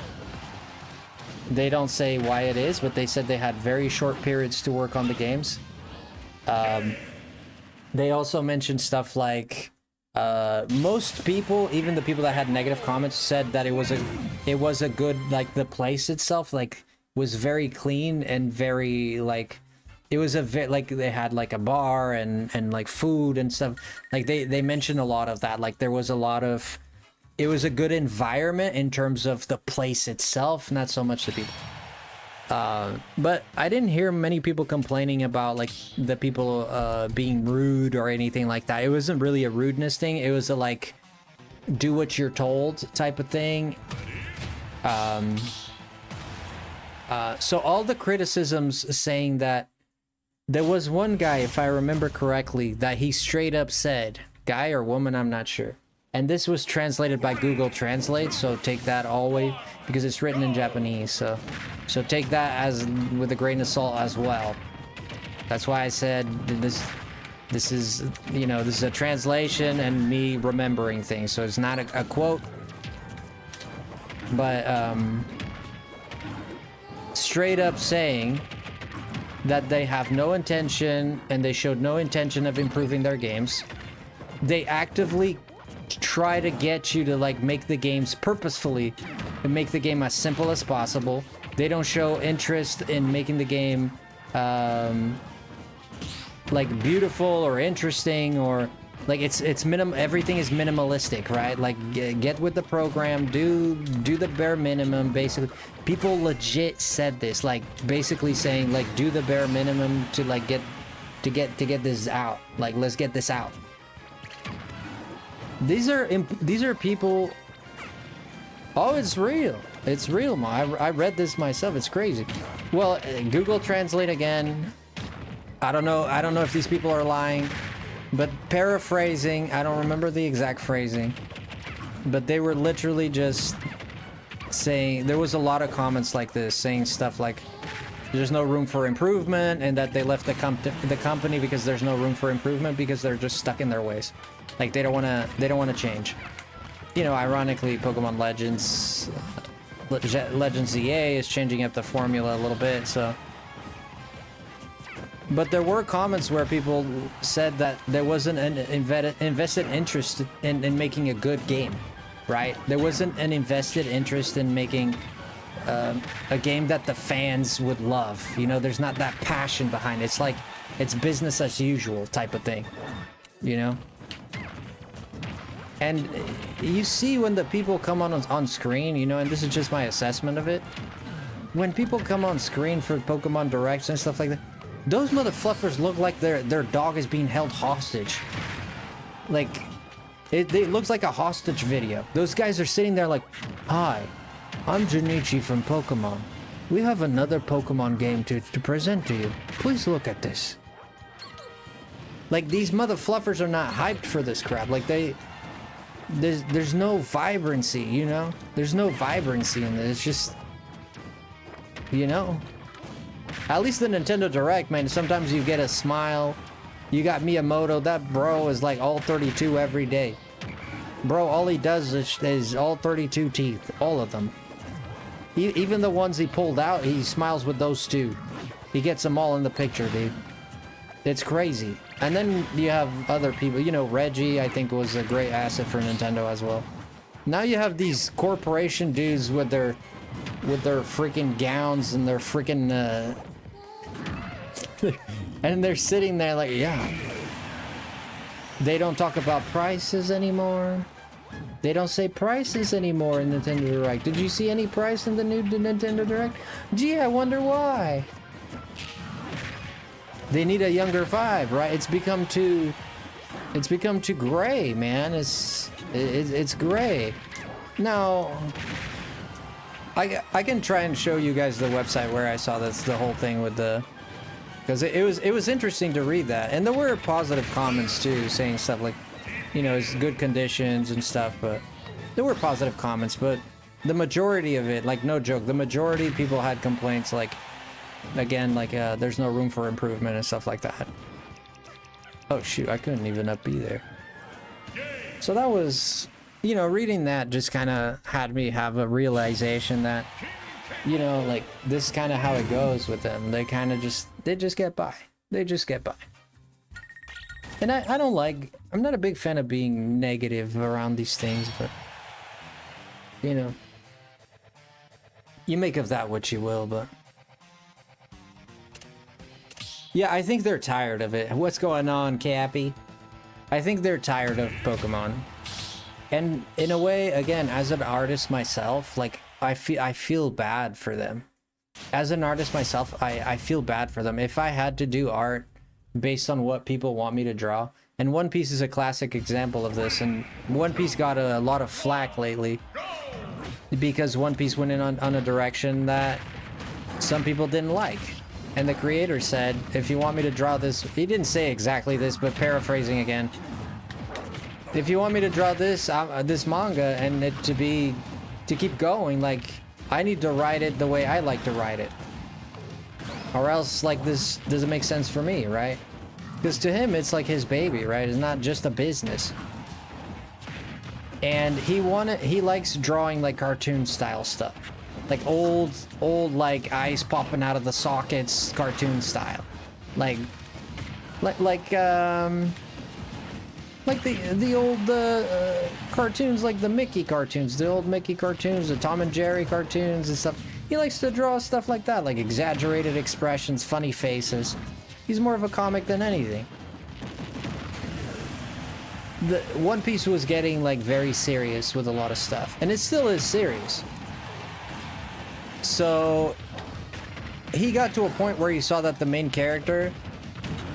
They don't say why it is, but they said they had very short periods to work on the games. They also mentioned stuff like most people, even the people that had negative comments, said that it was a good, like, the place itself like was very clean and very like, it was like they had like a bar and like food and stuff. Like they mentioned a lot of that. Like there was a lot of, it was a good environment in terms of the place itself, not so much the people. But I didn't hear many people complaining about like the people being rude or anything like that. It wasn't really a rudeness thing. It was a like, do what you're told type of thing. So all the criticisms saying that, there was one guy, if I remember correctly, that he straight up said, guy or woman, I'm not sure. And this was translated by Google Translate, so take that always, because it's written in Japanese, so take that as with a grain of salt as well. That's why I said this is, you know, this is a translation and me remembering things, so it's not a quote. But straight up saying that they have no intention, and they showed no intention of improving their games. They actively try to get you to like make the games purposefully and make the game as simple as possible. They don't show interest in making the game like beautiful or interesting, or like it's everything is minimalistic, right? Like get with the program, do the bare minimum. Basically, people legit said this, like basically saying like do the bare minimum to like get this out. Like let's get this out. These are people. Oh, it's real. It's real, I read this myself. It's crazy. Well, Google Translate again. I don't know if these people are lying, but paraphrasing, I don't remember the exact phrasing, but they were literally just saying, there was a lot of comments like this, saying stuff like there's no room for improvement, and that they left the company because there's no room for improvement because they're just stuck in their ways. Like they don't want to change. You know, ironically, Pokemon Legends EA is changing up the formula a little bit, so. But there were comments where people said that there wasn't an invested interest in making a good game, right? There wasn't an invested interest in making a game that the fans would love. You know, there's not that passion behind it. It's like, it's business as usual type of thing, you know? And you see when the people come on screen, you know, and this is just my assessment of it. When people come on screen for Pokemon Directs and stuff like that, those motherfluffers look like their dog is being held hostage. Like, it looks like a hostage video. Those guys are sitting there like, hi, I'm Junichi from Pokemon. We have another Pokemon game to present to you. Please look at this. Like, these motherfluffers are not hyped for this crap. Like, there's no vibrancy, you know? There's no vibrancy in this. It's just, you know? At least the Nintendo Direct, man, sometimes you get a smile. You got Miyamoto, that bro is like all 32 every day. Bro, all he does is all 32 teeth, all of them. Even the ones he pulled out, he smiles with those too. He gets them all in the picture, dude. It's crazy. And then you have other people, you know, Reggie, I think, was a great asset for Nintendo as well. Now you have these corporation dudes with their freaking gowns and their freaking and they're sitting there like, yeah. They don't talk about prices anymore. They don't say prices anymore in Nintendo Direct. Did you see any price in the new Nintendo Direct? Gee, I wonder why. They need a younger vibe, right? It's become too gray, man. It's gray. No, I can try and show you guys the website where I saw this, the whole thing with the, because it was interesting to read that, and there were positive comments too, saying stuff like, you know, it's good conditions and stuff, but there were positive comments, but the majority of it, like no joke, the majority of people had complaints like, again, like there's no room for improvement and stuff like that. Oh shoot, I couldn't even be there. So that was, you know, reading that just kind of had me have a realization that, you know, like this is kind of how it goes with them. They kind of just, they just get by. They just get by. And I don't like, I'm not a big fan of being negative around these things, but, you know, you make of that what you will, but. Yeah, I think they're tired of it. What's going on, Cappy? I think they're tired of Pokemon. And in a way, again, as an artist myself, like, I feel bad for them. As an artist myself, I feel bad for them. If I had to do art based on what people want me to draw, and One Piece is a classic example of this, and One Piece got a lot of flack lately because One Piece went in on a direction that some people didn't like. And the creator said, if you want me to draw this, he didn't say exactly this, but paraphrasing again, if you want me to draw this this manga and it to keep going, like, I need to write it the way I like to write it, or else, like, this doesn't make sense for me, right? Because to him it's like his baby, right? It's not just a business. And he likes drawing like cartoon style stuff, like old like eyes popping out of the sockets cartoon style, like the old cartoons, like the Mickey cartoons, the old Mickey cartoons, the Tom and Jerry cartoons and stuff. He likes to draw stuff like that, like exaggerated expressions, funny faces. He's more of a comic than anything. The One Piece was getting like very serious with a lot of stuff, and it still is serious. So he got to a point where he saw that the main character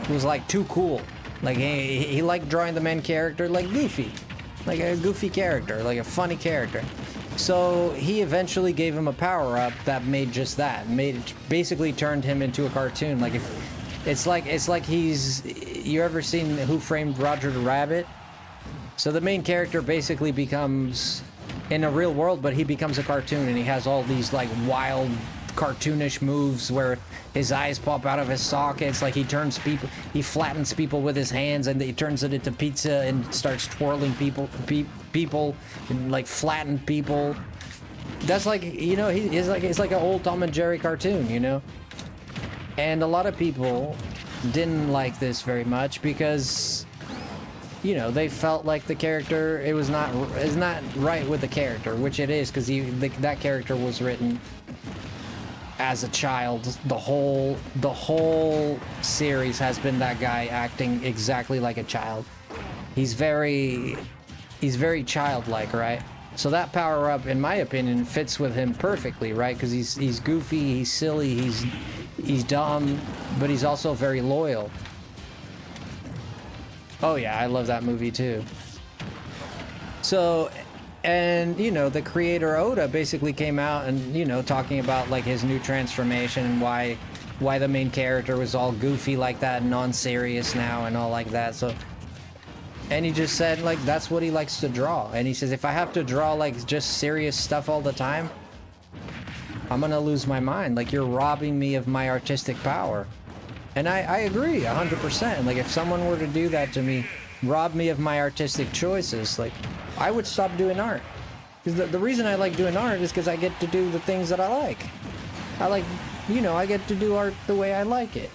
was like too cool. Like he liked drawing the main character like Goofy, like a goofy character, like a funny character. So he eventually gave him a power-up that made just that, basically turned him into a cartoon. Like it's like he's, you ever seen Who Framed Roger the Rabbit? So the main character basically becomes, in a real world, but he becomes a cartoon, and he has all these like wild cartoonish moves where his eyes pop out of his sockets, like he flattens people with his hands, and he turns it into pizza and starts twirling people and like flatten people. That's like, you know, it's like an old Tom and Jerry cartoon, you know. And a lot of people didn't like this very much because, you know, they felt like the character, is not right with the character, which it is, because that character was written as a child. The whole series has been that guy acting exactly like a child. He's very childlike, right? So that power up, in my opinion, fits with him perfectly, right? Because he's goofy, he's silly, he's dumb, but he's also very loyal. Oh yeah, I love that movie too. So, and you know, the creator Oda basically came out and, you know, talking about like his new transformation and why the main character was all goofy like that and non-serious now and all like that. So, and he just said like that's what he likes to draw. And he says, if I have to draw like just serious stuff all the time, I'm gonna lose my mind. Like, you're robbing me of my artistic power. And I agree 100%. Like, if someone were to do that to me, rob me of my artistic choices, like, I would stop doing art. Because the reason I like doing art is because I get to do the things that I like. I like, you know, I get to do art the way I like it.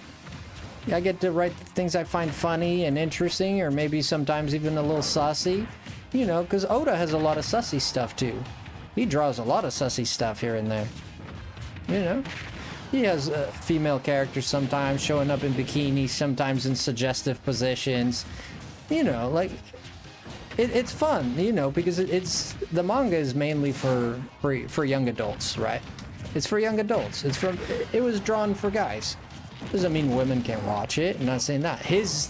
I get to write things I find funny and interesting, or maybe sometimes even a little sussy. You know, because Oda has a lot of sussy stuff too. He draws a lot of sussy stuff here and there. You know? He has female characters sometimes showing up in bikinis, sometimes in suggestive positions. You know, like, it's fun, you know, because the manga is mainly for young adults, right? It's for young adults. It was drawn for guys. Doesn't mean women can't watch it. I'm not saying that. His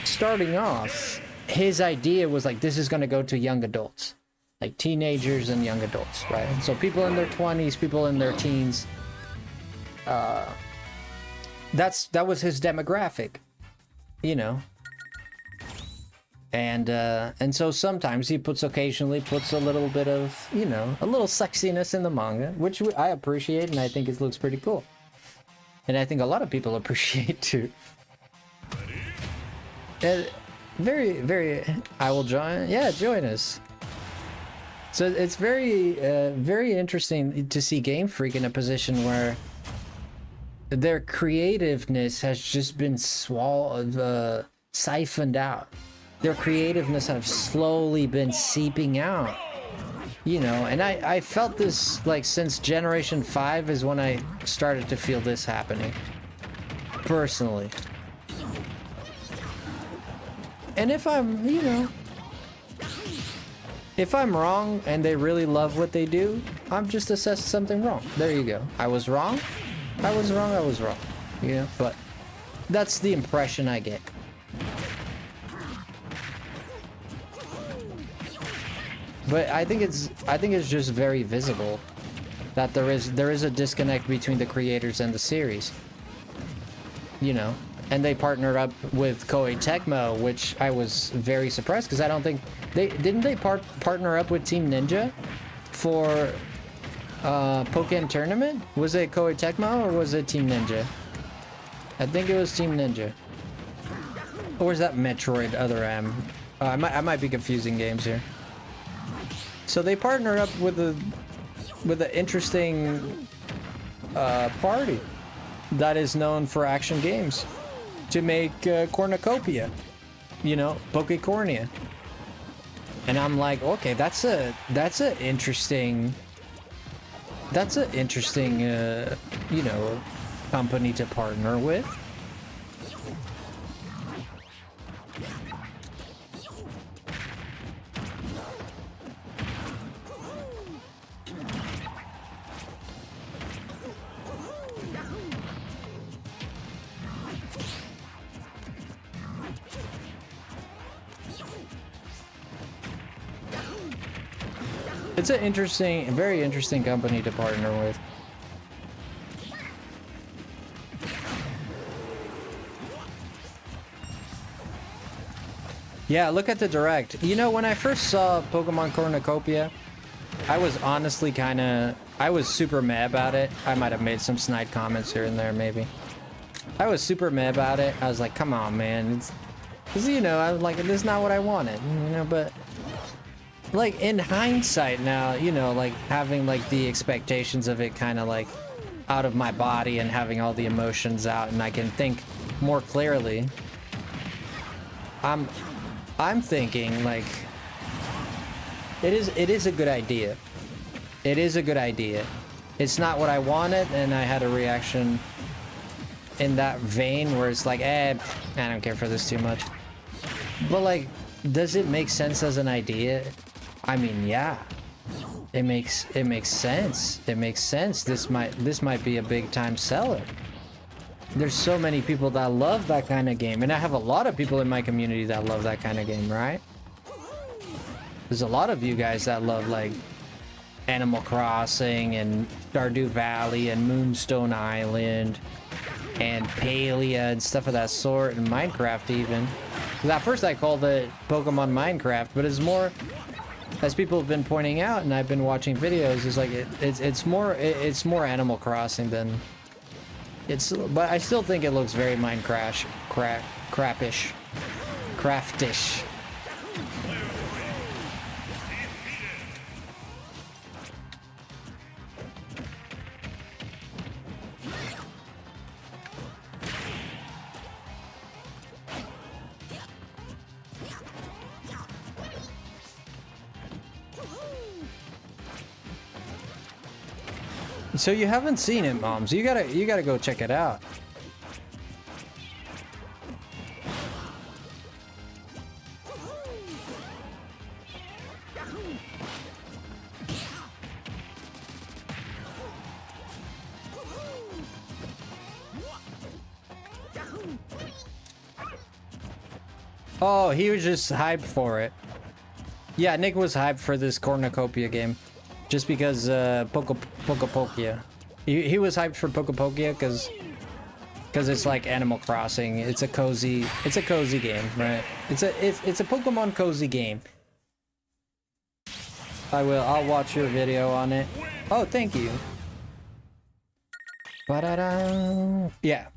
starting off, his idea was like, this is going to go to young adults, like teenagers and young adults, right? And so people in their 20s, people in their teens. That was his demographic, you know. And so sometimes he occasionally puts a little bit of, you know, a little sexiness in the manga, which I appreciate, and I think it looks pretty cool. And I think a lot of people appreciate too. Very, very. I will join. Yeah, join us. So it's very, very interesting to see Game Freak in a position where their creativeness has just been siphoned out. Their creativeness have slowly been seeping out, you know. And I felt this like since Generation 5 is when I started to feel this happening personally. And if I'm, you know, if I'm wrong and they really love what they do, I'm just assessing something wrong. There you go. I was wrong. I was wrong. I was wrong. You know, but that's the impression I get. But I think it's just very visible that there is a disconnect between the creators and the series. You know, and they partnered up with Koei Tecmo, which I was very surprised because I don't think they partner up with Team Ninja for Pokken Tournament? Was it Koei Tecmo or was it Team Ninja? I think it was Team Ninja. Or is that Metroid Other M? I might be confusing games here. So they partner up with an interesting party that is known for action games to make cornucopia, you know, Pokecornia. And I'm like, okay, that's an interesting, you know, company to partner with. It's an interesting, very interesting company to partner with. Yeah, look at the direct. You know, when I first saw Pokemon Cornucopia, I was honestly I was super mad about it. I might have made some snide comments here and there, maybe. I was super mad about it. I was like, come on, man. Because, you know, I was like, this is not what I wanted, you know, but... Like, in hindsight now, you know, like, having, like, the expectations of it kind of, like, out of my body and having all the emotions out and I can think more clearly, I'm thinking, like, it is a good idea. It is a good idea. It's not what I wanted, and I had a reaction in that vein where it's like, I don't care for this too much. But, like, does it make sense as an idea? I mean, yeah, it makes sense. It makes sense. This might be a big time seller. There's so many people that love that kind of game, and I have a lot of people in my community that love that kind of game, right? There's a lot of you guys that love like Animal Crossing and Stardew Valley and Moonstone Island and Palia and stuff of that sort, and Minecraft even. 'Cause at first I called it Pokemon Minecraft, but it's more, as people have been pointing out, and I've been watching videos, is like it's more Animal Crossing than it's. But I still think it looks very Minecraft craftish. So you haven't seen it, Moms. You gotta go check it out. Oh, he was just hyped for it. Yeah, Nick was hyped for this cornucopia game. Just because, Pokepokia. He was hyped for Pokepokia because it's like Animal Crossing. It's a cozy game, right? It's a Pokemon cozy game. I'll watch your video on it. Oh, thank you. Ba-da-da. Yeah.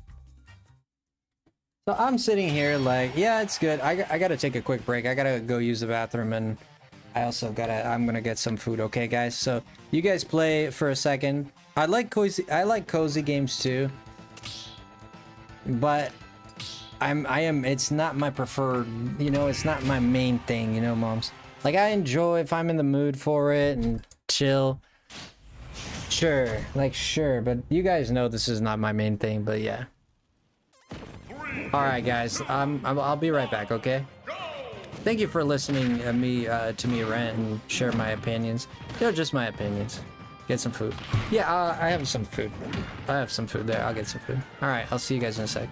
So I'm sitting here like, yeah, it's good. I gotta take a quick break. I gotta go use the bathroom, and I'm gonna get some food, okay, guys? So you guys play for a second. I like cozy games too. But it's not my preferred, you know, it's not my main thing, you know, moms. Like, I enjoy if I'm in the mood for it and chill. Sure, but you guys know this is not my main thing, but yeah. Alright, guys, I'll be right back, okay? Thank you for listening to me rant and share my opinions. They're just my opinions. Get some food. Yeah, I have some food. I have some food there. I'll get some food. Alright, I'll see you guys in a sec.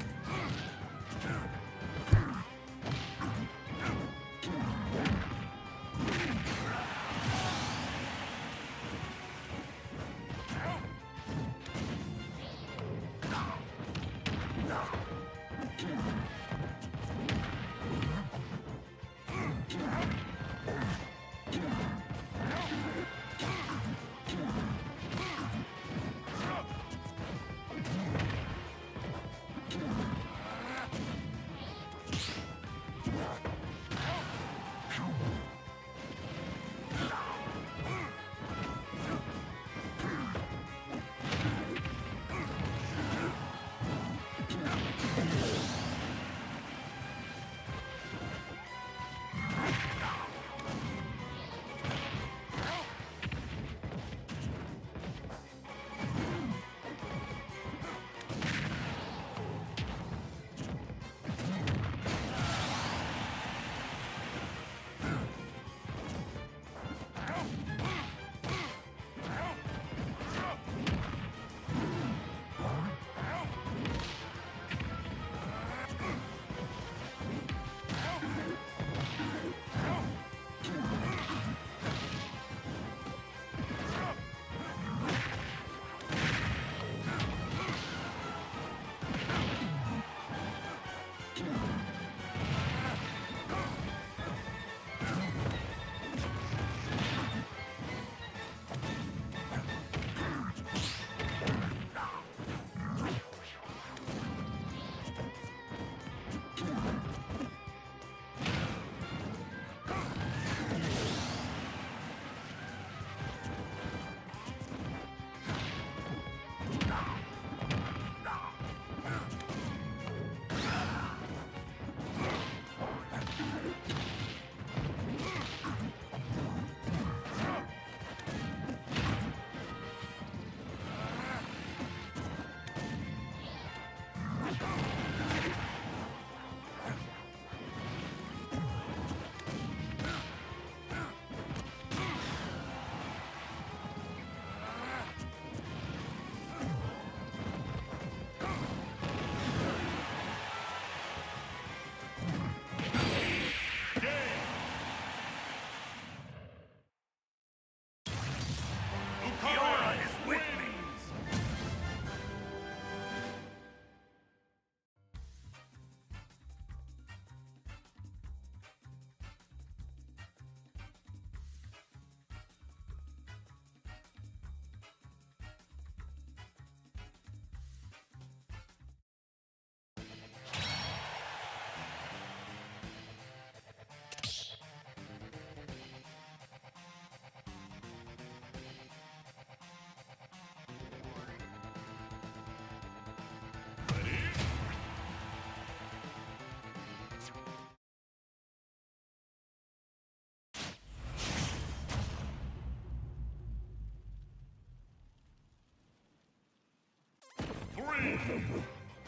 Three,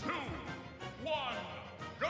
two, one, go!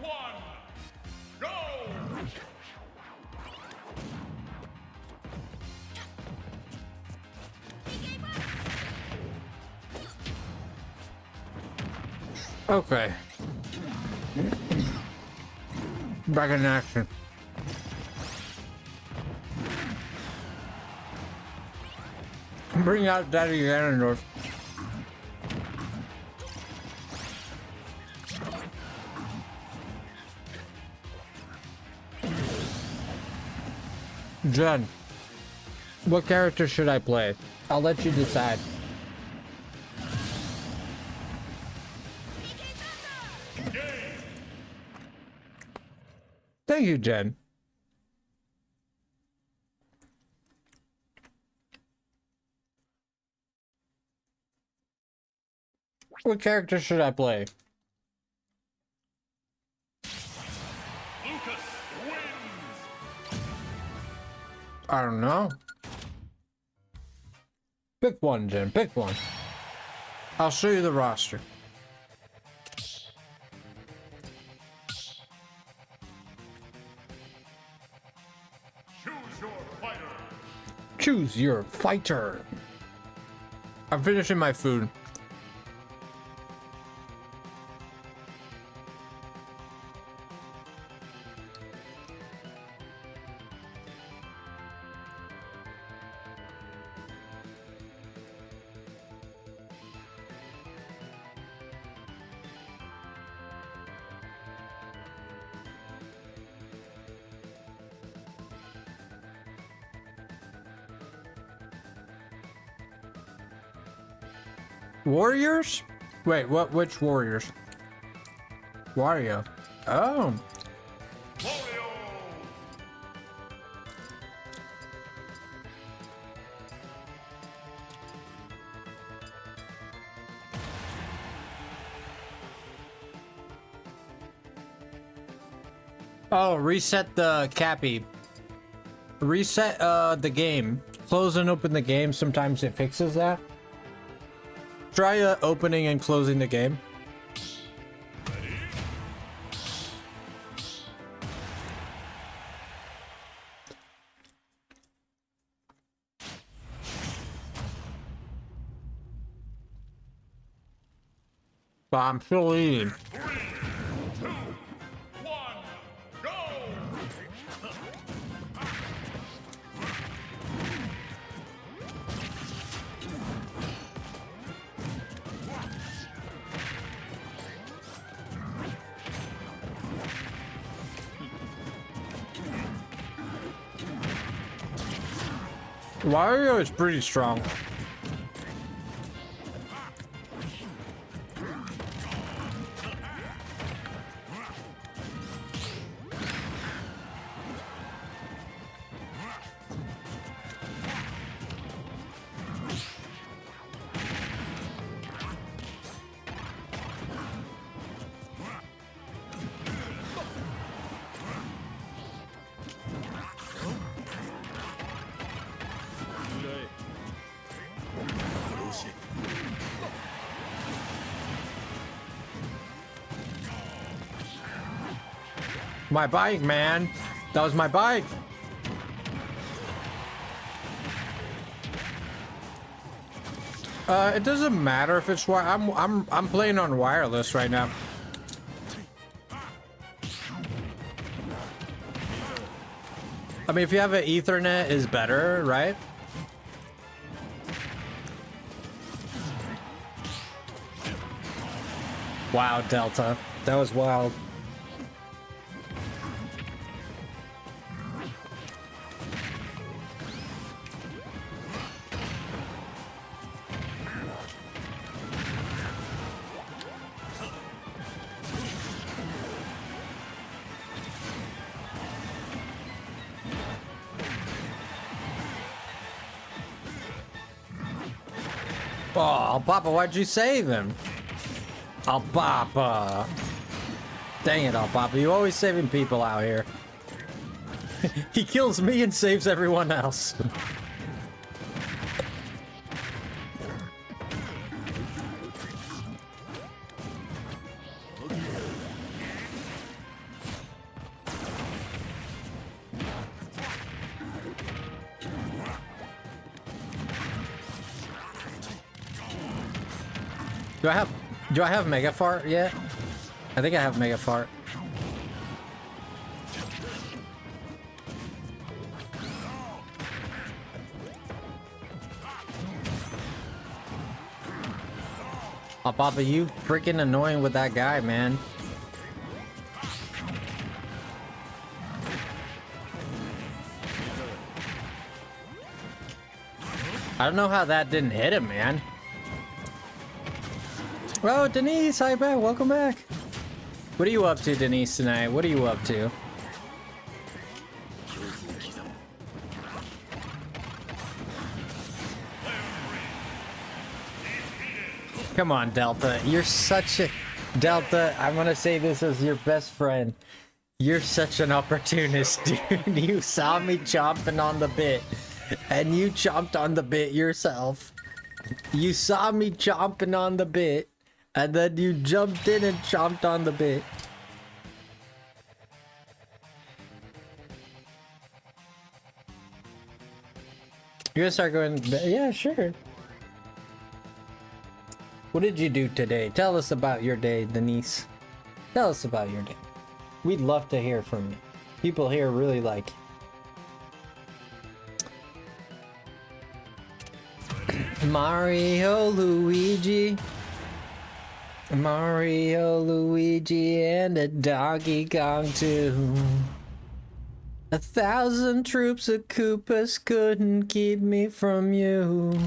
one, go! Okay. Back in action. Bring out Daddy Ganondorf. Jen, what character should I play? I'll let you decide. Thank you, Jen. What character should I play? Lucas wins! I don't know. Pick one, Jen. Pick one. I'll show you the roster. Choose your fighter! Choose your fighter. I'm finishing my food. Warriors? Wait, what? Which warriors? Wario. Oh. Wario! Oh, reset the Cappy. Reset the game. Close and open the game. Sometimes it fixes that. Try opening and closing the game. But I'm still eating. 3, 2, 1, go! Wario is pretty strong. My bike, man. That was my bike. It doesn't matter if it's I'm playing on wireless right now. I mean, if you have an Ethernet, is better, right? Wow, Delta. That was wild. Oh, Papa, why'd you save him? Oh, Papa. Dang it, oh, Papa. You always saving people out here. He kills me and saves everyone else. Do I have Mega Fart yet? I think I have Mega Fart. Oh, Papa, you freaking annoying with that guy, man. I don't know how that didn't hit him, man. Oh, Denise, hi back. Welcome back. What are you up to, Denise, tonight? What are you up to? Come on, Delta. You're such a... Delta, I'm gonna say this as your best friend. You're such an opportunist, dude. You saw me chomping on the bit, and you chomped on the bit yourself. You saw me chomping on the bit, and then you jumped in and chomped on the bit. You're gonna start going... Yeah, sure. What did you do today? Tell us about your day, Denise. Tell us about your day. We'd love to hear from you. People here really like you. Mario, Luigi. Mario, Luigi, and a Donkey Kong too. 1,000 troops of Koopas couldn't keep me from you.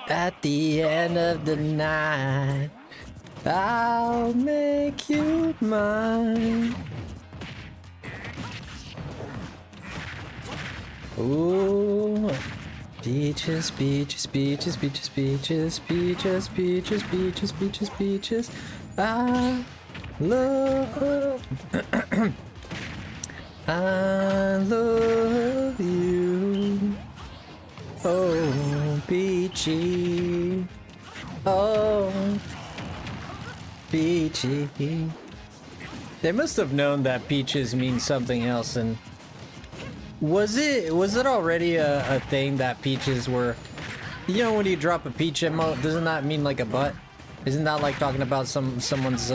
At the end of the night, I'll make you mine. Ooh, beaches, beaches, beaches, beaches, beaches, beaches, beaches, beaches, beaches, beaches. I love, I love you. Oh, Peachy. Oh, Peachy. They must have known that peaches means something else. And was it already a thing that peaches were, you know, when you drop a peach emote, doesn't that mean like a butt? Isn't that like talking about someone's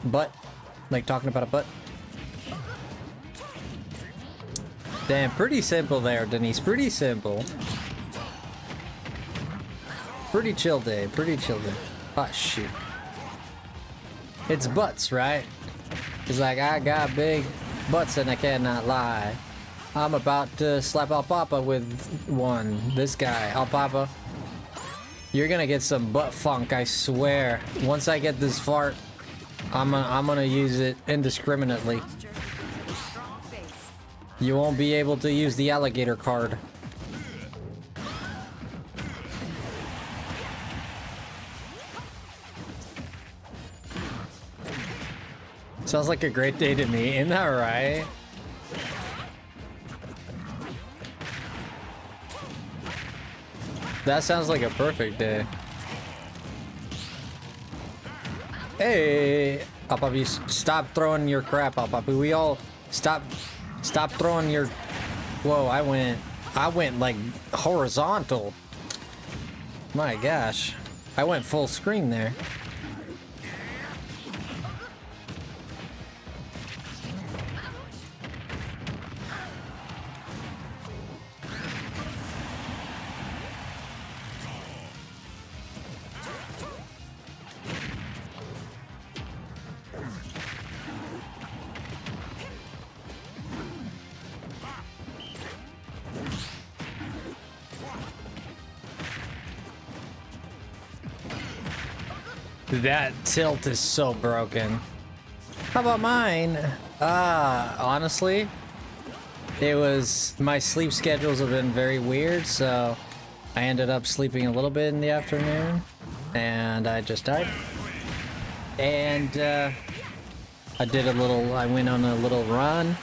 butt? Like talking about a butt? Damn, pretty simple there, Denise. Pretty simple. Pretty chill day. Pretty chill day. Oh, shoot. It's butts, right? It's like, I got big butts and I cannot lie. I'm about to slap Al Papa with one. This guy, Al Papa. You're gonna get some butt funk, I swear. Once I get this fart, I'm gonna use it indiscriminately. You won't be able to use the alligator card. Sounds like a great day to me, isn't that right? That sounds like a perfect day. Hey, Alpapi, stop throwing your crap, Alpapi. We all stop throwing your... Whoa, I went like horizontal. My gosh. I went full screen there. That tilt is so broken. How about mine? Honestly, it was... my sleep schedules have been very weird, so I ended up sleeping a little bit in the afternoon, and I just died. And I went on a little run.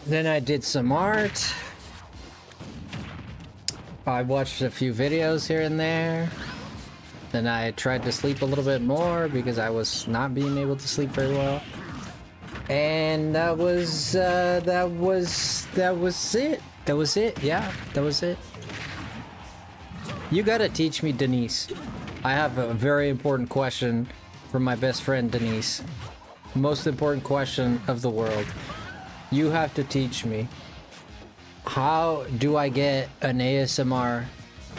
Then I did some art. I watched a few videos here and there. Then I tried to sleep a little bit more because I was not being able to sleep very well. And that was it. That was it. Yeah, that was it. You gotta teach me, Denise. I have a very important question from my best friend, Denise. Most important question of the world. You have to teach me. How do I get an ASMR?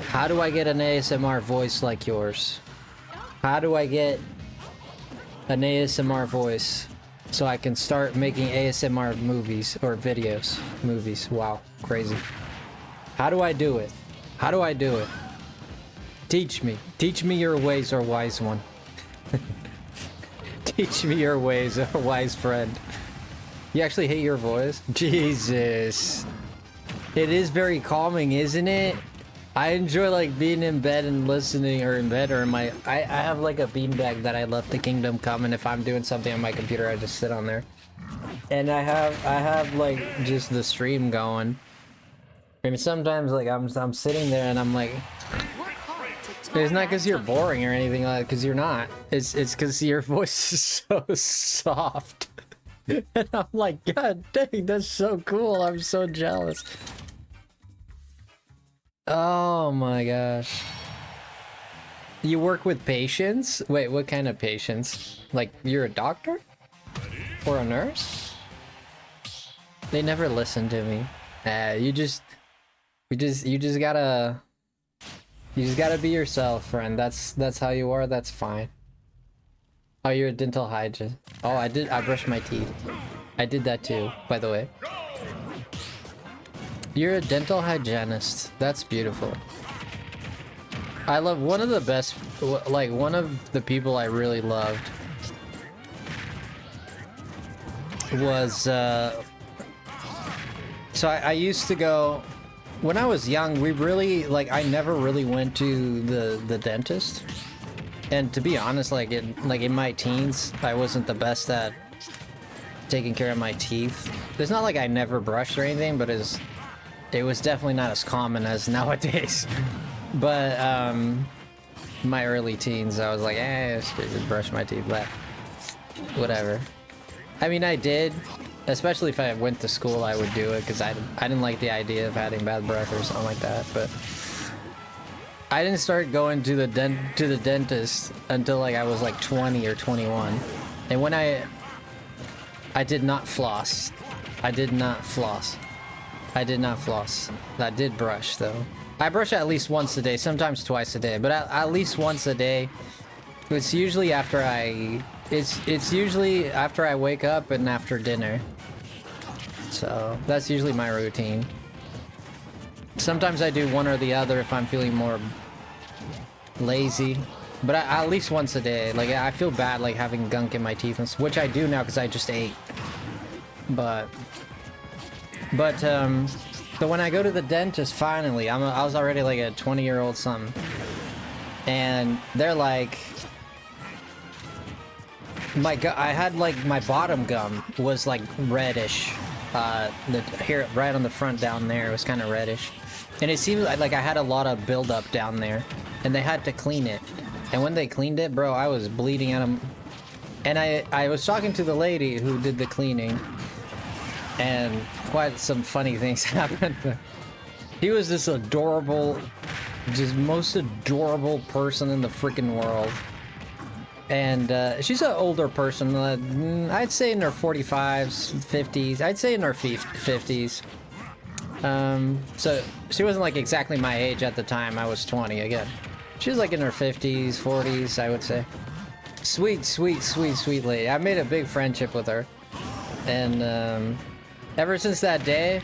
How do I get an ASMR voice like yours? How do I get an ASMR voice so I can start making ASMR movies or videos? Movies. Wow, crazy. How do I do it? How do I do it? Teach me. Teach me your ways, or wise one. Teach me your ways, or wise friend. You actually hate your voice? Jesus. It is very calming, isn't it? I enjoy like being in bed and listening, or in bed, or in my... I have like a beanbag that I let the kingdom come, and if I'm doing something on my computer, I just sit on there. And I have like just the stream going. And sometimes like I'm sitting there and I'm like... It's not because you're boring or anything like that, because you're not. It's because your voice is so soft. And I'm like, God dang, that's so cool. I'm so jealous. Oh my gosh. You work with patients? Wait, what kind of patients? Like, you're a doctor? Or a nurse? They never listen to me. You just gotta be yourself, friend. That's how you are. That's fine. Oh, you're a dental hygienist. Oh, I brushed my teeth. I did that too, by the way. You're a dental hygienist. That's beautiful. I love one of the best, like one of the people I really loved was, so I used to go, when I was young, we really, like, I never really went to the dentist. And to be honest, like in my teens, I wasn't the best at taking care of my teeth. It's not like I never brushed or anything, but it was definitely not as common as nowadays. But my early teens, I was like, just brush my teeth, but whatever. I mean, I did, especially if I went to school, I would do it because I didn't like the idea of having bad breath or something like that. But I didn't start going to the dentist until like I was like 20 or 21, and when I did not floss. I did not floss. I did brush though. I brush at least once a day, sometimes twice a day, but at least once a day. It's usually after it's usually after I wake up and after dinner. So that's usually my routine. Sometimes I do one or the other if I'm feeling more lazy, but at least once a day. Like, I feel bad like having gunk in my teeth, which I do now because I just ate. But when I go to the dentist, finally, I was already like a 20-year-old something, and they're like, I had like my bottom gum was like reddish, here right on the front down there, it was kind of reddish, and it seemed like I had a lot of buildup down there, and they had to clean it. And when they cleaned it, bro, I was bleeding out of, and I was talking to the lady who did the cleaning, and quite some funny things happened. He was this adorable, just most adorable person in the freaking world. And she's an older person, I'd say in her 45s, 50s, I'd say in her 50s. So she wasn't like exactly my age at the time. I was 20 again. She was like in her 50s, 40s, I would say. Sweet, sweet, sweet, sweet lady. I made a big friendship with her. And ever since that day,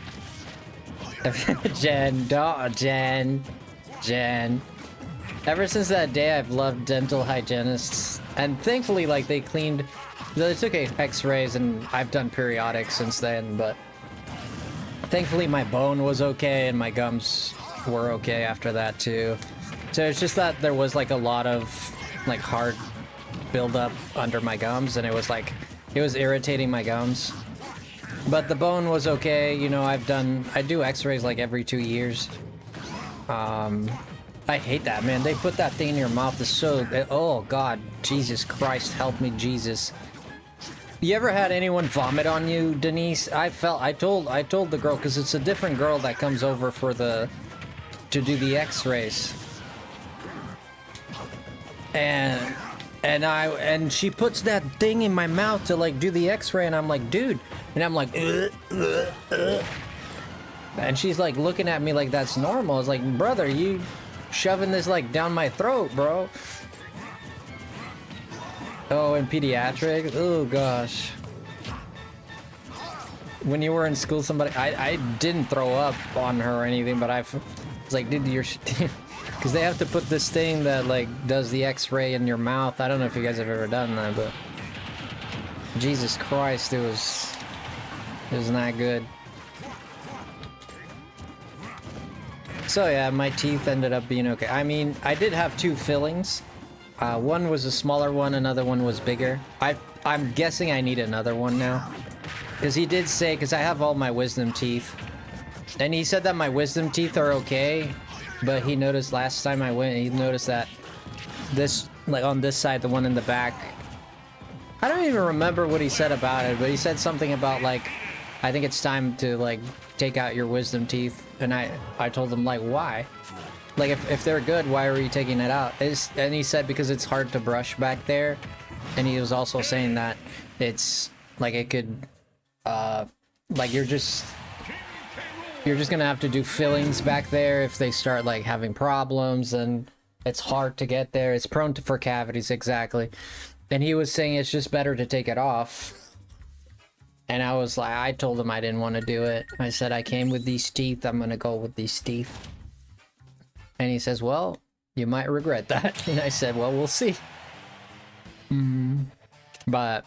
Jen. Ever since that day, I've loved dental hygienists. And thankfully, like, they took x-rays, and I've done periodic since then, but thankfully my bone was okay, and my gums were okay after that, too. So it's just that there was, like, a lot of, like, hard buildup under my gums, and it was irritating my gums. But the bone was okay, you know, I do x-rays, like, every 2 years. I hate that, man. They put that thing in your mouth. It's so... Oh, God. Jesus Christ. Help me, Jesus. You ever had anyone vomit on you, Denise? I told the girl, because it's a different girl that comes over to do the x-rays. and she puts that thing in my mouth to like do the X-ray, and I'm like, dude, and I'm like, and she's like looking at me like that's normal. It's like, brother, you shoving this like down my throat, bro. Oh, in pediatrics? Oh gosh. When you were in school, I didn't throw up on her or anything, but I was like, dude, you're, because they have to put this thing that like does the X-ray in your mouth. I don't know if you guys have ever done that, but Jesus Christ, it was not good. So yeah, my teeth ended up being okay. I mean, I did have 2 fillings. One was a smaller one, another one was bigger. I'm guessing I need another one now. Because he did say, because I have all my wisdom teeth. And he said that my wisdom teeth are okay. But he noticed last time I went, he noticed that this, like on this side, the one in the back. I don't even remember what he said about it, but he said something about like, I think it's time to like take out your wisdom teeth. And I told him like, why? Like if they're good, why are you taking it out? And he said because it's hard to brush back there. And he was also saying that it's like it could, like you're just gonna have to do fillings back there if they start like having problems, and it's hard to get there. It's prone for cavities, exactly. And he was saying it's just better to take it off. And I was like, I told him I didn't want to do it. I said, I came with these teeth, I'm gonna go with these teeth. And he says, well, you might regret that. And I said, well, we'll see. But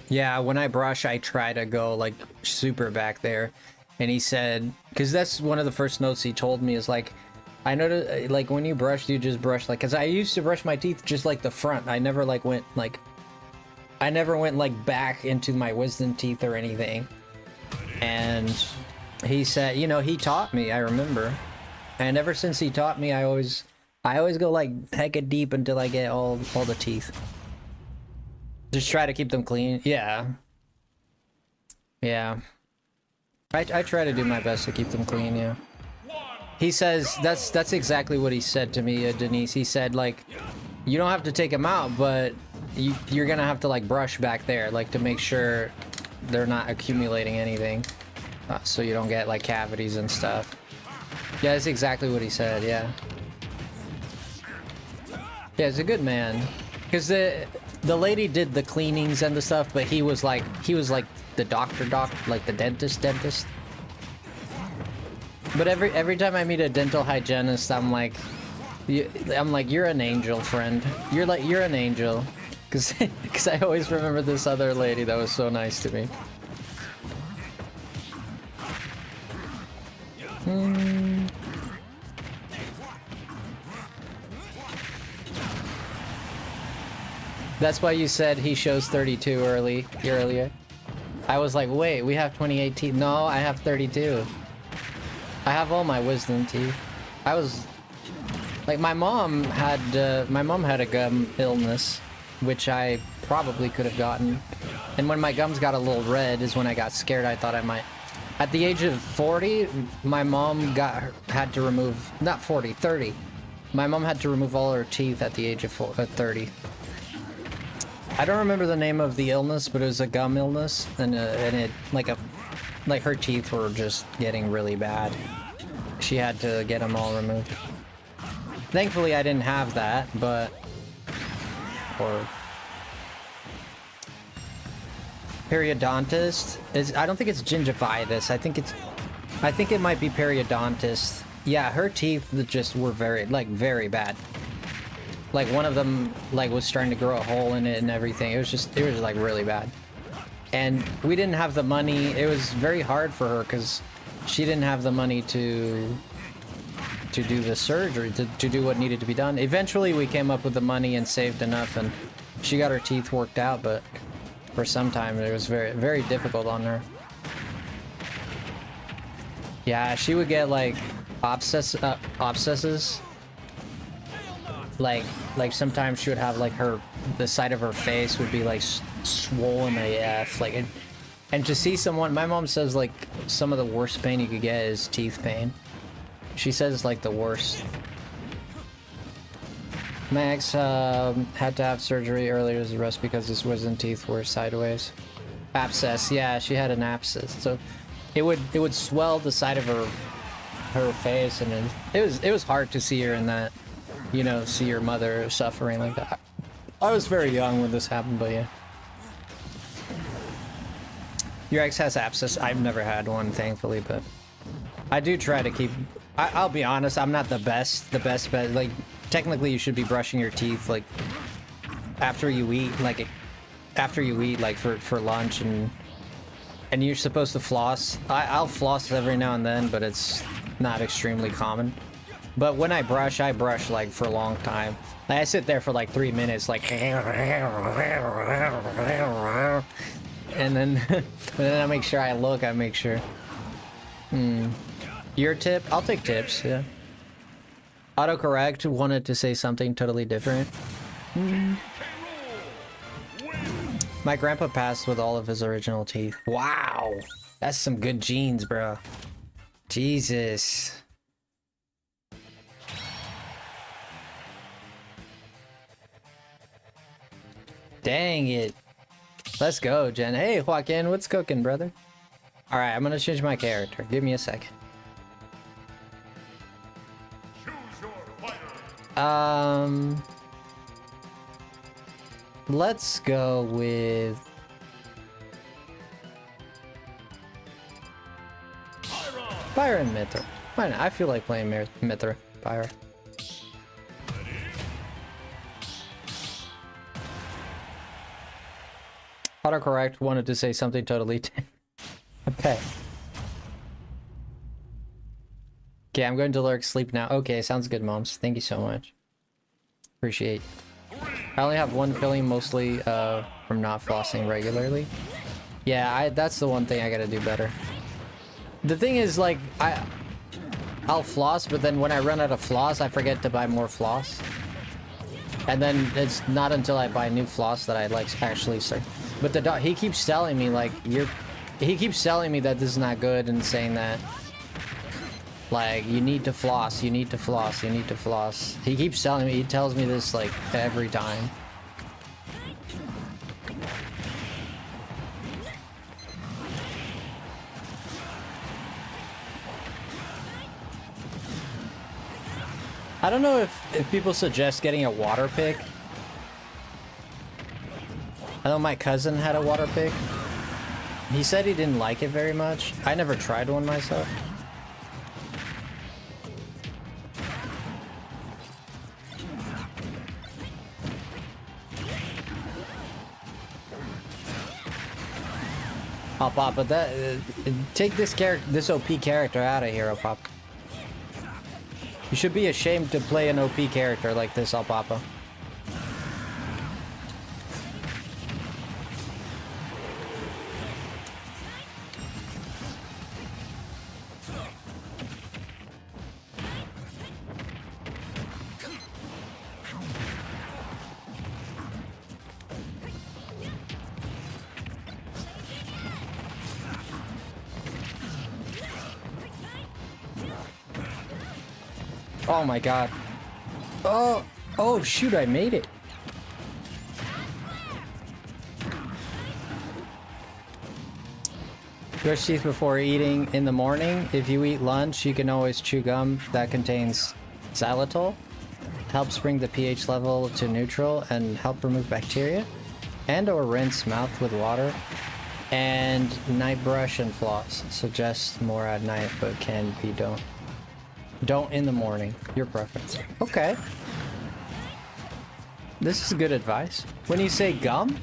yeah, when I brush, I try to go like super back there. And he said, because that's one of the first notes he told me is like, I noticed like when you brush, you just brush like, because I used to brush my teeth just like the front. I never like went like, I never went like back into my wisdom teeth or anything. And he said, you know, he taught me, I remember. And ever since he taught me, I always go like hecka deep until I get all the teeth. Just try to keep them clean. Yeah. Yeah. I try to do my best to keep them clean, yeah. He says, that's exactly what he said to me, Denise. He said, like, you don't have to take them out, but you're gonna have to, like, brush back there, like, to make sure they're not accumulating anything. So you don't get, like, cavities and stuff. Yeah, that's exactly what he said, yeah. Yeah, he's a good man. Because the lady did the cleanings and the stuff, but he was like the doctor, like the dentist. But every time I meet a dental hygienist, I'm like, you're an angel, friend. You're an angel. Because I always remember this other lady that was so nice to me. That's why you said he shows 32 earlier. I was like, wait, we have 28 teeth. No, I have 32. I have all my wisdom teeth. I was like, my mom had a gum illness, which I probably could have gotten. And when my gums got a little red is when I got scared. I thought I might. At the age of 40, my mom had to remove, not 40, 30. My mom had to remove all her teeth at the age of 30. I don't remember the name of the illness, but it was a gum illness, and it like her teeth were just getting really bad. She had to get them all removed. Thankfully, I didn't have that, but periodontist is. I don't think it's gingivitis. I think it might be periodontist. Yeah, her teeth just were very bad. Like one of them like was starting to grow a hole in it and everything. It was like really bad. And we didn't have the money. It was very hard for her because she didn't have the money to do the surgery, to do what needed to be done. Eventually we came up with the money and saved enough, and she got her teeth worked out, but for some time it was very difficult on her. Yeah, she would get like abscesses. Like sometimes she would have like the side of her face would be like swollen AF, like, and to see someone, my mom says like some of the worst pain you could get is teeth pain. She says like the worst. My ex had to have surgery earlier as a rest because his wisdom teeth were sideways. Abscess, yeah, she had an abscess. So it would swell the side of her face, and it was hard to see her in that, you know, see your mother suffering like that. I was very young when this happened, but yeah. Your ex has abscess. I've never had one, thankfully, but I do try to keep. I'll be honest. I'm not the best. Like, technically, you should be brushing your teeth like after you eat, like for lunch, and you're supposed to floss. I'll floss every now and then, but it's not extremely common. But when I brush like for a long time. Like, I sit there for like 3 minutes, like, and then I make sure I make sure. Your tip? I'll take tips, yeah. Autocorrect wanted to say something totally different. My grandpa passed with all of his original teeth. Wow! That's some good genes, bro. Jesus. Dang it. Let's go, Jen. Hey, Joaquin, what's cooking, brother? Alright, I'm gonna change my character. Give me a second. Choose your fighter. Let's go with... Byron Mithra. Why not? I feel like playing Mithra. Byron. Autocorrect wanted to say something totally okay. Okay, I'm going to lurk sleep now. Okay, sounds good, moms. Thank you so much. Appreciate. I only have one filling, mostly from not flossing regularly. Yeah, that's the one thing I gotta do better. The thing is, like, I'll floss, but then when I run out of floss, I forget to buy more floss. And then it's not until I buy new floss that I like actually start. But the dog, he keeps telling me like he keeps telling me that this is not good and saying that like you need to floss, you need to floss, you need to floss. He keeps telling me, he tells me this like every time. I don't know if people suggest getting a water pick. I know my cousin had a water pick. He said he didn't like it very much. I never tried one myself. Oh, Papa, take this OP character out of here, oh, Papa. You should be ashamed to play an OP character like this, oh, Papa. Oh my god. Oh shoot, I made it. Brush teeth before eating in the morning. If you eat lunch, you can always chew gum that contains xylitol. Helps bring the pH level to neutral and help remove bacteria. And or rinse mouth with water. And night brush and floss. Suggest more at night, but can be don't. Don't in the morning. Your preference. Okay. This is good advice. When you say gum,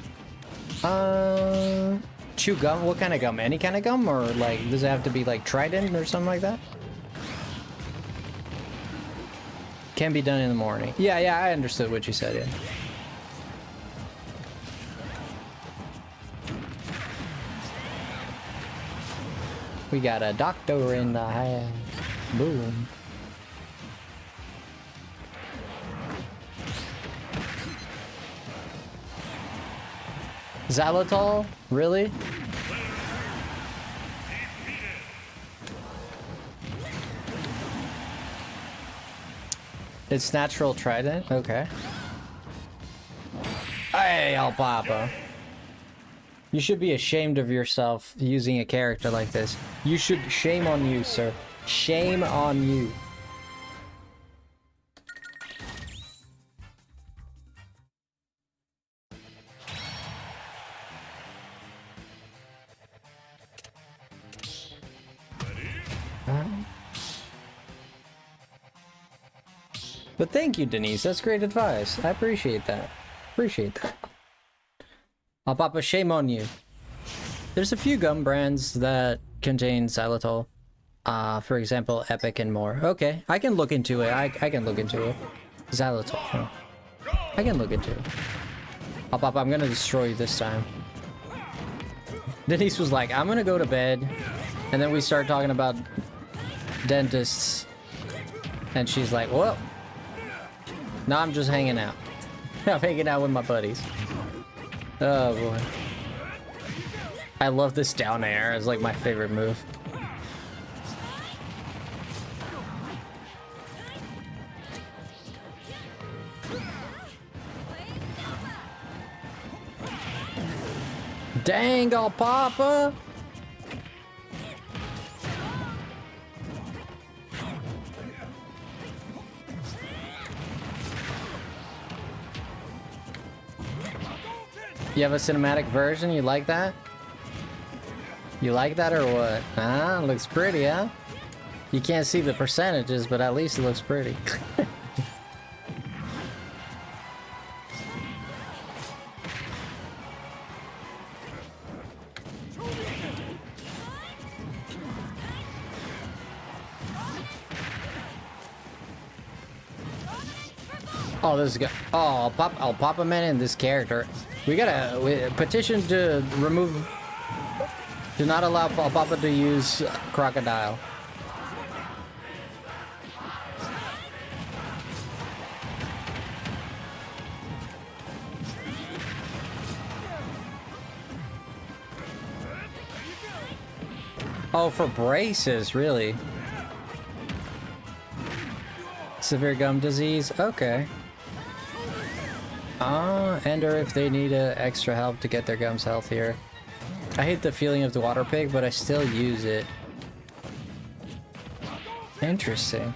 chew gum. What kind of gum? Any kind of gum, or like does it have to be like Trident or something like that? Can be done in the morning. Yeah, I understood what you said. Yeah. We got a doctor in the house. Boom. Xylitol? Really? It's natural Trident? Okay. Hey, Alpapa. You should be ashamed of yourself using a character like this. You should. Shame on you, sir. Shame on you. But thank you, Denise. That's great advice. I appreciate that. Appreciate that. Alpapa, shame on you. There's a few gum brands that contain xylitol. For example, Epic and more. Okay, I can look into it. I can look into it. Xylitol. Huh. I can look into it. Alpapa, I'm gonna destroy you this time. Denise was like, I'm gonna go to bed. And then we start talking about dentists. And she's like, well, now I'm just hanging out. I'm hanging out with my buddies. Oh boy. I love this down air. It's like my favorite move. Dang, Alpapa! You have a cinematic version? You like that? You like that or what? Huh? Looks pretty, huh? You can't see the percentages, but at least it looks pretty. Oh, this guy. Oh, I'll pop him in this character. We gotta petition to remove. Do not allow Papa to use crocodile. Oh, for braces, really? Severe gum disease? Okay. And or if they need extra help to get their gums healthier. I hate the feeling of the water pig, but I still use it. Interesting.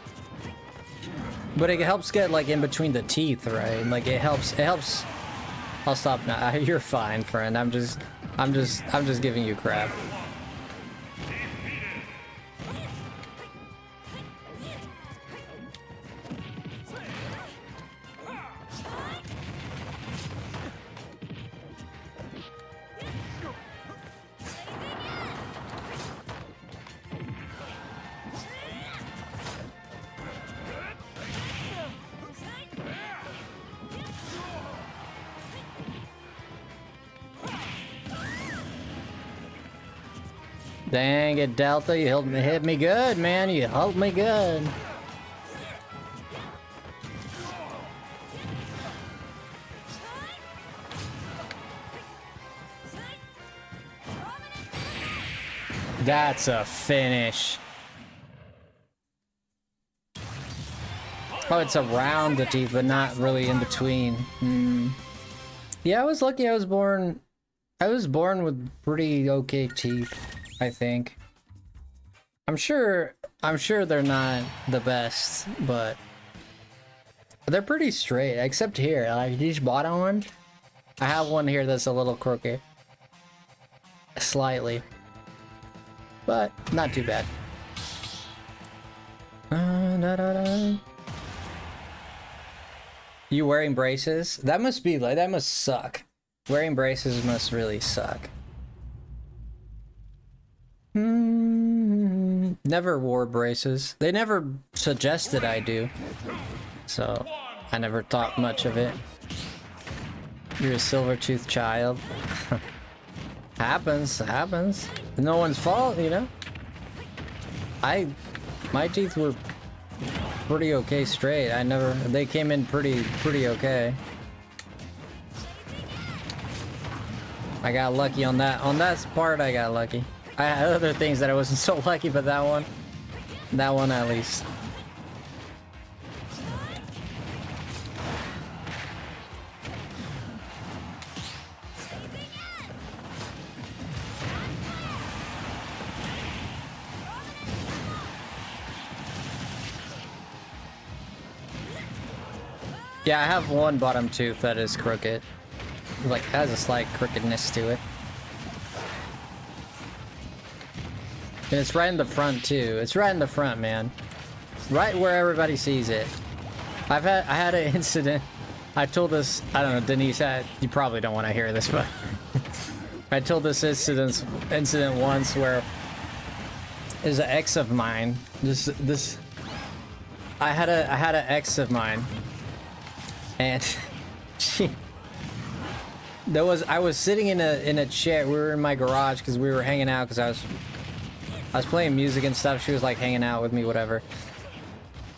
But it helps get like in between the teeth, right? Like it helps. I'll stop now. You're fine, friend. I'm just giving you crap. Dang it, Delta, you hit me good, man. You helped me good. That's a finish. Oh, it's around the teeth, but not really in between. Yeah, I was lucky. I was born with pretty okay teeth, I think. I'm sure they're not the best, but they're pretty straight, except here. Like each bottom one, I have one here that's a little crooked, slightly, but not too bad. You wearing braces? That must be like, that must suck. Wearing braces must really suck. Never wore braces. They never suggested I do, so I never thought much of it. You're a silver-toothed child. Happens. No one's fault, you know? My teeth were pretty okay straight. They came in pretty okay. I got lucky on that. On that part, I got lucky. I had other things that I wasn't so lucky, but that one at least. Yeah, I have one bottom tooth that is crooked. Like, has a slight crookedness to it. And it's right in the front too. It's right in the front, man. Right where everybody sees it. I had an incident. I told this, I don't know, Denise, you probably don't want to hear this, but I told this incident once where there's an ex of mine. I had an ex of mine, and I was sitting in a chair. We were in my garage because we were hanging out because I was playing music and stuff. She was like hanging out with me, whatever.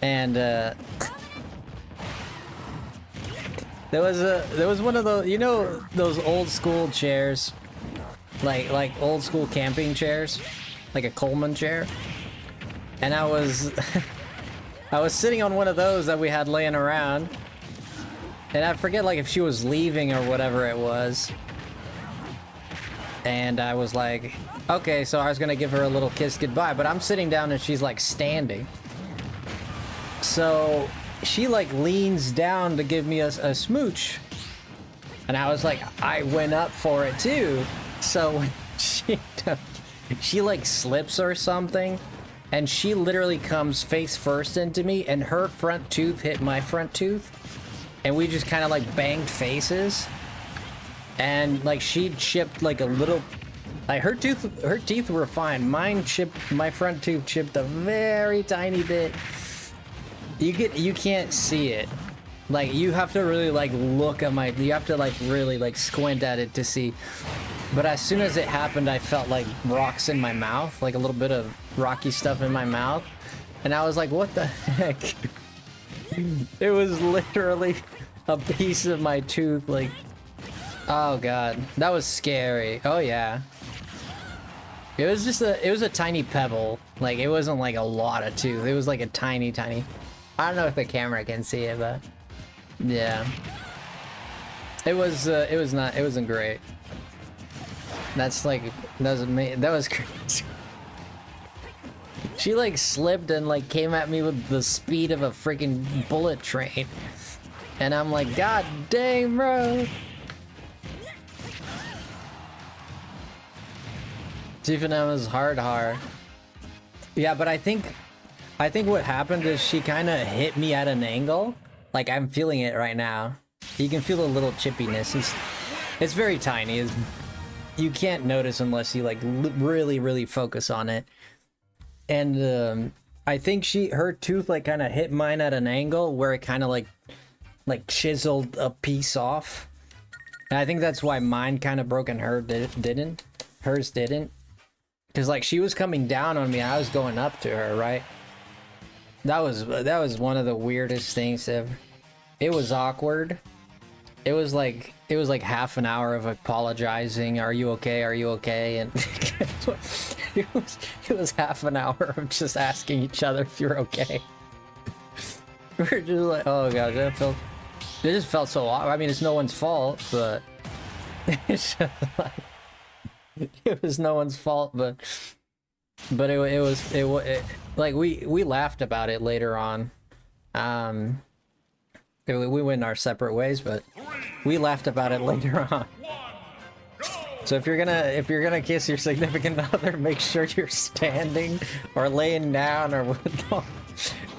And there was one of those, you know, those old school chairs, like old school camping chairs, like a Coleman chair. And I was I was sitting on one of those that we had laying around, and I forget like if she was leaving or whatever it was. And I was like, okay, so I was gonna give her a little kiss goodbye, but I'm sitting down and she's like standing. So she like leans down to give me a smooch, and I was like, I went up for it too. So when she like slips or something, and she literally comes face first into me, and her front tooth hit my front tooth, and we just kind of like banged faces. And like she chipped like a little, like her teeth were fine. Mine chipped, my front tooth chipped a very tiny bit. You can't see it. Like you have to really like look at you have to like really like squint at it to see. But as soon as it happened, I felt like rocks in my mouth, like a little bit of rocky stuff in my mouth. And I was like, what the heck? It was literally a piece of my tooth, like, oh god, that was scary. Oh yeah. It was just it was a tiny pebble. Like it wasn't like a lot of tooth. It was like a tiny. I don't know if the camera can see it, but yeah. It wasn't great. That was crazy. She like slipped and like came at me with the speed of a freaking bullet train. And I'm like, god dang, bro. Even was hard. Yeah, but I think what happened is she kind of hit me at an angle. Like I'm feeling it right now. You can feel a little chippiness. It's very tiny. You can't notice unless you like really focus on it. And I think her tooth like kind of hit mine at an angle where it kind of like chiseled a piece off. And I think that's why mine kind of broke and hers didn't. Because like she was coming down on me, I was going up to her, right? That was one of the weirdest things ever. It was awkward. It was like half an hour of apologizing. Are you okay? Are you okay? And it was half an hour of just asking each other if you're okay. We're just like, oh god, it just felt so awkward. I mean, it's no one's fault, but it's just like, it was no one's fault, but it was like we laughed about it later on. We went our separate ways, but we laughed about it later on. So if you're gonna kiss your significant other, make sure you're standing or laying down, or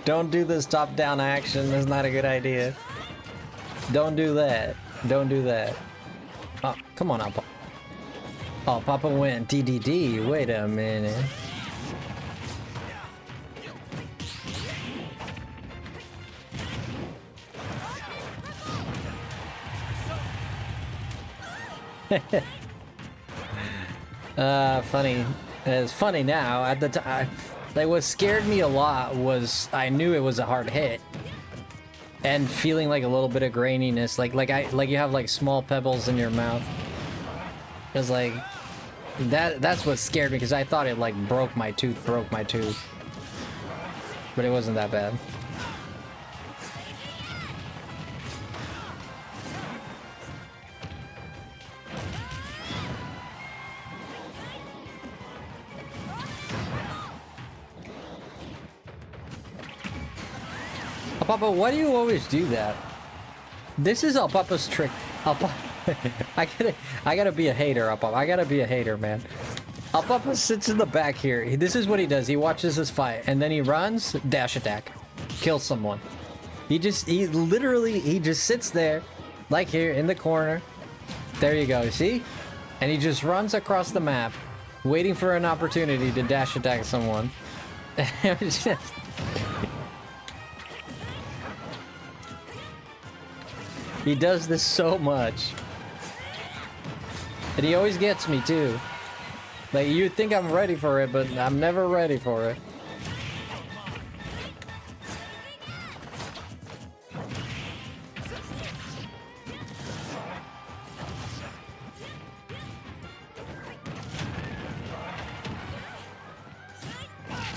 don't do this top-down action. That's not a good idea. Don't do that. Don't do that. Oh, come on up. Oh, Papa went DDD. Wait a minute. Funny. It's funny now. At the time, like what scared me a lot was I knew it was a hard hit, and feeling like a little bit of graininess, like you have like small pebbles in your mouth. It was like that's what scared me, because I thought it like broke my tooth, but it wasn't that bad. Papa, why do you always do that? This is Alpapa's trick. Alpapa, I gotta be a hater, Alpapa. I gotta be a hater, man. Alpapa sits in the back here. This is what he does. He watches us fight, and then he runs, dash attack, kills someone. He literally just sits there, like here in the corner. There you go. See? And he just runs across the map, waiting for an opportunity to dash attack someone. He does this so much. And he always gets me too. Like, you think I'm ready for it, but I'm never ready for it.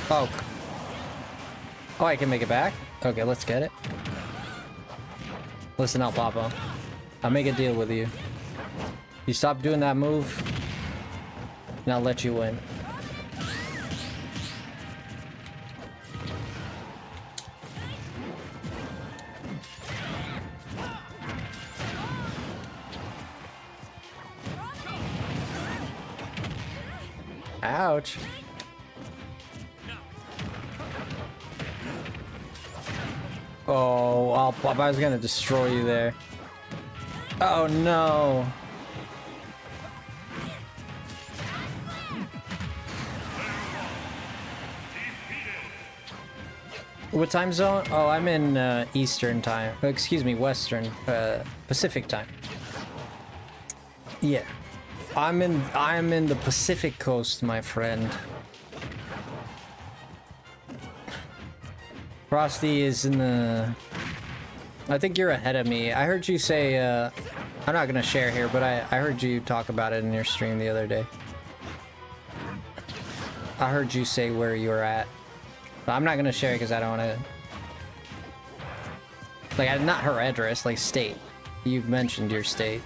Oh. Oh, I can make it back? Okay, let's get it. Listen out, Papa. I'll make a deal with you. You stop doing that move, and I'll let you win. Ouch. Oh, I was gonna destroy you there. Oh no. What time zone? Oh, I'm in Eastern time. Excuse me, Western, Pacific time. Yeah. I'm in the Pacific coast, my friend. Frosty is in the... I think you're ahead of me. I heard you say, I'm not gonna share here, but I heard you talk about it in your stream the other day. I heard you say where you were at. But I'm not gonna share because I don't wanna... Like, not her address, like state. You mentioned your state.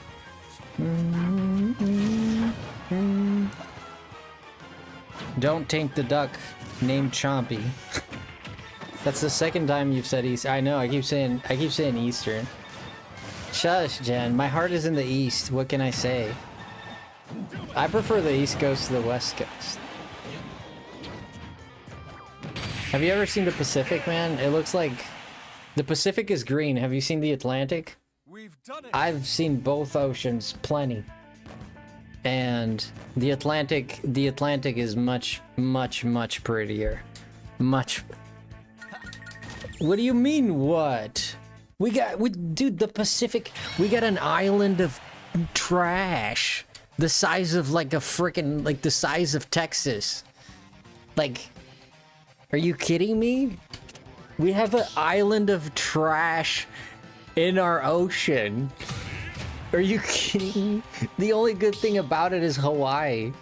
Don't taint the duck named Chompy. That's the second time you've said East. I know, I keep saying Eastern. Shush, Jen. My heart is in the East. What can I say? I prefer the East Coast to the West Coast. Have you ever seen the Pacific, man? It looks like the Pacific is green. Have you seen the Atlantic? We've done it. I've seen both oceans plenty. And the Atlantic is much prettier. Much. What do you mean, what? Dude, the Pacific, we got an island of trash. The size of like a freaking, like the size of Texas. Like, are you kidding me? We have an island of trash in our ocean. Are you kidding me? The only good thing about it is Hawaii.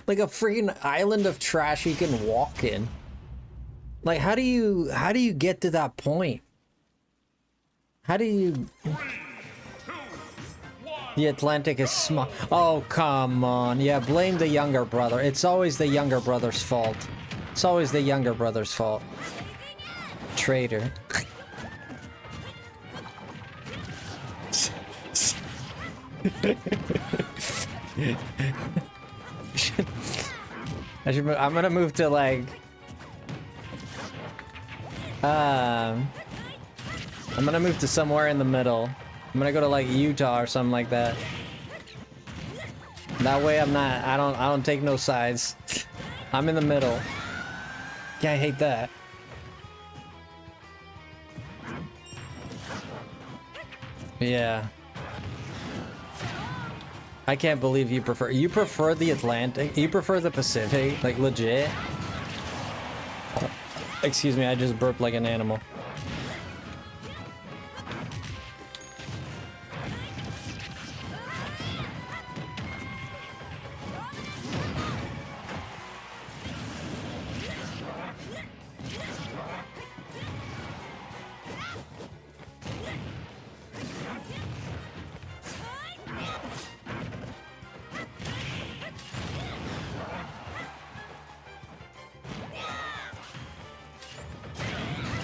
Like a freaking island of trash you can walk in. Like, how do you get to that point? How do you... The Atlantic is small. Oh, come on. Yeah, blame the younger brother. It's always the younger brother's fault. It's always the younger brother's fault. Traitor. I'm gonna move to like I'm gonna move to somewhere in the middle. I'm gonna go to like Utah or something like that. That way I don't take no sides. I'm in the middle. Yeah, I hate that. Yeah. I can't believe you prefer the Atlantic? You prefer the Pacific? Like, legit? Excuse me, I just burped like an animal.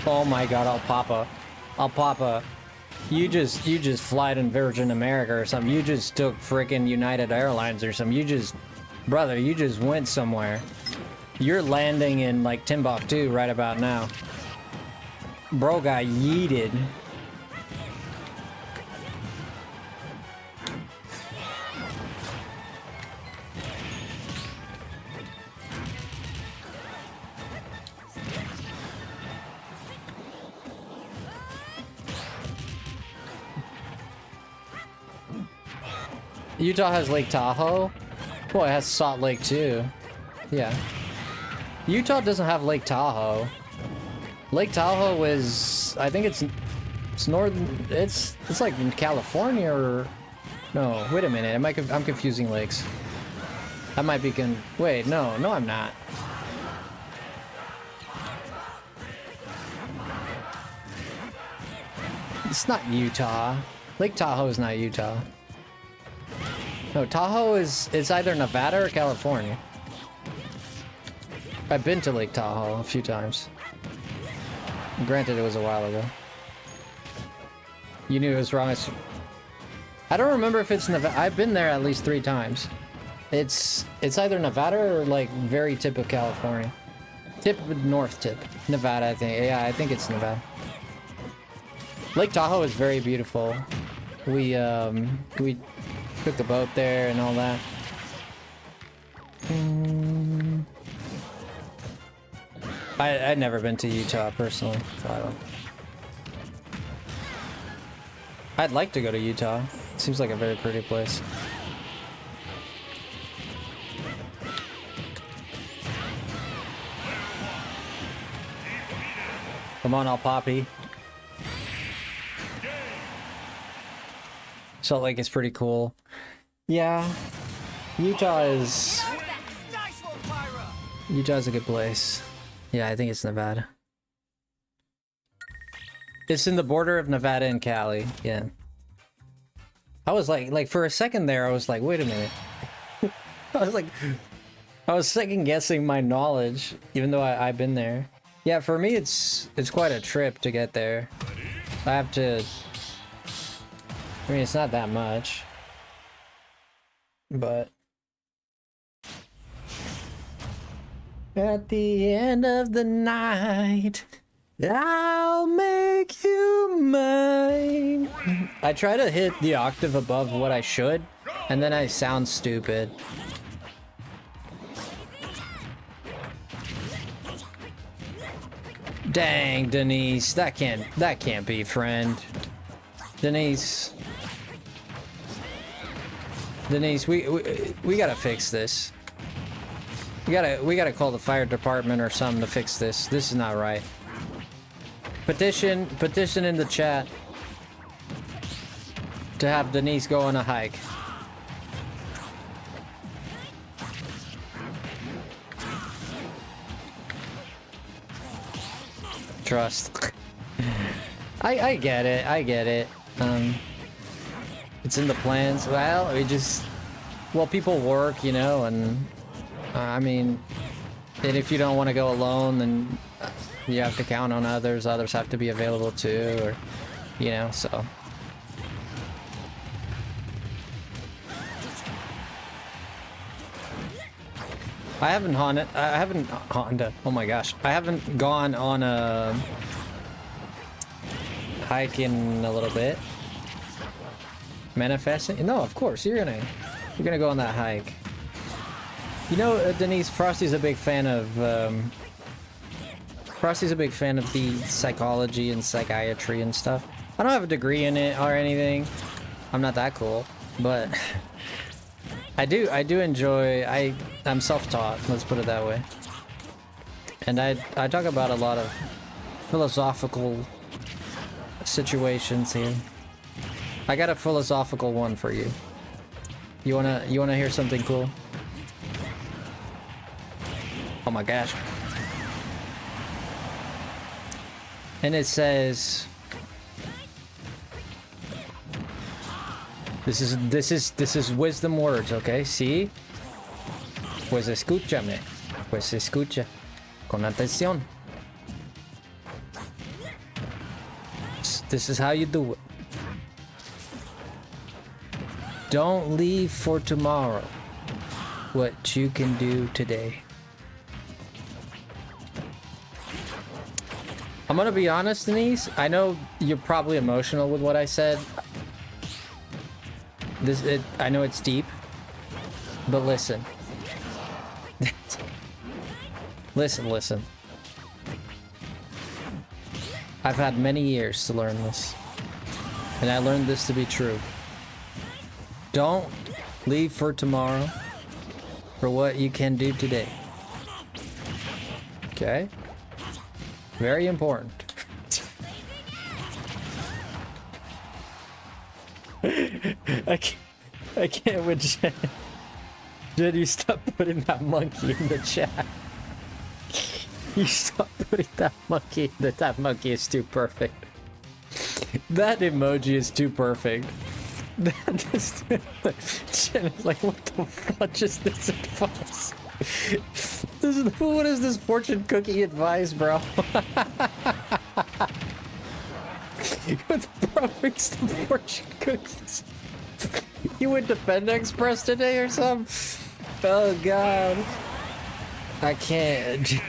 Oh my god, Alpapa. You just flied in Virgin America or something. You just took frickin' United Airlines or something. Brother, you just went somewhere. You're landing in like Timbuktu right about now. Bro got yeeted. Utah has Lake Tahoe? Well, it has Salt Lake too. Yeah. Utah doesn't have Lake Tahoe. Lake Tahoe is, I think it's northern, it's like in California or, no, wait a minute, I'm confusing lakes. I might be wait, no, I'm not. It's not Utah. Lake Tahoe is not Utah. No, Tahoe it's either Nevada or California. I've been to Lake Tahoe a few times. Granted, it was a while ago. You knew it was wrong. I don't remember if it's Nevada. I've been there at least 3 times. It's either Nevada or like very tip of California. North tip. Nevada, I think. Yeah, I think it's Nevada. Lake Tahoe is very beautiful. We took the boat there and all that. I'd never been to Utah personally, so I'd like to go to Utah. It seems like a very pretty place. Come on, Poppy. Salt Lake is pretty cool. Yeah, Utah's a good place. Yeah, I think it's Nevada. It's in the border of Nevada and Cali. Yeah. I was like for a second there, I was like, wait a minute. I was second guessing my knowledge, even though I've been there. Yeah, for me, it's quite a trip to get there. I have to. I mean, it's not that much, but at the end of the night, I'll make you mine. I try to hit the octave above what I should, and then I sound stupid. Dang, Denise, that can't be, friend. Denise, we gotta fix this. We gotta call the fire department or something to fix this. This is not right. Petition in the chat to have Denise go on a hike. Trust. I get it. It's in the plans. Well, people work, you know, and I mean, and if you don't want to go alone, then you have to count on others. Others have to be available too, or, you know, so. I haven't oh my gosh. I haven't gone on a hike in a little bit. Manifesting? No, of course, you're gonna go on that hike. You know, Denise, Frosty's a big fan of the psychology and psychiatry and stuff. I don't have a degree in it or anything. I'm not that cool, but I do enjoy. I'm self-taught, let's put it that way. And I talk about a lot of philosophical situations here. I got a philosophical one for you. You wanna hear something cool? Oh my gosh. And it says, this is wisdom words, okay? See? Pues escúchame. Pues escucha. Con atención. This is how you do it. Don't leave for tomorrow what you can do today. I'm gonna be honest, Denise. I know you're probably emotional with what I said. I know it's deep, but listen. Listen. I've had many years to learn this, and I learned this to be true. Don't leave for tomorrow for what you can do today. Okay? Very important. I can't with Jen. Jen, you stop putting that monkey in the chat. You stop putting that monkey. That monkey is too perfect. That emoji is too perfect. That is. Jen is like, what the fuck is this advice? What is this fortune cookie advice, bro? What the perfect fortune cookies? You went to Panda Express today or something? Oh god. I can't.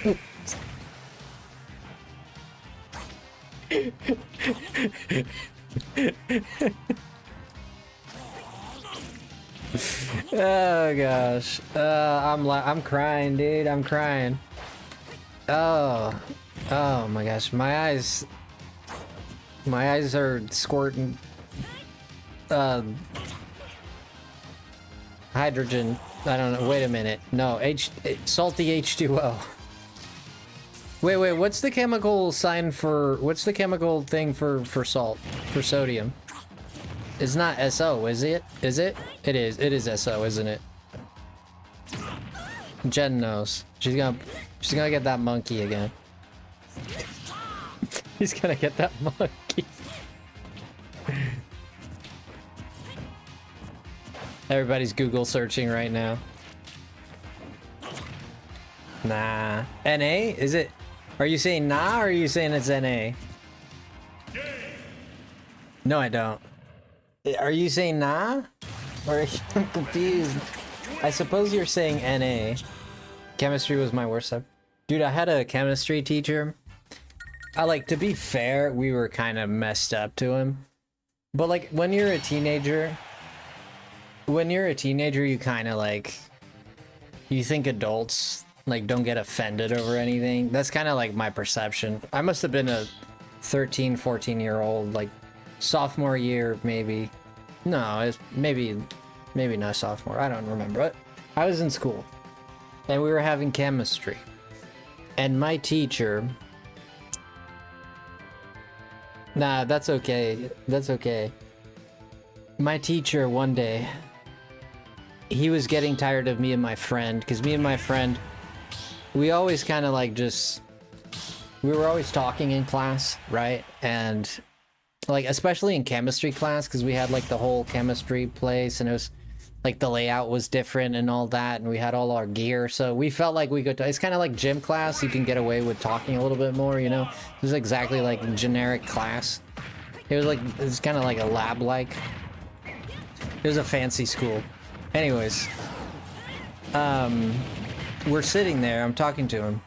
Oh gosh. I'm crying, dude. I'm crying. Oh my gosh. My eyes are squirting hydrogen. I don't know. Wait a minute. No, salty H2O. Wait, what's the chemical sign for, what's the chemical thing for salt, for sodium? It's not SO, is it? Is it? It is SO, isn't it? Jen knows. She's gonna get that monkey again. He's gonna get that monkey. Everybody's Google searching right now. Nah. NA? Is it? Are you saying nah or are you saying it's NA? No, I don't. Are you saying nah? Or I'm confused. I suppose you're saying NA. Chemistry was my worst subject. Dude, I had a chemistry teacher. To be fair, we were kind of messed up to him. But like, when you're a teenager, you kind of like, you think adults like don't get offended over anything. That's kind of like my perception. I must have been a 13, 14-year-old, like sophomore year, maybe. No, it's maybe not sophomore. I don't remember. But I was in school and we were having chemistry. And my teacher, nah, that's okay. That's okay. My teacher one day, he was getting tired of me and my friend, because me and my friend, we always kind of like we were always talking in class, right? And like, especially in chemistry class, because we had like the whole chemistry place, and it was like the layout was different and all that, and we had all our gear, so we felt like we could, it's kind of like gym class, you can get away with talking a little bit more, you know? It was exactly like generic class. It was kind of like a lab-like. It was a fancy school. Anyways, we're sitting there, I'm talking to him,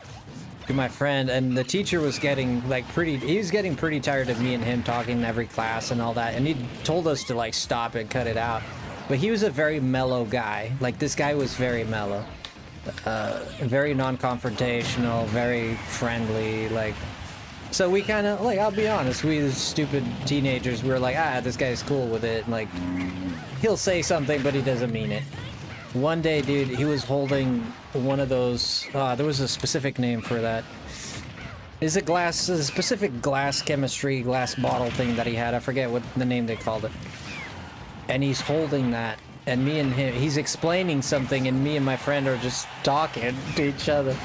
to my friend, and the teacher was getting like he was getting pretty tired of me and him talking in every class and all that, and he told us to like stop and cut it out. But he was a very mellow guy. Like, this guy was very mellow. Very non-confrontational, very friendly, like... So we kind of, like, I'll be honest, we as stupid teenagers, we were like, this guy's cool with it, and, like, he'll say something, but he doesn't mean it. One day, dude, he was holding one of those, there was a specific name for that. Is it glass, a specific glass chemistry, glass bottle thing that he had, I forget what the name they called it. And he's holding that, and me and him, he's explaining something, and me and my friend are just talking to each other.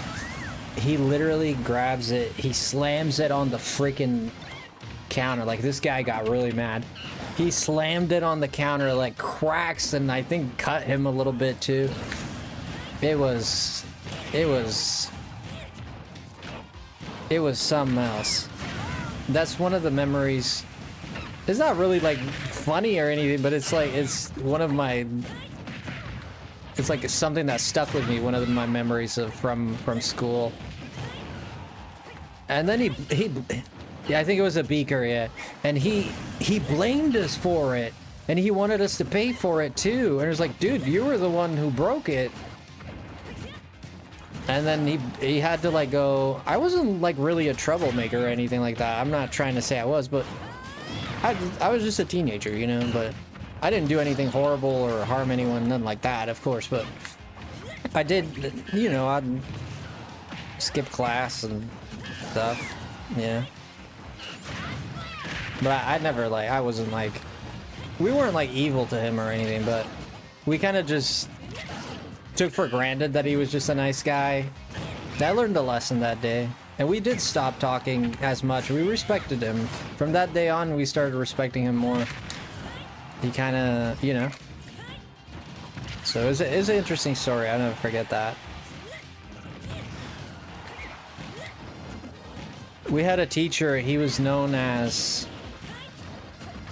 He literally grabs it, he slams it on the freaking counter. Like, this guy got really mad. He slammed it on the counter, like, cracks, and I think cut him a little bit too. It was something else. That's one of the memories It's not really like funny or anything, but it's like it's one of my. It's like something that stuck with me. One of my memories of from school. And then he yeah, I think it was a beaker, yeah. And he blamed us for it, and he wanted us to pay for it too. And it was like, dude, you were the one who broke it. And then he had to like go. I wasn't like really a troublemaker or anything like that. I'm not trying to say I was, but I was just a teenager, you know. But I didn't do anything horrible or harm anyone, nothing like that, of course. But I did, you know, I'd skip class and stuff, yeah. But I never like, I wasn't like, we weren't like evil to him or anything, but we kind of just took for granted that he was just a nice guy. I learned a lesson that day, and we did stop talking as much. We respected him. From that day on, we started respecting him more. He kind of, you know. So it's an interesting story. I'll never forget that. We had a teacher. He was known as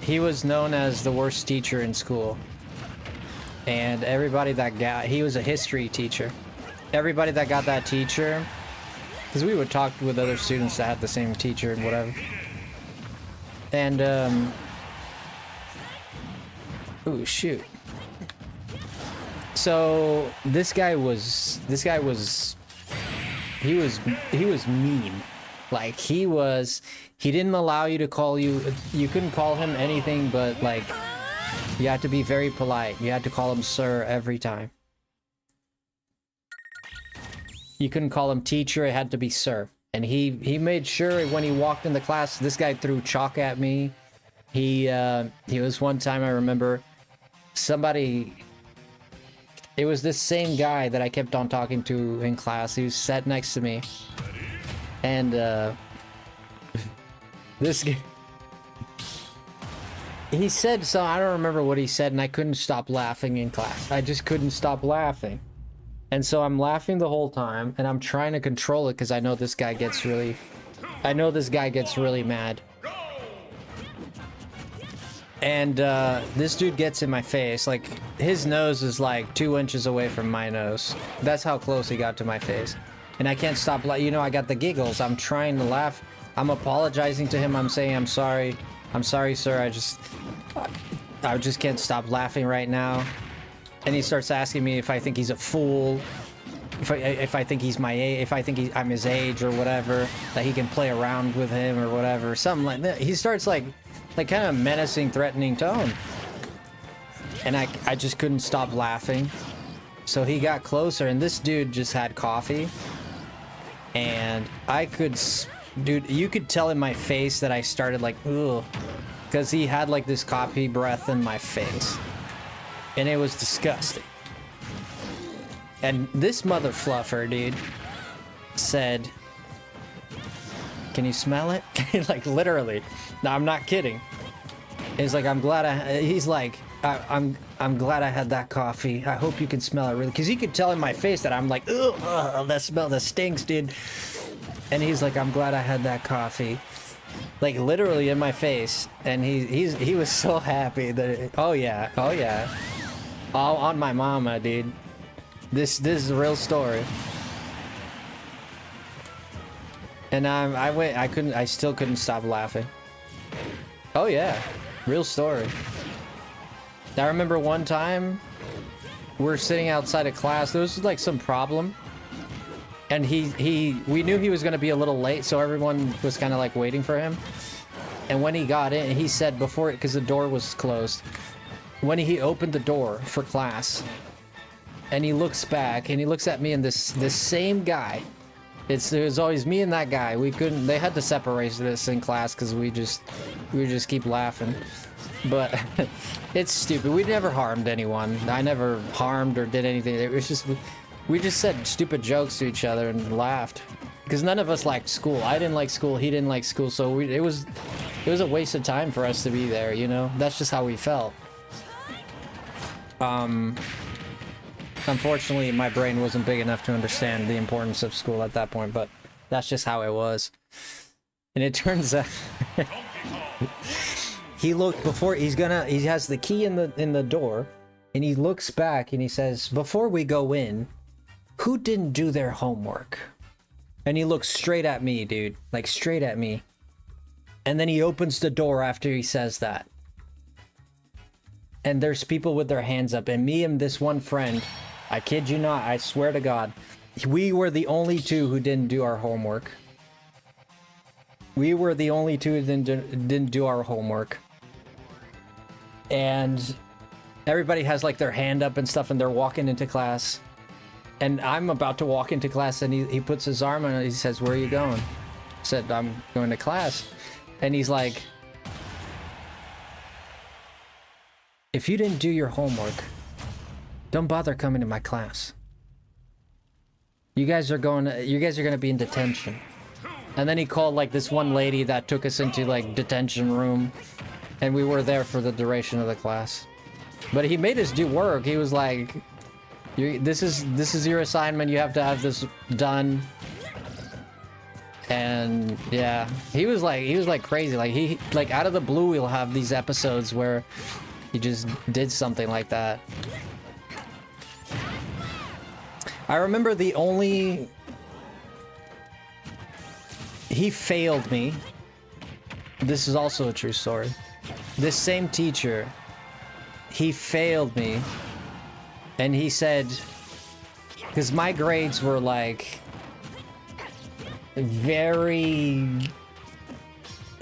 the worst teacher in school. And everybody that got, he was a history teacher. Everybody that got that teacher, because we would talk with other students that had the same teacher and whatever. And ooh, shoot. So this guy was mean. Like he didn't allow you to call you couldn't call him anything but like, you had to be very polite. You had to call him sir every time. You couldn't call him teacher, it had to be sir. And he made sure when he walked in the class, this guy threw chalk at me. He was one time, I remember, it was this same guy that I kept on talking to in class. He was sat next to me. And this guy, he said so, I don't remember what he said, and I couldn't stop laughing in class. I just couldn't stop laughing. And so I'm laughing the whole time, and I'm trying to control it because I know this guy gets really mad. And this dude gets in my face. Like, his nose is like 2 inches away from my nose. That's how close he got to my face. And I can't stop, you know, I got the giggles. I'm trying to laugh. I'm apologizing to him. I'm saying, I'm sorry, sir. I just can't stop laughing right now. And he starts asking me if I think he's a fool, if I think he's my age, if I think I'm his age or whatever, that he can play around with him or whatever, something like that. He starts like kind of menacing, threatening tone. And I just couldn't stop laughing. So he got closer, and this dude just had coffee. And dude, you could tell in my face that I started like, ugh, because he had like this coffee breath in my face. And it was disgusting. And this mother fluffer, dude, said, "Can you smell it?" Like, literally. No, I'm not kidding. He's like, I'm glad I'm glad I had that coffee. I hope you can smell it, really. Because he could tell in my face that I'm like, ugh, that smell, that stinks, dude. And he's like, I'm glad I had that coffee. Like, literally in my face. And he was so happy that, oh yeah. All on my mama, dude. This is a real story. And I still couldn't stop laughing. Oh yeah, real story. I remember one time we're sitting outside of class. There was like some problem, and we knew he was going to be a little late, so everyone was kind of like waiting for him. And when he got in, he said before, because the door was closed, when he opened the door for class, and he looks back and he looks at me and this same guy. It was always me and that guy. They had to separate this in class because we just keep laughing. But it's stupid. We never harmed anyone. I never harmed or did anything. It was just, we just said stupid jokes to each other and laughed. Because none of us liked school. I didn't like school. He didn't like school. So it was a waste of time for us to be there, you know? That's just how we felt. Unfortunately, my brain wasn't big enough to understand the importance of school at that point, but that's just how it was. And it turns out he looked before he has the key in the door, and he looks back and he says, before we go in, who didn't do their homework? And he looks straight at me, dude, like straight at me. And then he opens the door after he says that. And there's people with their hands up, and me and this one friend, I kid you not, I swear to God, we were the only two who didn't do our homework. We were the only two who didn't do our homework. And everybody has like their hand up and stuff, and they're walking into class. And I'm about to walk into class, and he puts his arm on it. He says, where are you going? I said, I'm going to class. And he's like, if you didn't do your homework, don't bother coming to my class. You guys are gonna be in detention. And then he called like this one lady that took us into like detention room, and we were there for the duration of the class. But he made us do work. He was like, this is your assignment, you have to have this done. And yeah, he was like crazy. Like he like out of the blue he'll have these episodes where he just did something like that. I remember he failed me. This is also a true story. This same teacher, he failed me, and he said, because my grades were like it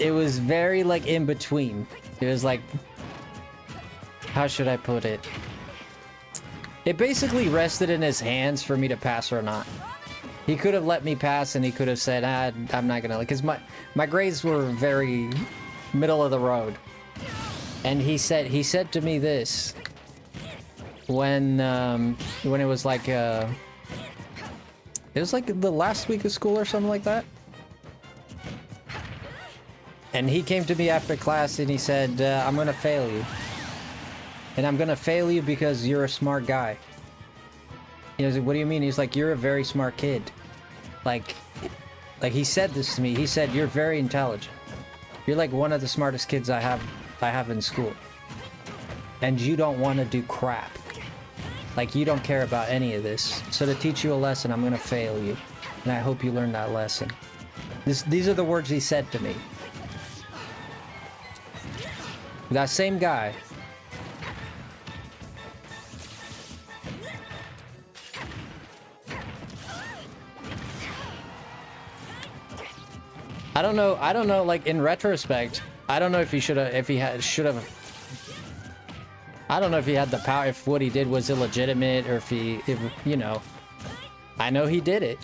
was very like in between. It was like, how should I put it? It basically rested in his hands for me to pass or not. He could have let me pass, and he could have said, I'm not gonna, because my grades were very middle of the road. And he said to me this when it was like the last week of school or something like that. And he came to me after class and he said, I'm gonna fail you. And I'm gonna fail you because you're a smart guy. He was like, what do you mean? He's like, you're a very smart kid. Like he said this to me. He said, you're very intelligent. You're like one of the smartest kids I have in school. And you don't want to do crap. Like, you don't care about any of this. So to teach you a lesson, I'm gonna fail you. And I hope you learn that lesson. These are the words he said to me. That same guy. I don't know, like, in retrospect, I don't know if he should have, I don't know if he had the power, if what he did was illegitimate, or if you know, I know he did it.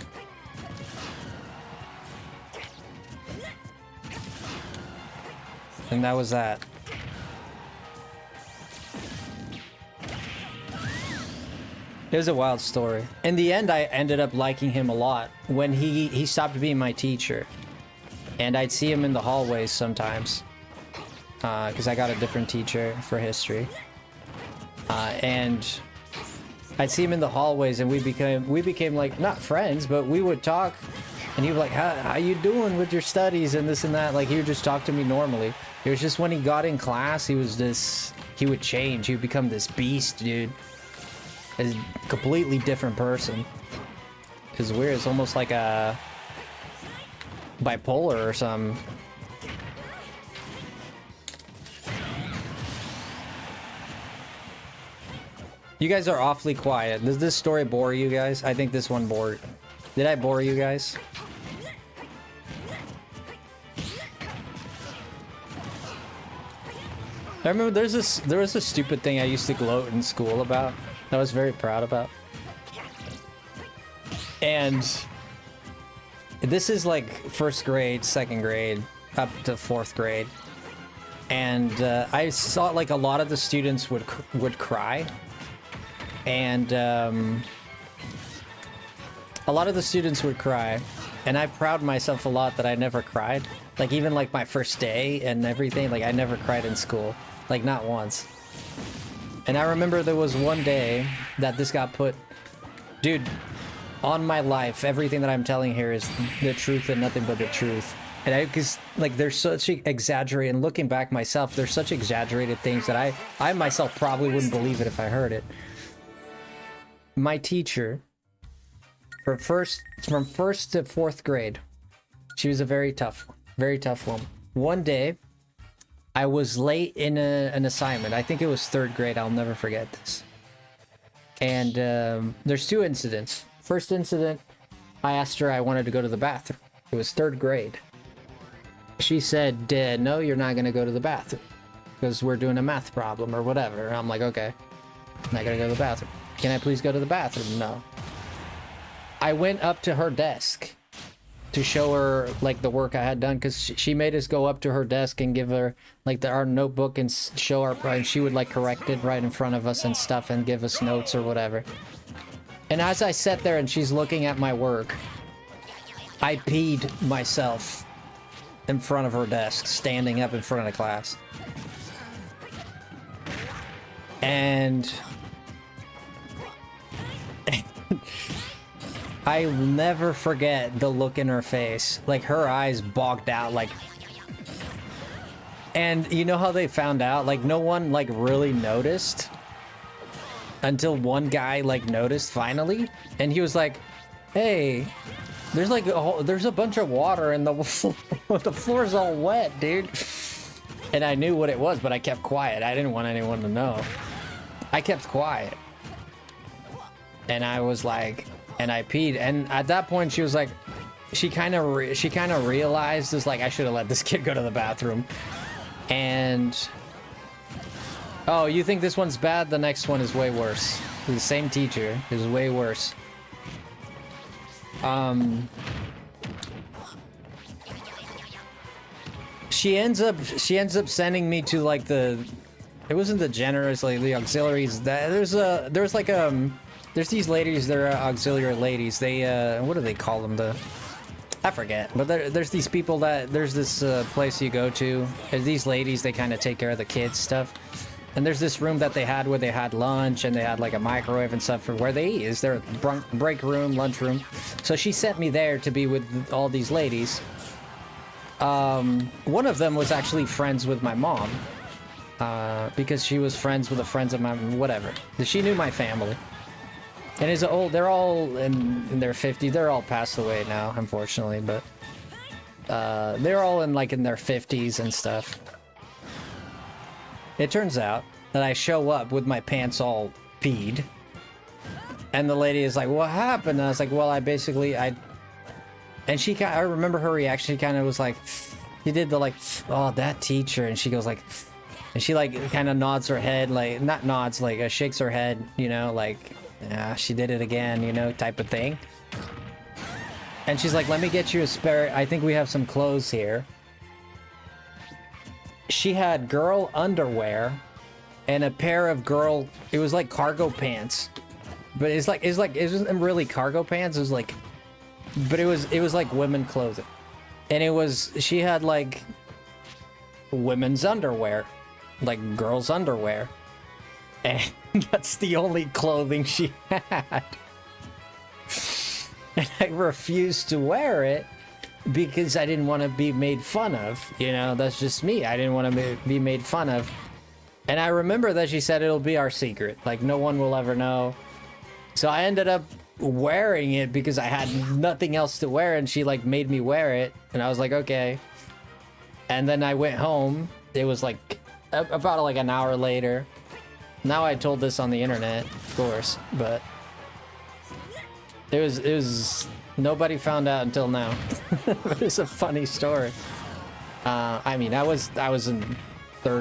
And that was that. It was a wild story. In the end, I ended up liking him a lot when he stopped being my teacher. And I'd see him in the hallways sometimes, because I got a different teacher for history. And I'd see him in the hallways, and we became like, not friends, but we would talk. And he was like, how you doing with your studies and this and that? Like, he would just talk to me normally. It was just when he got in class, he would change. He would become this beast, dude. A completely different person. It's weird. It's almost like a bipolar or something. You guys are awfully quiet. Does this story bore you guys? I think this one bored. Did I bore you guys? I remember there was this stupid thing I used to gloat in school about. I was very proud about. And this is like first grade, second grade, up to fourth grade. And I saw like a lot of the students would cry. And a lot of the students would cry. And I proud myself a lot that I never cried. Like, even like my first day and everything, like I never cried in school. Like, not once. And I remember there was one day that this got put... Dude, on my life, everything that I'm telling here is the truth and nothing but the truth. And because like there's such exaggerated, and looking back myself, there's such exaggerated things that I myself probably wouldn't believe it if I heard it. My teacher, from first to fourth grade, she was a very tough woman. One day, I was late in an assignment. I think it was third grade. I'll never forget this. And there's two incidents. First incident, I asked her I wanted to go to the bathroom. It was third grade. She said, no, you're not going to go to the bathroom because we're doing a math problem or whatever. I'm like, okay, I'm not going to go to the bathroom. Can I please go to the bathroom? No. I went up to her desk to show her like the work I had done, because she made us go up to her desk and give her like our notebook and show her, and she would like correct it right in front of us and stuff and give us notes or whatever. And as I sat there and she's looking at my work, I peed myself in front of her desk, standing up in front of the class. And I'll never forget the look in her face. Like, her eyes bogged out, like... And you know how they found out? Like, no one, like, really noticed. Until one guy, like, noticed, finally. And he was like, hey, there's, like, there's a bunch of water in the floor. The floor's all wet, dude. And I knew what it was, but I kept quiet. I didn't want anyone to know. I kept quiet. And I was like... And I peed, and at that point she was like, she kind of realized, is like, I should have let this kid go to the bathroom. And oh, you think this one's bad? The next one is way worse. The same teacher is way worse. She ends up sending me to like the, it wasn't the generous, like the auxiliaries. That there's these ladies, they're auxiliary ladies. They, what do they call them? I forget. But there's these people that, there's this place you go to. And these ladies, they kind of take care of the kids' stuff. And there's this room that they had where they had lunch and they had like a microwave and stuff for where they eat. Is their break room, lunch room. So she sent me there to be with all these ladies. One of them was actually friends with my mom. Because she was friends with the friends of my, whatever. She knew my family. And it's old, they're all in their 50s. They're all passed away now, unfortunately, but they're all in their 50s and stuff. It turns out that I show up with my pants all peed. And the lady is like, what happened? And I was like, well, and I remember her reaction. She kind of was like, she did the like, oh, that teacher. And she goes like, and she like kind of nods her head, like, not nods, like shakes her head, you know, like, yeah, she did it again, you know, type of thing. And she's like, let me get you a spare, I think we have some clothes here. She had girl underwear and a pair of girl, it was like cargo pants. But it wasn't really cargo pants, it was like, but it was like women clothing. And she had like women's underwear, like girls' underwear. And that's the only clothing she had. And I refused to wear it because I didn't want to be made fun of. You know, that's just me. I didn't want to be made fun of. And I remember that she said it'll be our secret. Like, no one will ever know. So I ended up wearing it because I had nothing else to wear, and she like made me wear it. And I was like, okay. And then I went home. It was like about like an hour later. Now I told this on the internet, of course, but it was nobody found out until now. It's a funny story. I mean, I was in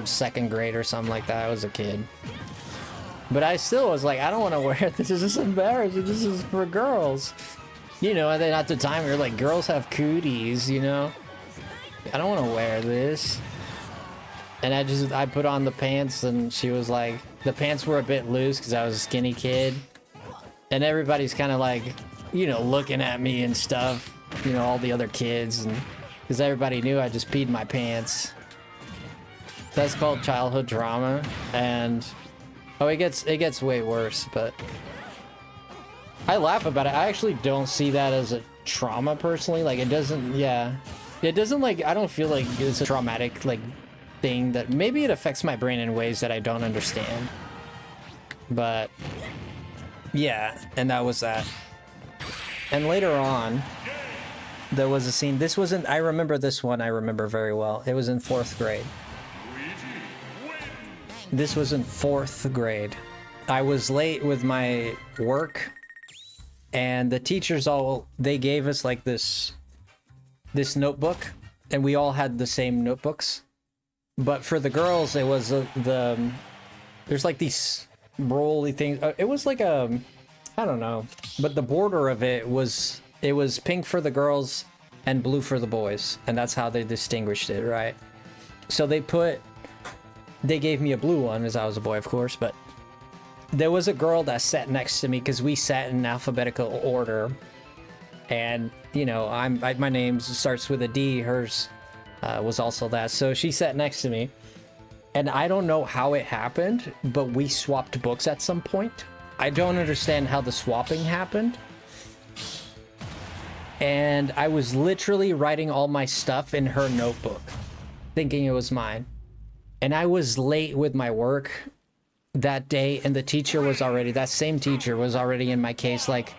second grade or something like that. I was a kid, but I still was like, I don't want to wear this. This is embarrassing. This is for girls, you know. And then at the time, you're like, girls have cooties, you know. I don't want to wear this. And I put on the pants, and she was like, the pants were a bit loose because I was a skinny kid. And everybody's kind of like, you know, looking at me and stuff, you know, all the other kids, and because everybody knew I just peed my pants. That's called childhood trauma. And oh, it gets way worse, but I laugh about it. I actually don't see that as a trauma personally. Like, it doesn't, yeah. It doesn't like, I don't feel like it's a traumatic like thing that maybe it affects my brain in ways that I don't understand. But yeah, and that was that. And later on, there was a scene. This wasn't, I remember this one, I remember very well. It was in 4th grade. This was in 4th grade. I was late with my work, and the teachers all, they gave us like this notebook, and we all had the same notebooks. But for the girls, it was there's like these rolly things. It was like a, I don't know, but the border of it was pink for the girls and blue for the boys, and that's how they distinguished it, right? So they gave me a blue one, as I was a boy, of course, but there was a girl that sat next to me because we sat in alphabetical order, and you know, my name starts with a D. Hers was also that, so she sat next to me, and I don't know how it happened, but we swapped books at some point. I don't understand how the swapping happened. And I was literally writing all my stuff in her notebook, thinking it was mine. And I was late with my work that day, and the teacher was already, that same teacher was already in my case, like,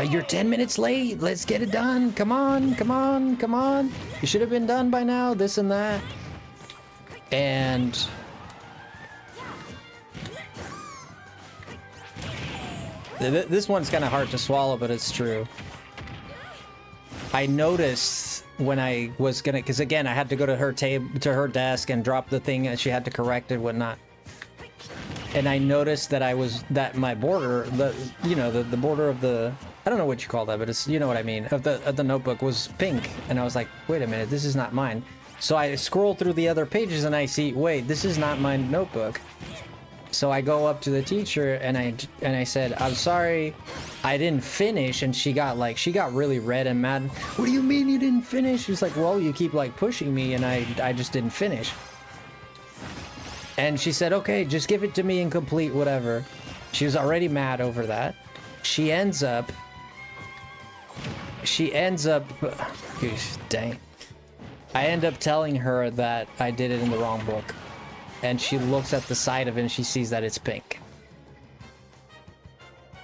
you're 10 minutes late, let's get it done, come on, come on, come on. You should have been done by now, this and that. And this one's kind of hard to swallow, but it's true. I noticed when I was gonna, because again, I had to go to her table, to her desk, and drop the thing, and she had to correct it, whatnot. And I noticed that my border, the border of the, I don't know what you call that, but it's, you know what I mean, of the notebook was pink, and I was like, wait a minute, this is not mine. So I scroll through the other pages, and I see, wait, this is not my notebook. So I go up to the teacher, and I said, I'm sorry, I didn't finish. And she got really red and mad. What do you mean you didn't finish? She's like, well, you keep like pushing me, and I just didn't finish. And she said, okay, just give it to me incomplete, whatever. She was already mad over that. She ends up, dang. I end up telling her that I did it in the wrong book. And she looks at the side of it, and she sees that it's pink.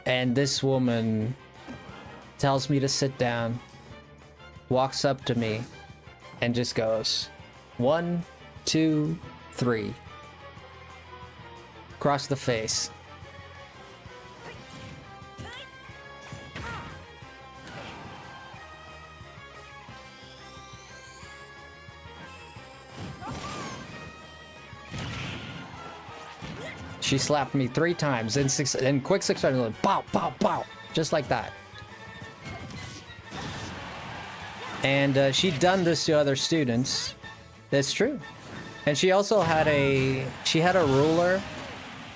And this woman tells me to sit down, walks up to me, and just goes, 1, 2, 3. Across the face. She slapped me 3 times in quick succession, like, pow, pow, pow, just like that. And she'd done this to other students. That's true. And she also had a ruler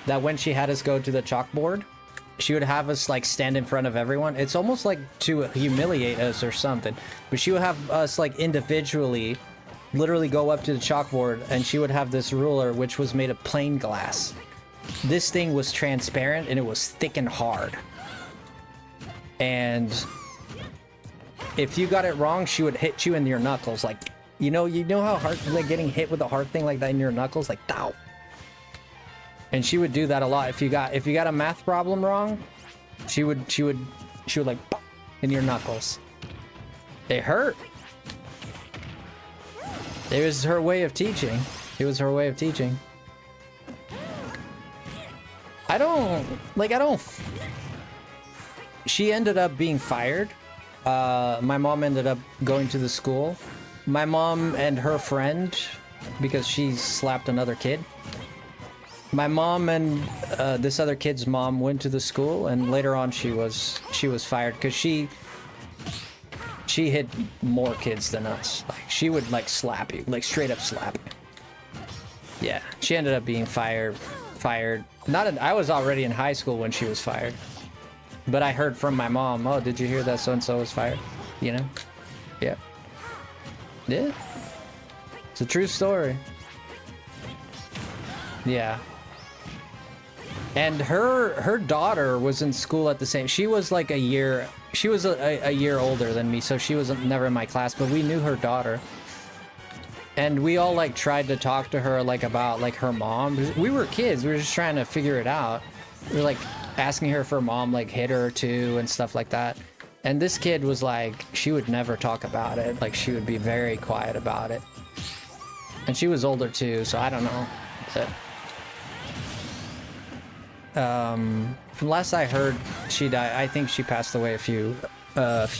that when she had us go to the chalkboard, she would have us like stand in front of everyone. It's almost like to humiliate us or something. But she would have us like individually literally go up to the chalkboard, and she would have this ruler which was made of plain glass. This thing was transparent, and it was thick and hard. And if you got it wrong, she would hit you in your knuckles. Like, you know how hard, like getting hit with a hard thing like that in your knuckles, like, dow. And she would do that a lot. If you got a math problem wrong, she would like pop in your knuckles. It hurt. It was her way of teaching. It was her way of teaching. She ended up being fired. My mom ended up going to the school. My mom and her friend, because she slapped another kid. My mom and this other kid's mom went to the school, and later on she was fired because she hit more kids than us. Like, she would like slap you, like straight up slap you. Yeah, she ended up being fired. I was already in high school when she was fired. But I heard from my mom, oh, did you hear that so-and-so was fired? You know? Yeah. Yeah. It's a true story. Yeah. And her daughter was in school at the same, she was like a year she was a year older than me, so she was never in my class, but we knew her daughter. And we all like tried to talk to her like about like her mom. We were kids, we were just trying to figure it out. We were like asking her if her mom like hit her too and stuff like that. And this kid was like, she would never talk about it. Like she would be very quiet about it. And she was older too, so I don't know. But, from last I heard, she died. I think she passed away a few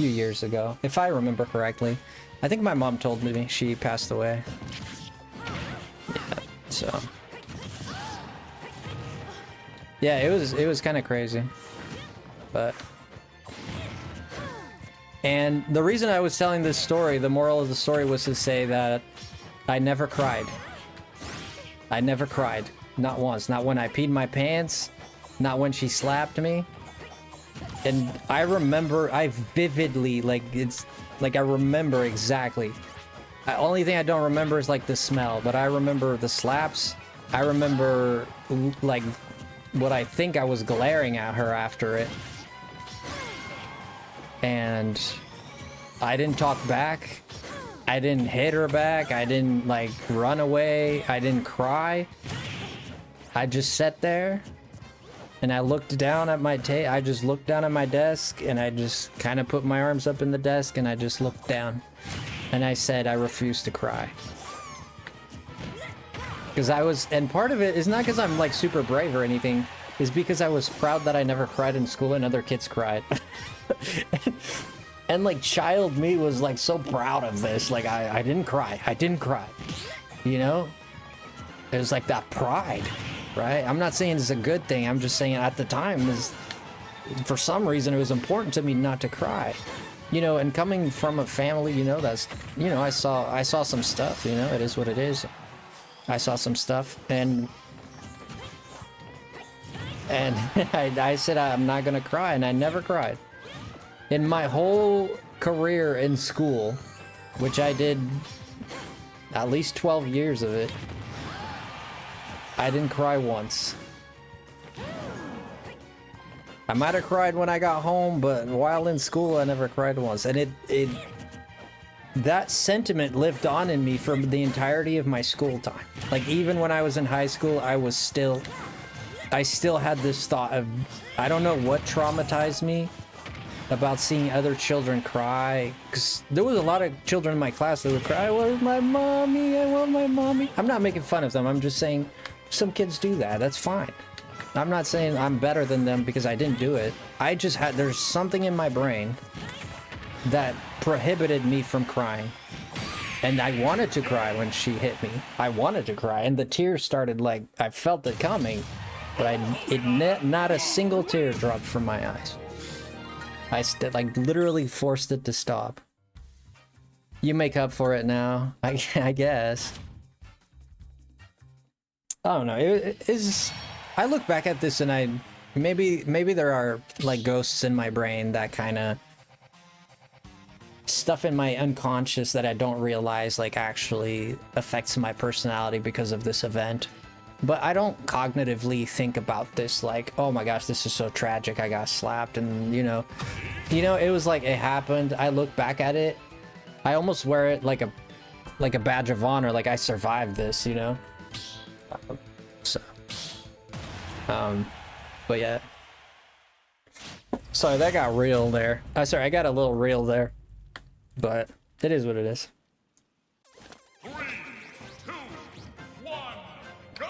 years ago, if I remember correctly. I think my mom told me she passed away. Yeah, so yeah, it was kind of crazy, but. And the reason I was telling this story, the moral of the story was to say that I never cried. I never cried. Not once. Not when I peed my pants. Not when she slapped me. And I remember, I vividly, like, it's, like, I remember exactly. The only thing I don't remember is, like, the smell. But I remember the slaps. I remember, like, what I think I was glaring at her after it. And I didn't talk back. I didn't hit her back. I didn't like run away. I didn't cry. I just sat there and I looked down at my I just looked down at my desk and I just kind of put my arms up in the desk and I just looked down and I said I refuse to cry. Because I was, and part of it is not because I'm like super brave or anything, is because I was proud that I never cried in school and other kids cried. And like child me was like so proud of this. Like I didn't cry. I didn't cry. You know? It was like that pride, right? I'm not saying it's a good thing. I'm just saying at the time, for some reason, it was important to me not to cry. You know, and coming from a family, you know, that's, you know, I saw some stuff, you know, it is what it is. I saw some stuff and I said, I'm not gonna cry, and I never cried. In my whole career in school, which I did at least 12 years of it, I didn't cry once. I might have cried when I got home, but while in school, I never cried once. And that sentiment lived on in me for the entirety of my school time. Like, even when I was in high school, I still had this thought of, I don't know what traumatized me about seeing other children cry, because there was a lot of children in my class that would cry, I want my mommy, I want my mommy. I'm not making fun of them, I'm just saying some kids do that, that's fine. I'm not saying I'm better than them because I didn't do it. I just had, there's something in my brain that prohibited me from crying. And I wanted to cry when she hit me. I wanted to cry, and the tears started, like, I felt it coming, but not a single tear dropped from my eyes. I like literally forced it to stop. You make up for it now, I guess. I don't know. It is. I look back at this and maybe there are like ghosts in my brain, that kind of stuff in my unconscious that I don't realize like actually affects my personality because of this event. But I don't cognitively think about this like, oh my gosh, this is so tragic, I got slapped, and you know, it was like, it happened. I look back at it, I almost wear it like a badge of honor, like I survived this, you know? So, but yeah. Sorry, that got real there. Sorry, I got a little real there, but it is what it is. 3, 2, 1, go!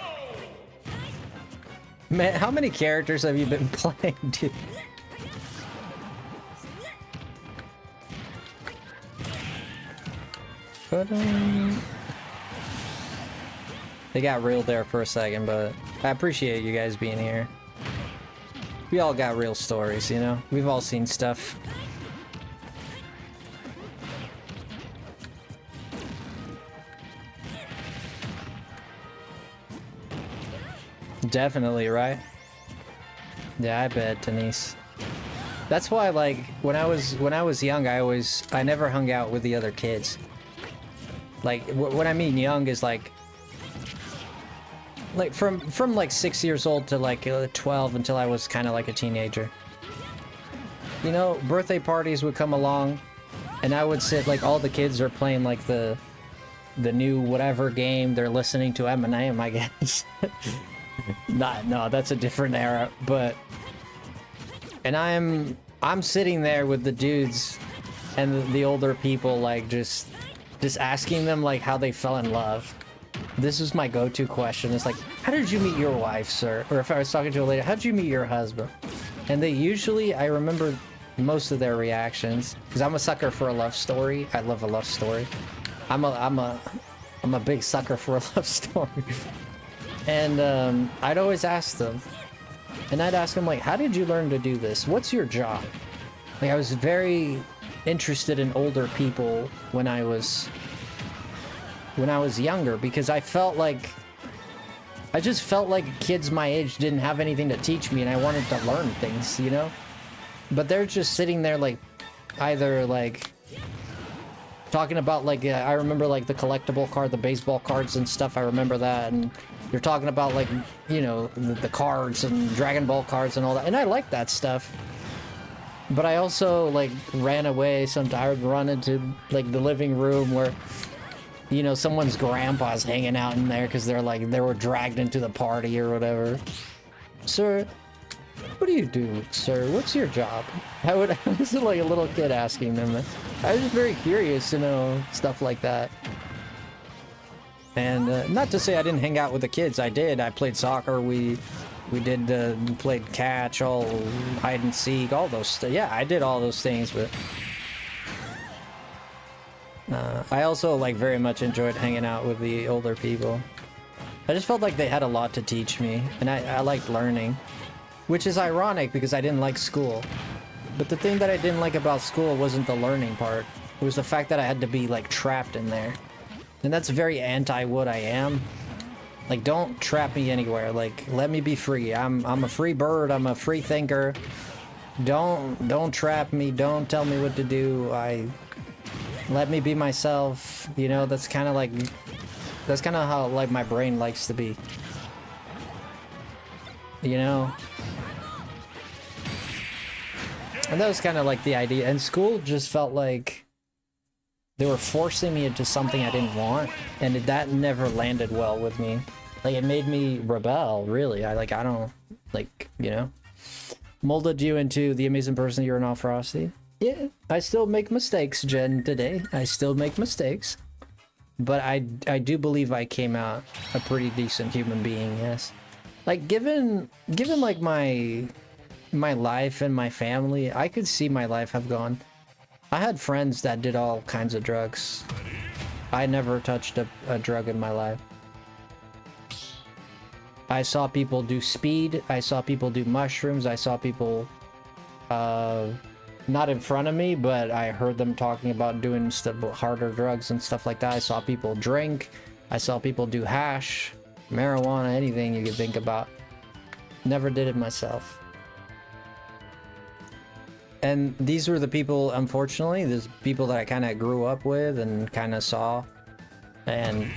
Man, how many characters have you been playing, dude? They got real there for a second, but I appreciate you guys being here. We all got real stories, you know? We've all seen stuff. Definitely, right? Yeah, I bet, Denise. That's why, like, when I was young, I never hung out with the other kids. Like, what I mean young is like from like 6 years old to like 12 until I was kind of like a teenager. you know, birthday parties would come along, and I would sit, like, all the kids are playing, like, the new whatever game, they're listening to Eminem, I guess. No, that's a different era, but... And I'm sitting there with the dudes and the older people, like, just asking them, like, how they fell in love. This is my go-to question. It's like, how did you meet your wife, sir? Or if I was talking to a lady, how did you meet your husband? And they usually, I remember most of their reactions, because I'm a sucker for a love story. I love a love story. I'm a big sucker for a love story. And I'd always ask them, and I'd ask them, like, how did you learn to do this? What's your job? Like, I was very interested in older people when I was younger, because I just felt like kids my age didn't have anything to teach me, and I wanted to learn things, you know? But they're just sitting there, like, either, like, talking about, like, I remember, like, the collectible card, the baseball cards and stuff, I remember that, and you're talking about, like, you know, the cards and Dragon Ball cards and all that, and I like that stuff. But I also, like, ran away sometimes. I would run into, like, the living room where, you know, someone's grandpa's hanging out in there because they were dragged into the party or whatever. Sir, what do you do, sir? What's your job? I was like a little kid asking them that. I was just very curious to know stuff like that. And not to say I didn't hang out with the kids. I did. I played soccer. We played catch, all hide and seek, all those. Yeah, I did all those things, but. I also, like, very much enjoyed hanging out with the older people. I just felt like they had a lot to teach me, and I liked learning. Which is ironic, because I didn't like school. But the thing that I didn't like about school wasn't the learning part. It was the fact that I had to be, like, trapped in there. And that's very anti-what I am. Like, don't trap me anywhere. Like, let me be free. I'm a free bird. I'm a free thinker. Don't trap me. Don't tell me what to do. Let me be myself, you know. That's kind of how, like, my brain likes to be, you know. And that was kind of like the idea. And school just felt like they were forcing me into something I didn't want, and that never landed well with me. Like, it made me rebel, really. I don't, like, you know. Molded you into the amazing person you're now, Frosty. Yeah, I still make mistakes, Jen, today. I still make mistakes. But I do believe I came out a pretty decent human being, yes. Like, given like, my life and my family, I could see my life have gone. I had friends that did all kinds of drugs. I never touched a drug in my life. I saw people do speed. I saw people do mushrooms. I saw people... not in front of me, but I heard them talking about doing stuff, harder drugs and stuff like that. I saw people drink. I saw people do hash, marijuana, anything you could think about. Never did it myself. And these were the people, unfortunately, these people that I kind of grew up with and kind of saw. And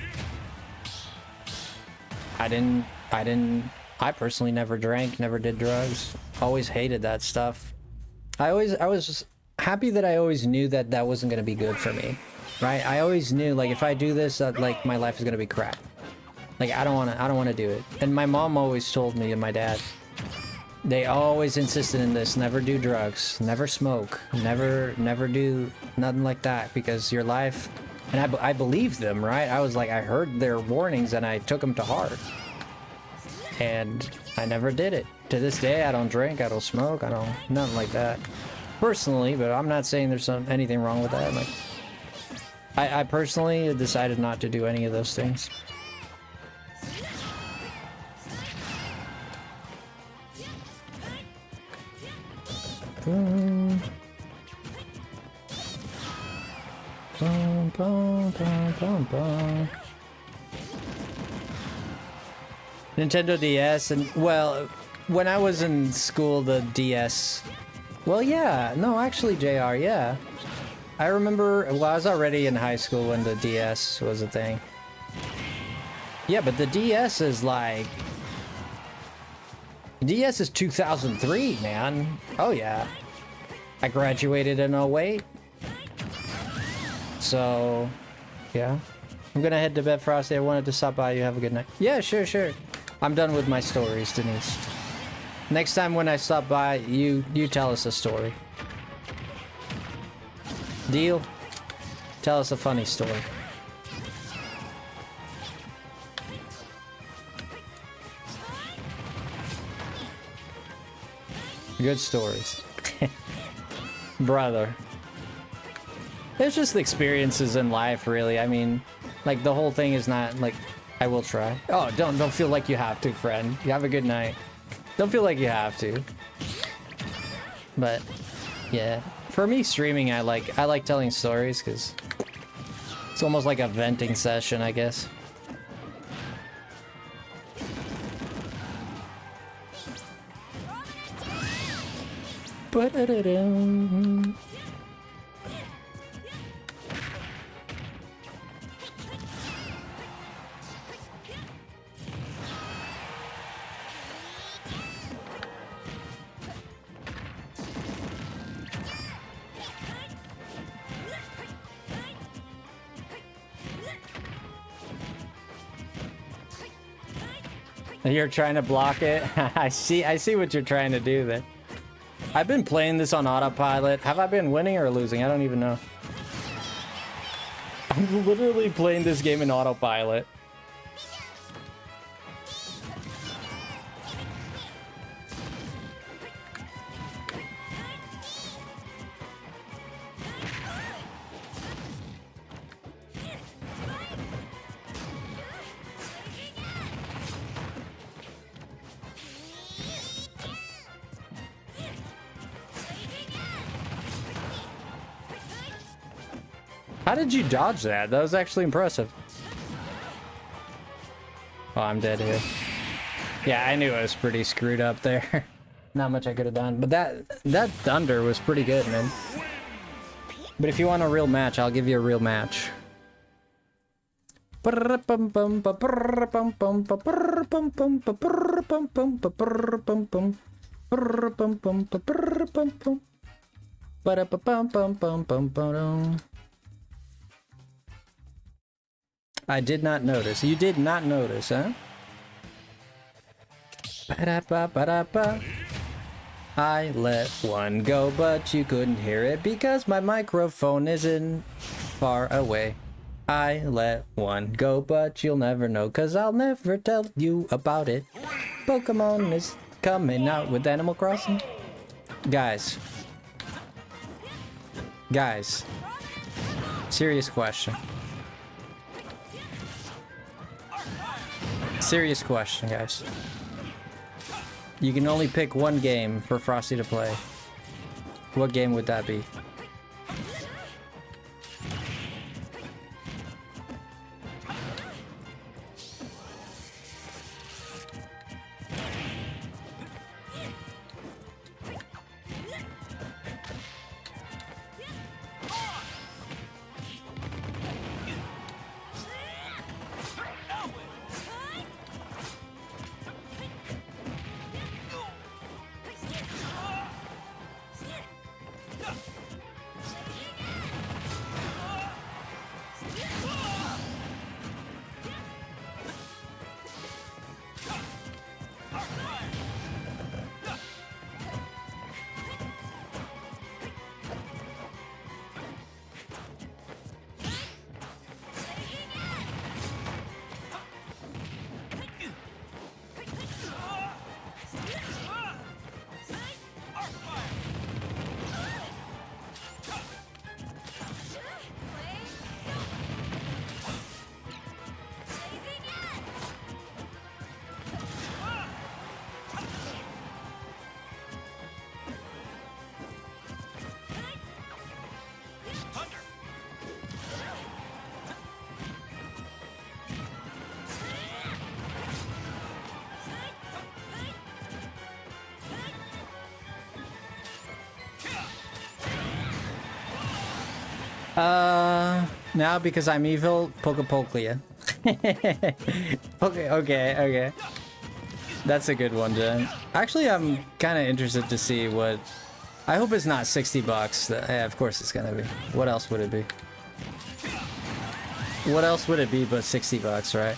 I personally never drank, never did drugs. Always hated that stuff. I was happy that I always knew that that wasn't going to be good for me, right? I always knew, like, if I do this, that, like, my life is going to be crap. Like, I don't want to do it. And my mom always told me, and my dad, they always insisted in this: never do drugs, never smoke, never do nothing like that, because your life. And I believed them, right? I was like, I heard their warnings and I took them to heart. And I never did it. To this day, I don't drink, I don't smoke, I don't, nothing like that. Personally, but I'm not saying there's anything wrong with that. Like, I personally decided not to do any of those things. Boom. Boom, boom, boom, boom, boom. Nintendo DS, and, well, when I was in school, the DS... Well, yeah, no, actually, JR, yeah. I remember, well, I was already in high school when the DS was a thing. Yeah, but the DS is like... DS is 2003, man. Oh, yeah. I graduated in '08. So, yeah. I'm gonna head to bed, Frosty. I wanted to stop by. You have a good night. Yeah, sure, sure. I'm done with my stories, Denise. Next time when I stop by, you tell us a story. Deal? Tell us a funny story. Good stories. Brother. It's just the experiences in life, really. I mean, like, the whole thing is not, like, I will try. Oh, don't feel like you have to, friend. You have a good night. Don't feel like you have to. But, yeah. For me, streaming, I like telling stories, because it's almost like a venting session, I guess. Ba-da-da-dum. You're trying to block it? I see what you're trying to do there. I've been playing this on autopilot. Have I been winning or losing? I don't even know. I'm literally playing this game in autopilot. How did you dodge that? That was actually impressive. Oh, I'm dead here. Yeah, I knew I was pretty screwed up there. Not much I could have done. But that thunder was pretty good, man. But if you want a real match, I'll give you a real match. I did not notice. You did not notice, huh? Ba-da-ba-ba-da-ba. I let one go, but you couldn't hear it because my microphone isn't far away. I let one go, but you'll never know, cause I'll never tell you about it. Pokemon is coming out with Animal Crossing. Guys. Guys. Serious question. Serious question, guys. You can only pick one game for Frosty to play. What game would that be? Now because I'm evil, Pokepoklia. Okay. That's a good one, Jen. Actually, I'm kind of interested to see what I hope it's not 60 bucks. Yeah, of course it's gonna be. What else would it be? What else would it be but 60 bucks, right?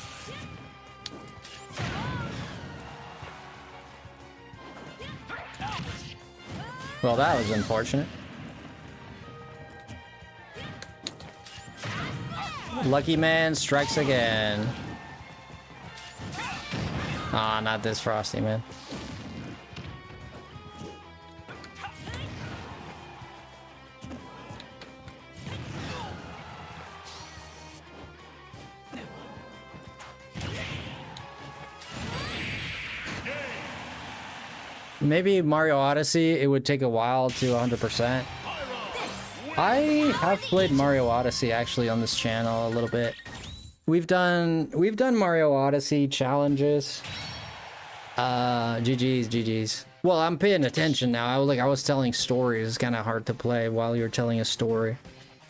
Well, that was unfortunate. Lucky man strikes again. Ah, not this Frosty, man. Maybe Mario Odyssey, it would take a while to 100%. I have played Mario Odyssey actually on this channel a little bit. We've done Mario Odyssey challenges. GG's. Well, I'm paying attention now. I was telling stories. It's kind of hard to play while you're telling a story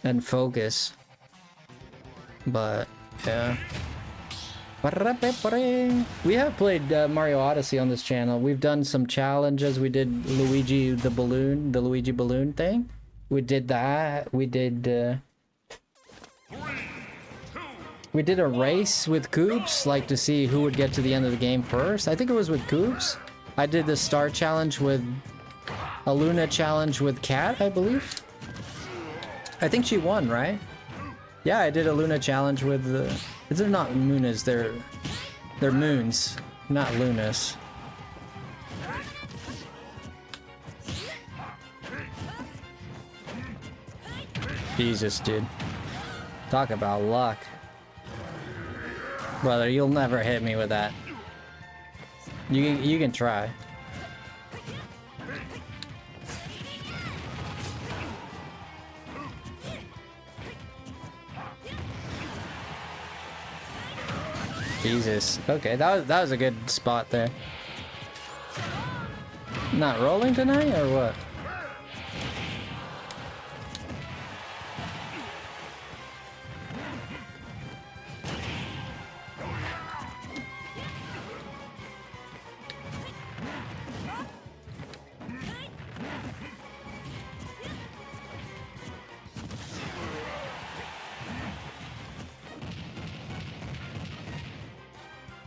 and focus. But yeah. We have played Mario Odyssey on this channel. We've done some challenges. We did Luigi the Luigi balloon thing. We did that. We did a race with Coops, like to see who would get to the end of the game first. I think it was with Coops. I did the Star Challenge with a Luna Challenge with Cat, I believe. I think she won, right? Yeah, I did a Luna Challenge with the... They're not Lunas, they're moons, not Lunas. Jesus, dude. Talk about luck. Brother, you'll never hit me with that. You can try. Jesus. Okay, that was a good spot there. Not rolling tonight or what?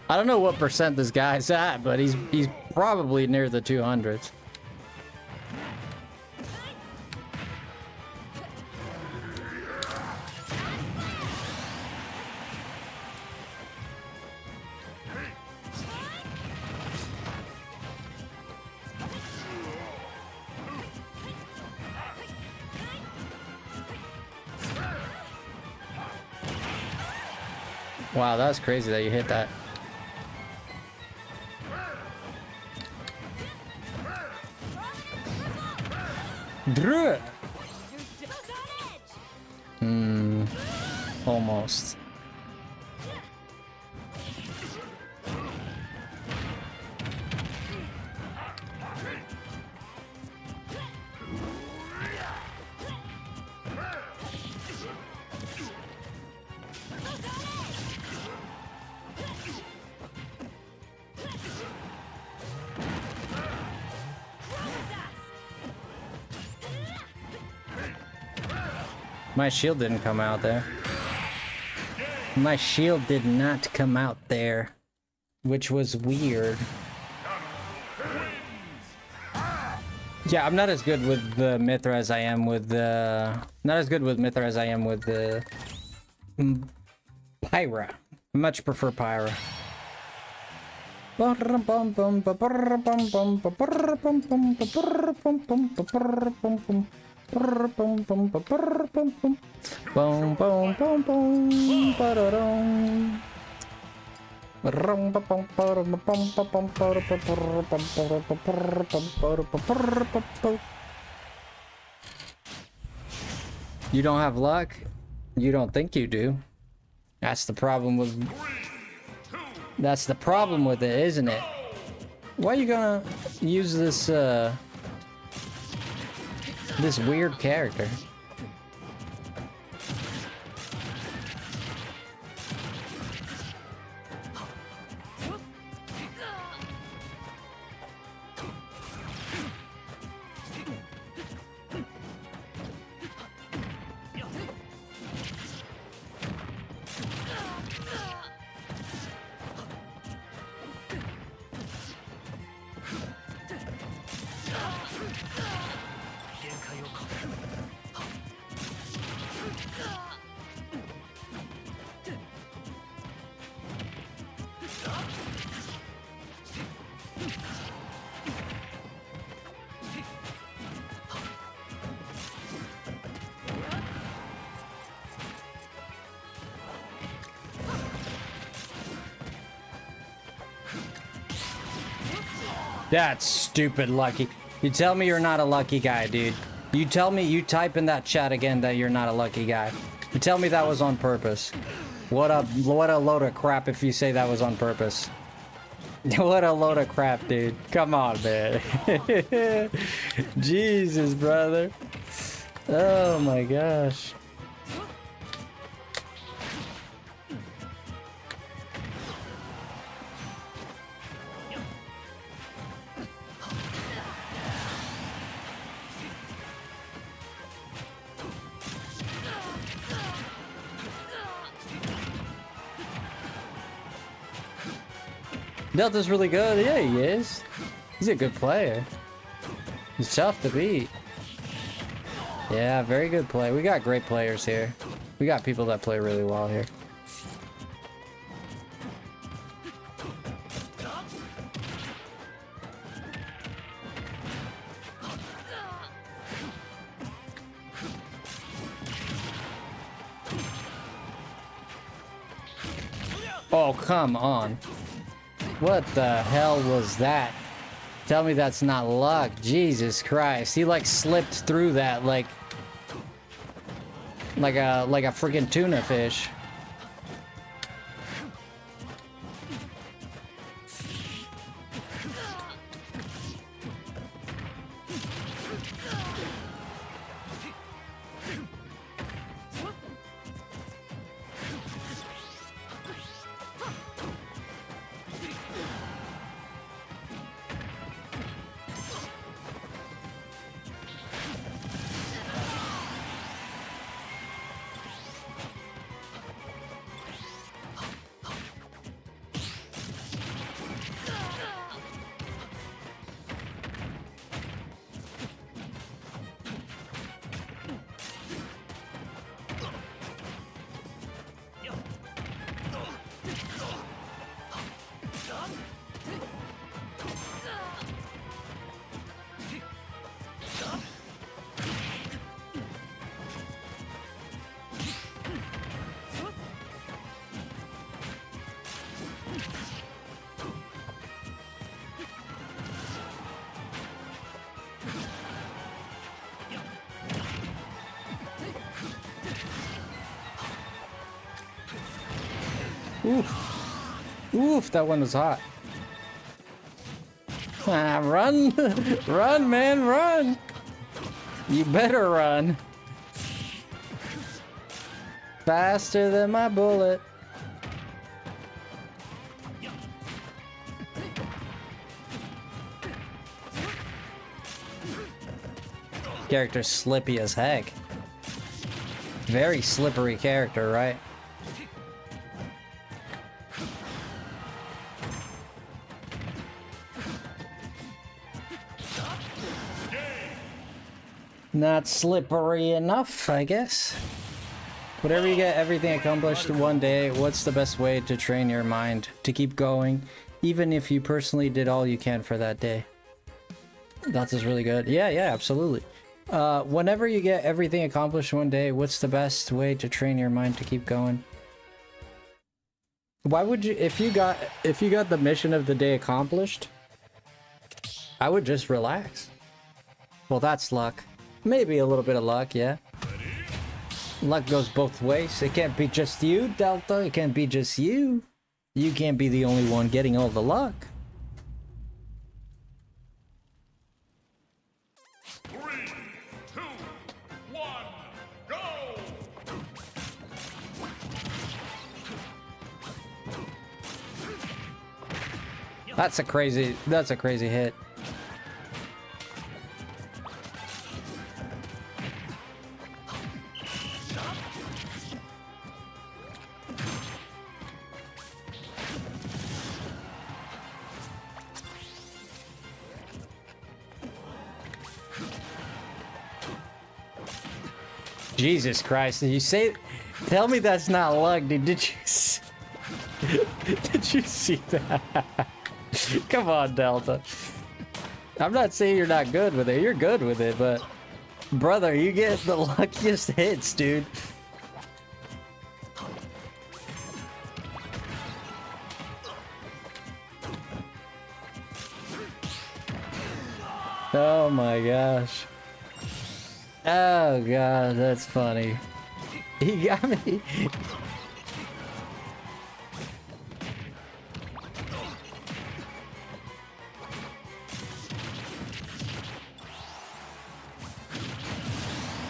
I don't know what percent this guy's at, but he's probably near the 200s. Wow, that's crazy that you hit that. Almost. My shield didn't come out there. My shield did not come out there, which was weird. Yeah, I'm not as good with the Mithra as I am with the... Not as good with Mithra as I am with the... Pyra. I much prefer Pyra. You don't have luck? You don't think you do. That's the problem with... That's the problem with it, isn't it? Why are you gonna use this, this weird character? That's stupid lucky. You tell me you're not a lucky guy, dude. You tell me, you type in that chat again that you're not a lucky guy. You tell me that was on purpose. What a load of crap if you say that was on purpose. What a load of crap, dude. Come on, man. Jesus, brother. Oh my gosh. Delta's really good. Yeah, he is. He's a good player. He's tough to beat. Yeah, very good play. We got great players here. We got people that play really well here. Oh, come on. What the hell was that? Tell me that's not luck. Jesus Christ. He like slipped through that like a freaking tuna fish. Oof. Oof, that one was hot. Ah, run! Run, man, run! You better run. Faster than my bullet. Character's slippy as heck. Very slippery character, right? Not slippery enough, I guess. Whatever you get everything accomplished in one day, what's the best way to train your mind to keep going, even if you personally did all you can for that day? That is really good. Yeah, absolutely. Whenever you get everything accomplished one day, what's the best way to train your mind to keep going? Why would you, if you got the mission of the day accomplished, I would just relax. Well, that's luck. Maybe a little bit of luck, yeah. Luck goes both ways. It can't be just you, Delta. It can't be just you. You can't be the only one getting all the luck. 3, 2, 1, go! That's a crazy hit. Jesus Christ, did you say... Tell me that's not luck, dude. Did you see that? Come on, Delta. I'm not saying you're not good with it. You're good with it, but... Brother, you get the luckiest hits, dude. Oh my gosh. Oh god, that's funny. He got me.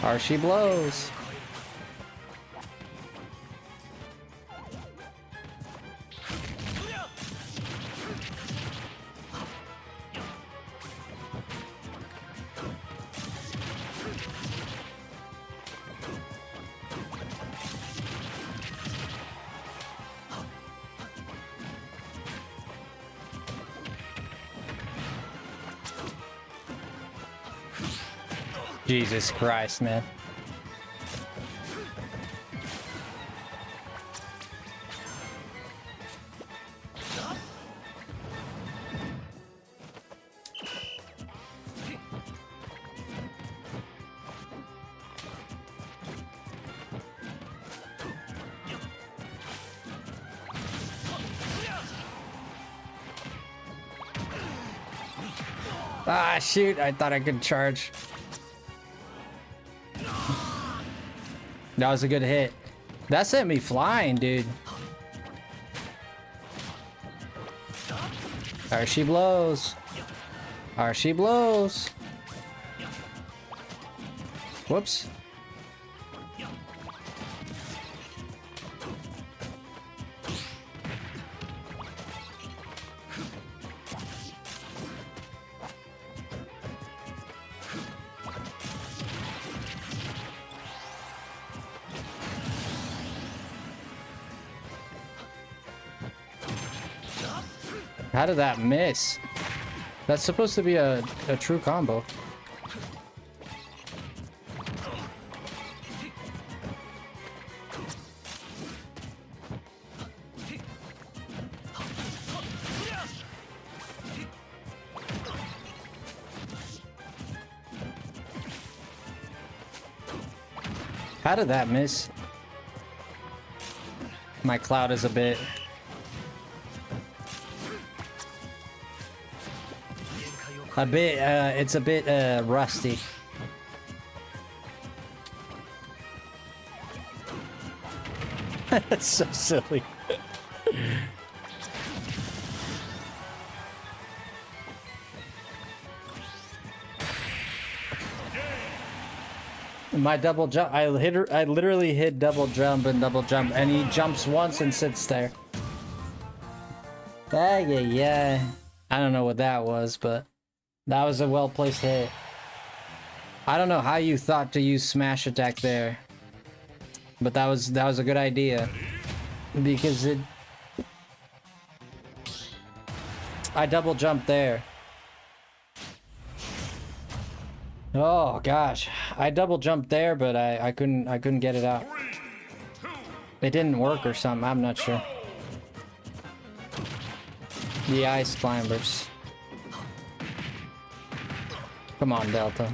Harsh blows. Jesus Christ, man. Ah, shoot, I thought I could charge. That was a good hit. That sent me flying, dude. There she blows. There she blows. Whoops. How did that miss? That's supposed to be a true combo. How did that miss? My cloud is a bit... it's a bit rusty. That's so silly. My double jump, I literally hit double jump, and he jumps once and sits there. Yeah. I don't know what that was, but that was a well-placed hit. I don't know how you thought to use smash attack there, but that was a good idea because I double jumped there. Oh gosh, I double jumped there, but I couldn't get it out. It didn't work or something. I'm not sure. The ice climbers. Come on, Delta.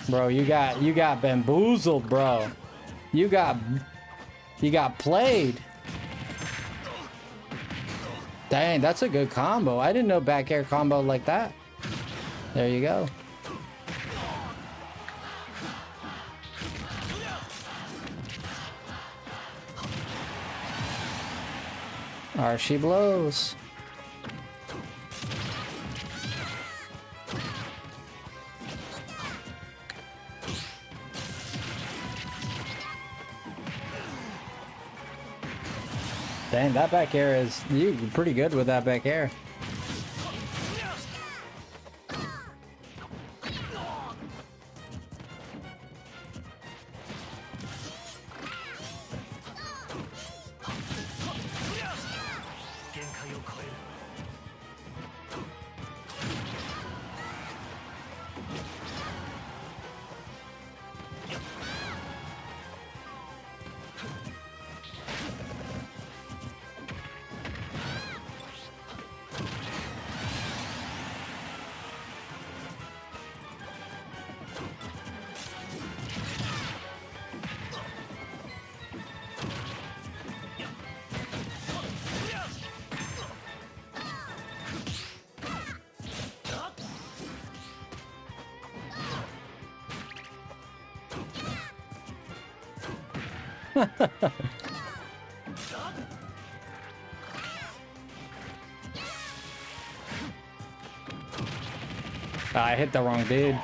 Bro, you got bamboozled, bro. You got played. Dang, that's a good combo. I didn't know back air combo like that. There you go. She blows. Dang, that back air is... You're pretty good with that back air. I hit the wrong dude.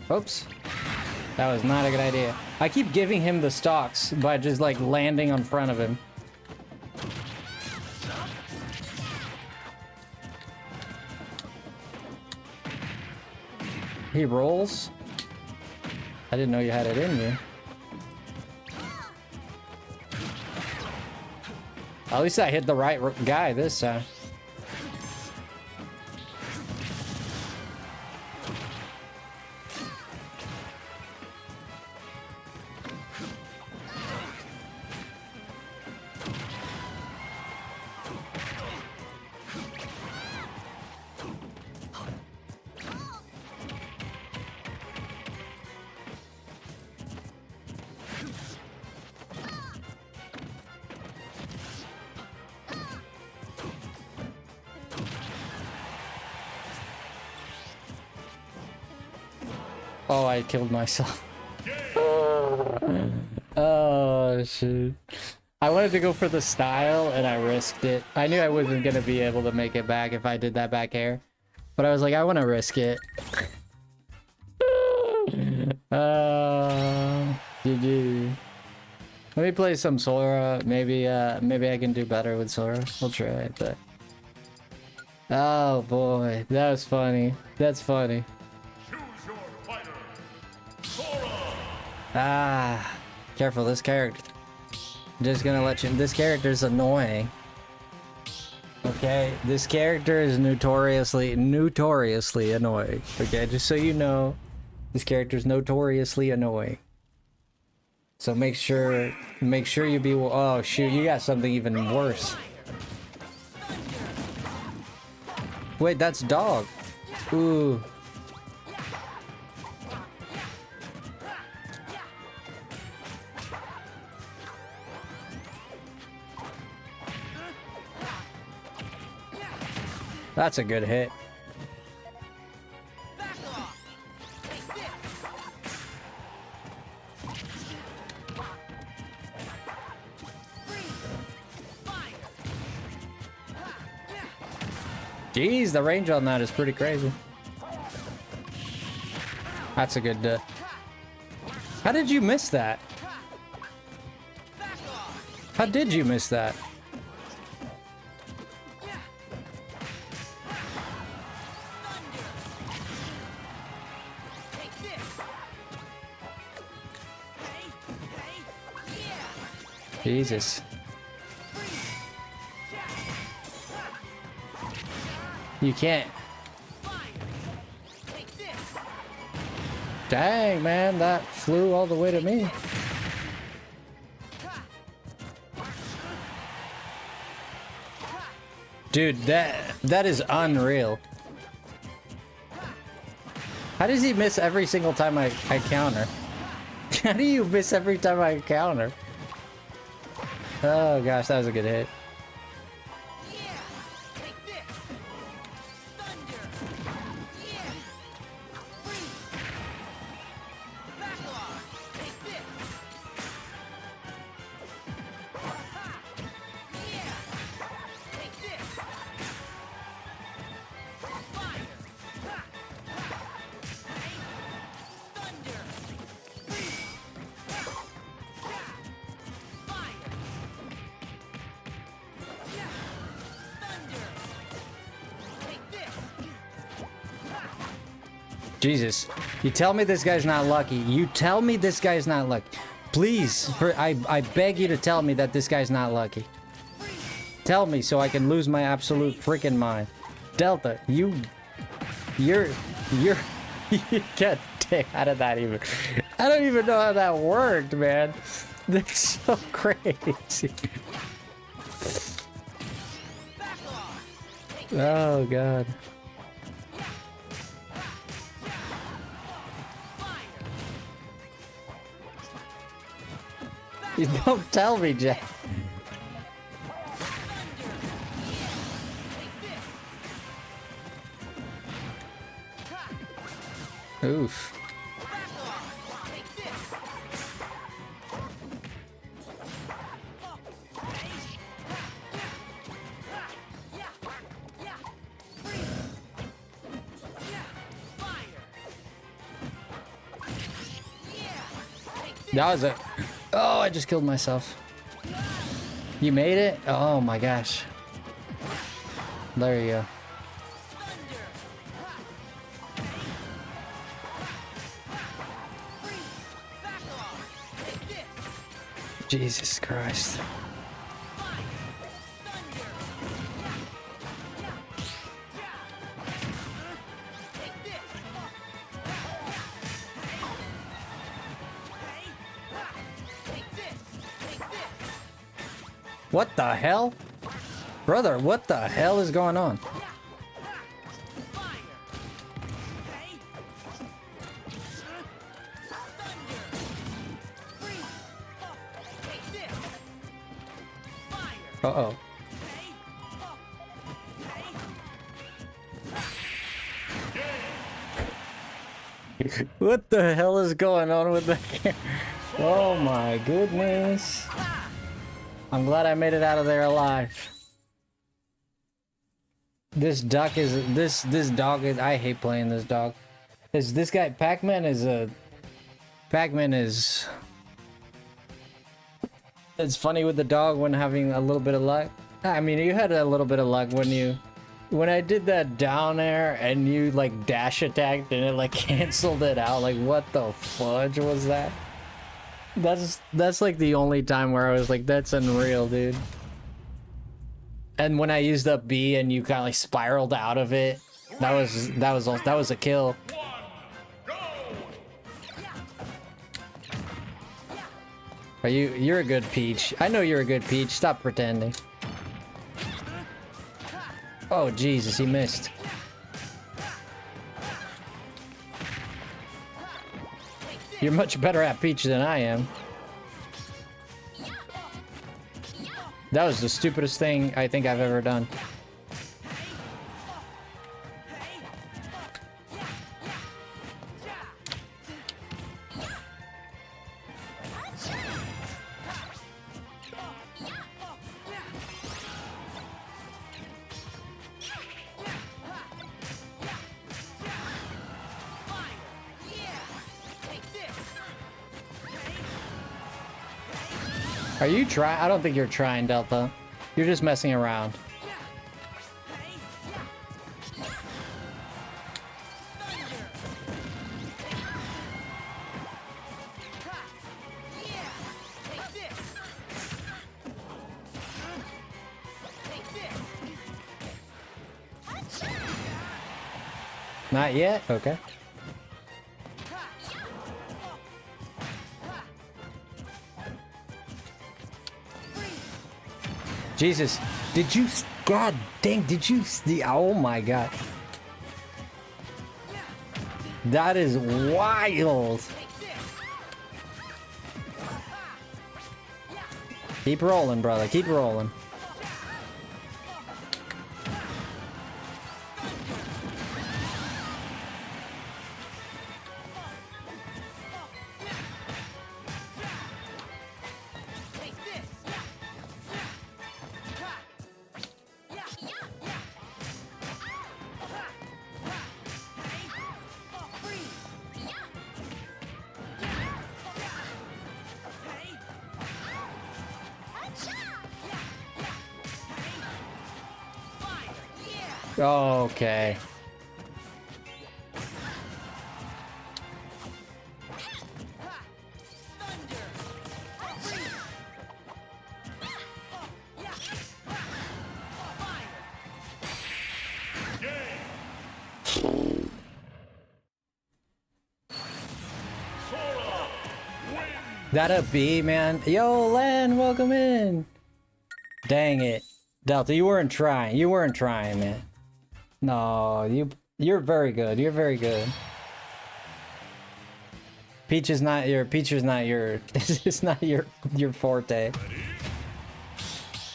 Oops. That was not a good idea. I keep giving him the stocks by just like landing on front of him. He rolls. I didn't know you had it in you. At least I hit the right guy this time. Oh, I killed myself. Oh, shoot. I wanted to go for the style, and I risked it. I knew I wasn't going to be able to make it back if I did that back air. But I was like, I want to risk it. GG. Let me play some Sora. Maybe I can do better with Sora. We'll try, but... Oh, boy. That was funny. That's funny. Ah, careful, this character. I'm just gonna let you. This character's annoying. Okay, this character is notoriously annoying. Okay, just so you know, this character's notoriously annoying. So make sure you be. Oh shoot, you got something even worse. Wait, that's dog. Ooh. That's a good hit. Jeez, the range on that is pretty crazy. That's a good... How did you miss that? How did you miss that? Jesus. You can't. Dang, man, that flew all the way to me. Dude, that is unreal. How does he miss every single time I counter? How do you miss every time I counter? Oh gosh, that was a good hit. Jesus, you tell me this guy's not lucky. You tell me this guy's not lucky. Please, I beg you to tell me that this guy's not lucky. Tell me so I can lose my absolute freaking mind. Delta, you're you can't take out of that even. I don't even know how that worked, man. That's so crazy. Oh god. You don't tell me, Jack. Oof. That was a... Oh, I just killed myself. You made it? Oh my gosh. There you go. Jesus Christ. What the hell? Brother, what the hell is going on? Uh-oh. What the hell is going on with that? Oh my goodness. I'm glad I made it out of there alive. This duck is this dog is I hate playing this dog. This guy Pac-Man is a Pac-Man is it's funny with the dog when having a little bit of luck. I mean, you had a little bit of luck when I did that down air and you like dash attacked and it like canceled it out. Like what the fudge was that? That's like the only time where I was like, that's unreal, dude. And when I used up B and you kind of like spiraled out of it, that was a kill. You're a good Peach. I know you're a good Peach. Stop pretending. Oh Jesus, he missed. You're much better at Peach than I am. That was the stupidest thing I think I've ever done. Are you trying? I don't think you're trying, Delta. You're just messing around. Not yet? Okay. Jesus, did you, god dang, did you, oh my god. That is wild. Keep rolling, brother, keep rolling. Okay. That a B, man? Yo, Len, welcome in. Dang it. Delta, you weren't trying. You weren't trying, man. No, you're very good. You're very good. Peach is not your it's not your forte.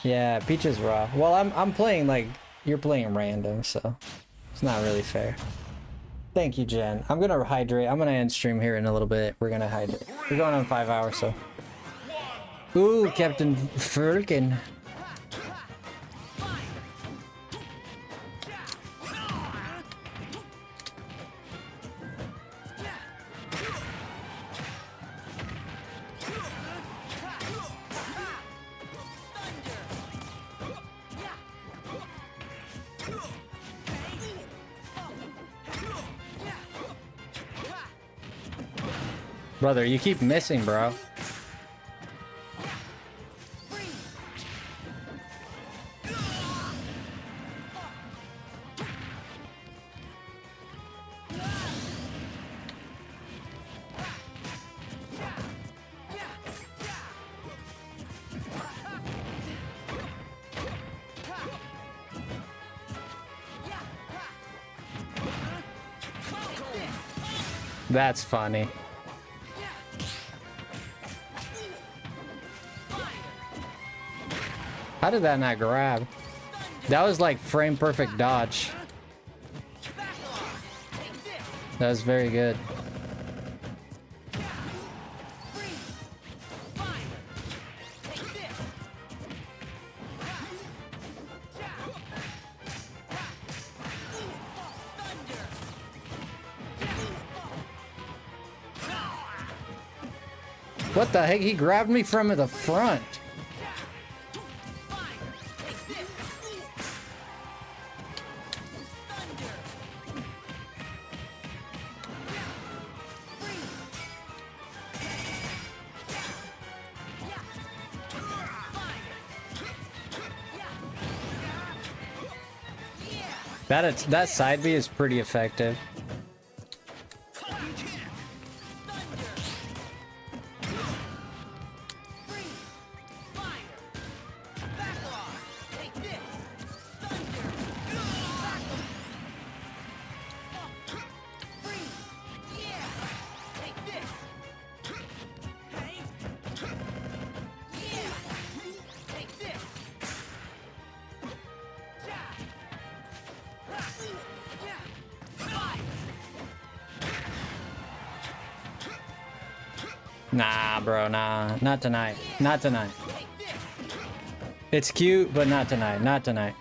Yeah, Peach is raw. Well, I'm playing like you're playing random, so it's not really fair. Thank you, Jen. I'm gonna hydrate. I'm gonna end stream here in a little bit. We're gonna hydrate. We're going on 5 hours, so. Ooh, Captain Furkin. Brother, you keep missing, bro. That's funny. How did that not grab? That was like frame perfect dodge. That was very good. What the heck? He grabbed me from the front. That side B is pretty effective. Nah, bro, nah. Not tonight. Not tonight. It's cute, but not tonight. Not tonight.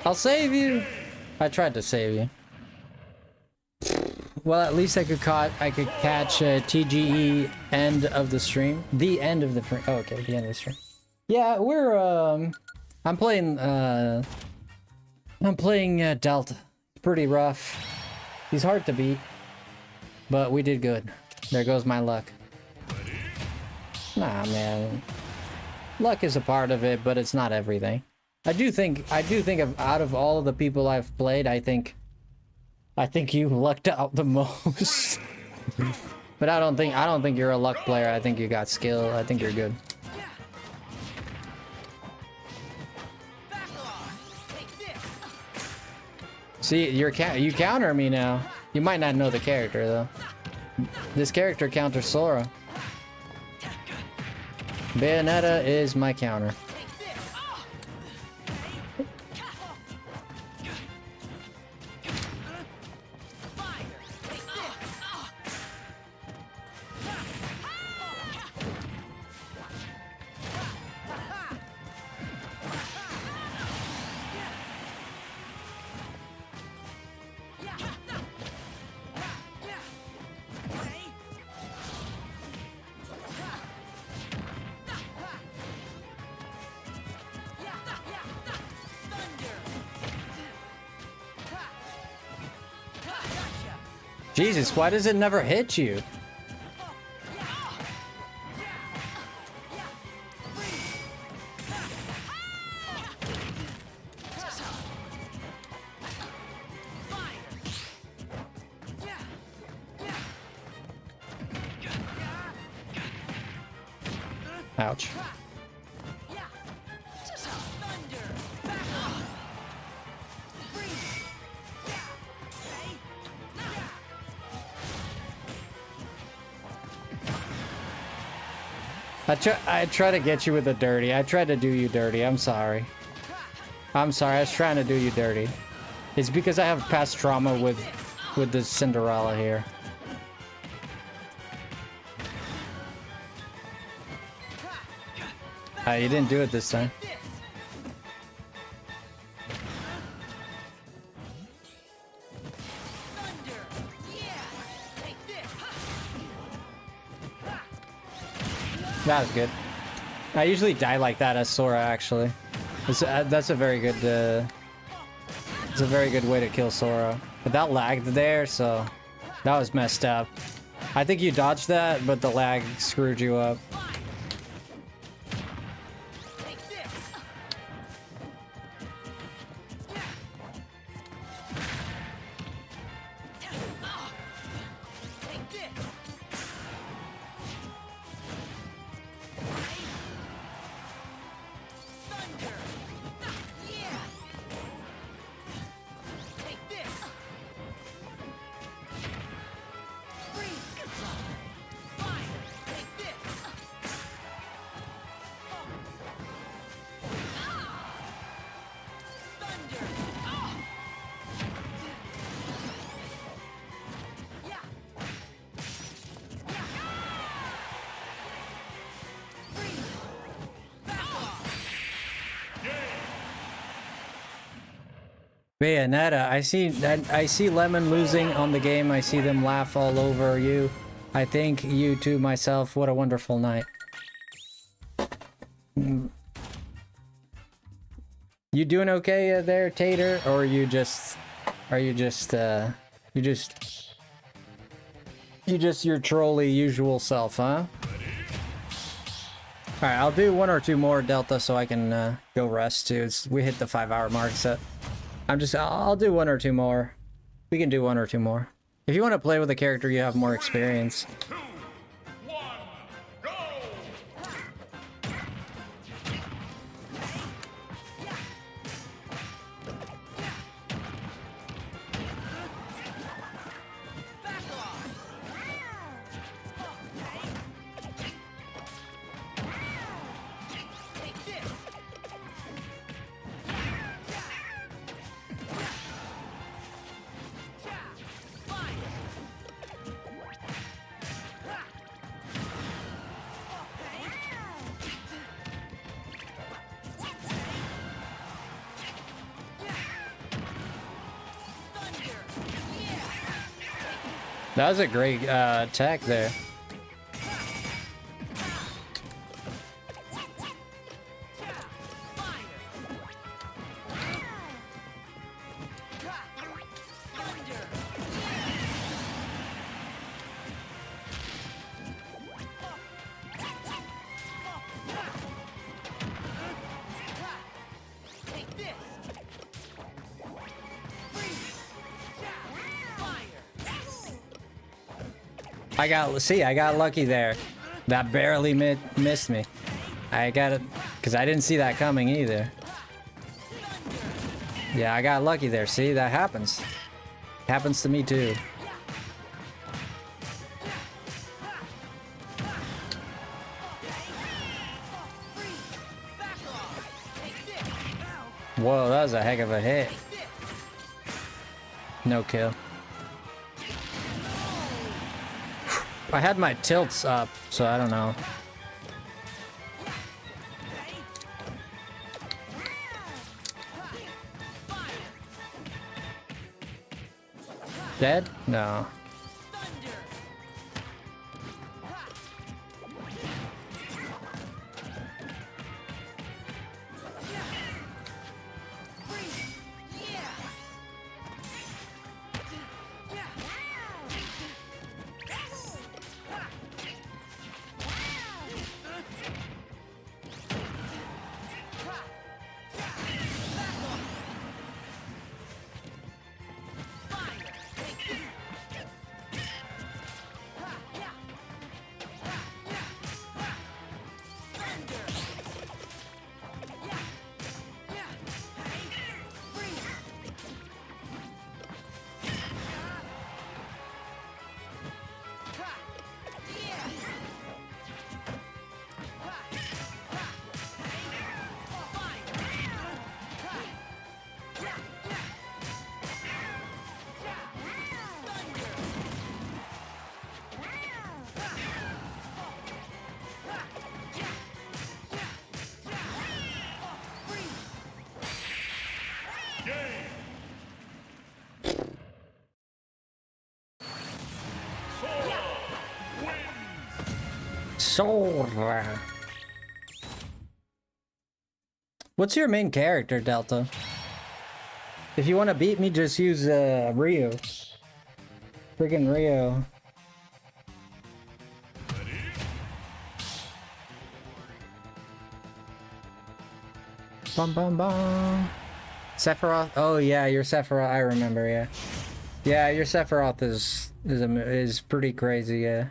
I'll save you. I tried to save you. Well, at least I could catch TGE end of the stream. The end of the stream. Oh, okay, the end of the stream. Yeah, we're I'm playing Delta. Pretty rough. He's hard to beat, but we did good. There goes my luck. Nah, man. Luck is a part of it, but it's not everything. I do think out of all of the people I've played, I think you lucked out the most. But I don't think you're a luck player. I think you got skill. I think you're good. See, you counter me now. You might not know the character though. This character counters Sora. Bayonetta is my counter. Jesus, why does it never hit you? Ouch. I try to get you with the dirty. I tried to do you dirty. I'm sorry. I'm sorry. I was trying to do you dirty. It's because I have past trauma with the Cinderella here. You didn't do it this time. That was good. I usually die like that as Sora, actually. That's a very good, it's a very good way to kill Sora. But that lagged there, so that was messed up. I think you dodged that, but the lag screwed you up. Bayonetta, I see Lemon losing on the game. I see them laugh all over you. I think you to myself, what a wonderful night. You doing okay there, Tater? Or you just your trolly usual self, huh? Alright, I'll do one or two more Delta so I can go rest too. We hit the 5-hour mark, so I'll do one or two more. We can do one or two more. If you want to play with a character you have more experience. 2, 1, go! That was a great attack there. I got lucky there. That barely missed me. I got it, because I didn't see that coming either. Yeah, I got lucky there. See, that happens. Happens to me too. Whoa, that was a heck of a hit. No kill. I had my tilts up, so I don't know. Dead? No. Sora. What's your main character, Delta? If you want to beat me, just use Rio. Friggin' Rio. Bum bum bum. Sephiroth. Oh yeah, your Sephiroth. I remember. Yeah, yeah, your Sephiroth is pretty crazy. Yeah,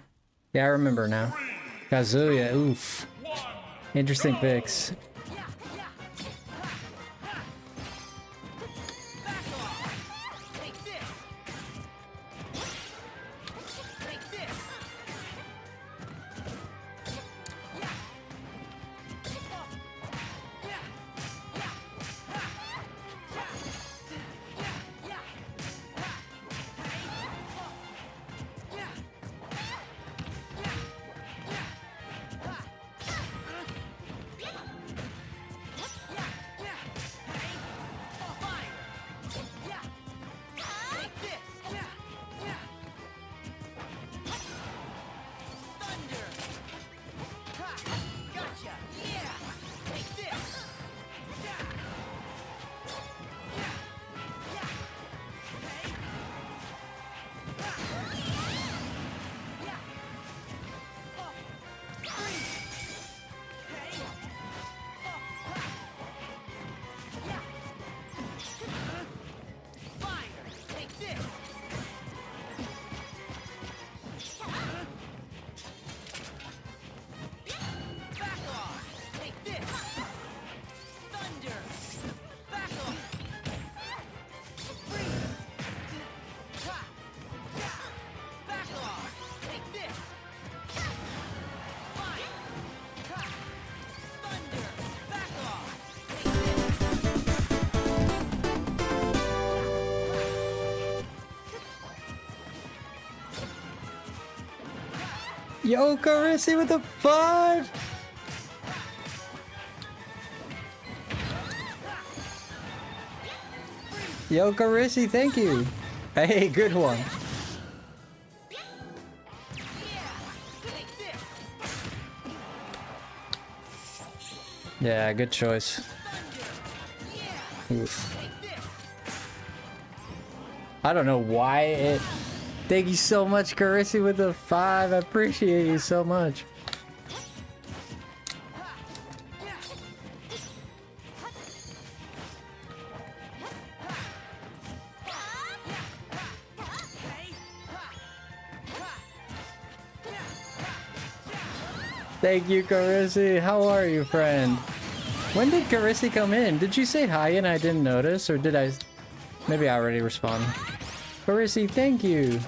yeah, I remember now. Kazuya. Oof. Interesting picks. Yo, Carissy with the 5! Yo, Carissy, thank you! Hey, good one. Yeah, good choice. Oof. I don't know why it... Thank you so much, Carissy, with the 5. I appreciate you so much. Thank you, Carissy. How are you, friend? When did Carissy come in? Did you say hi and I didn't notice? Or did I... Maybe I already responded. Carissy, thank you.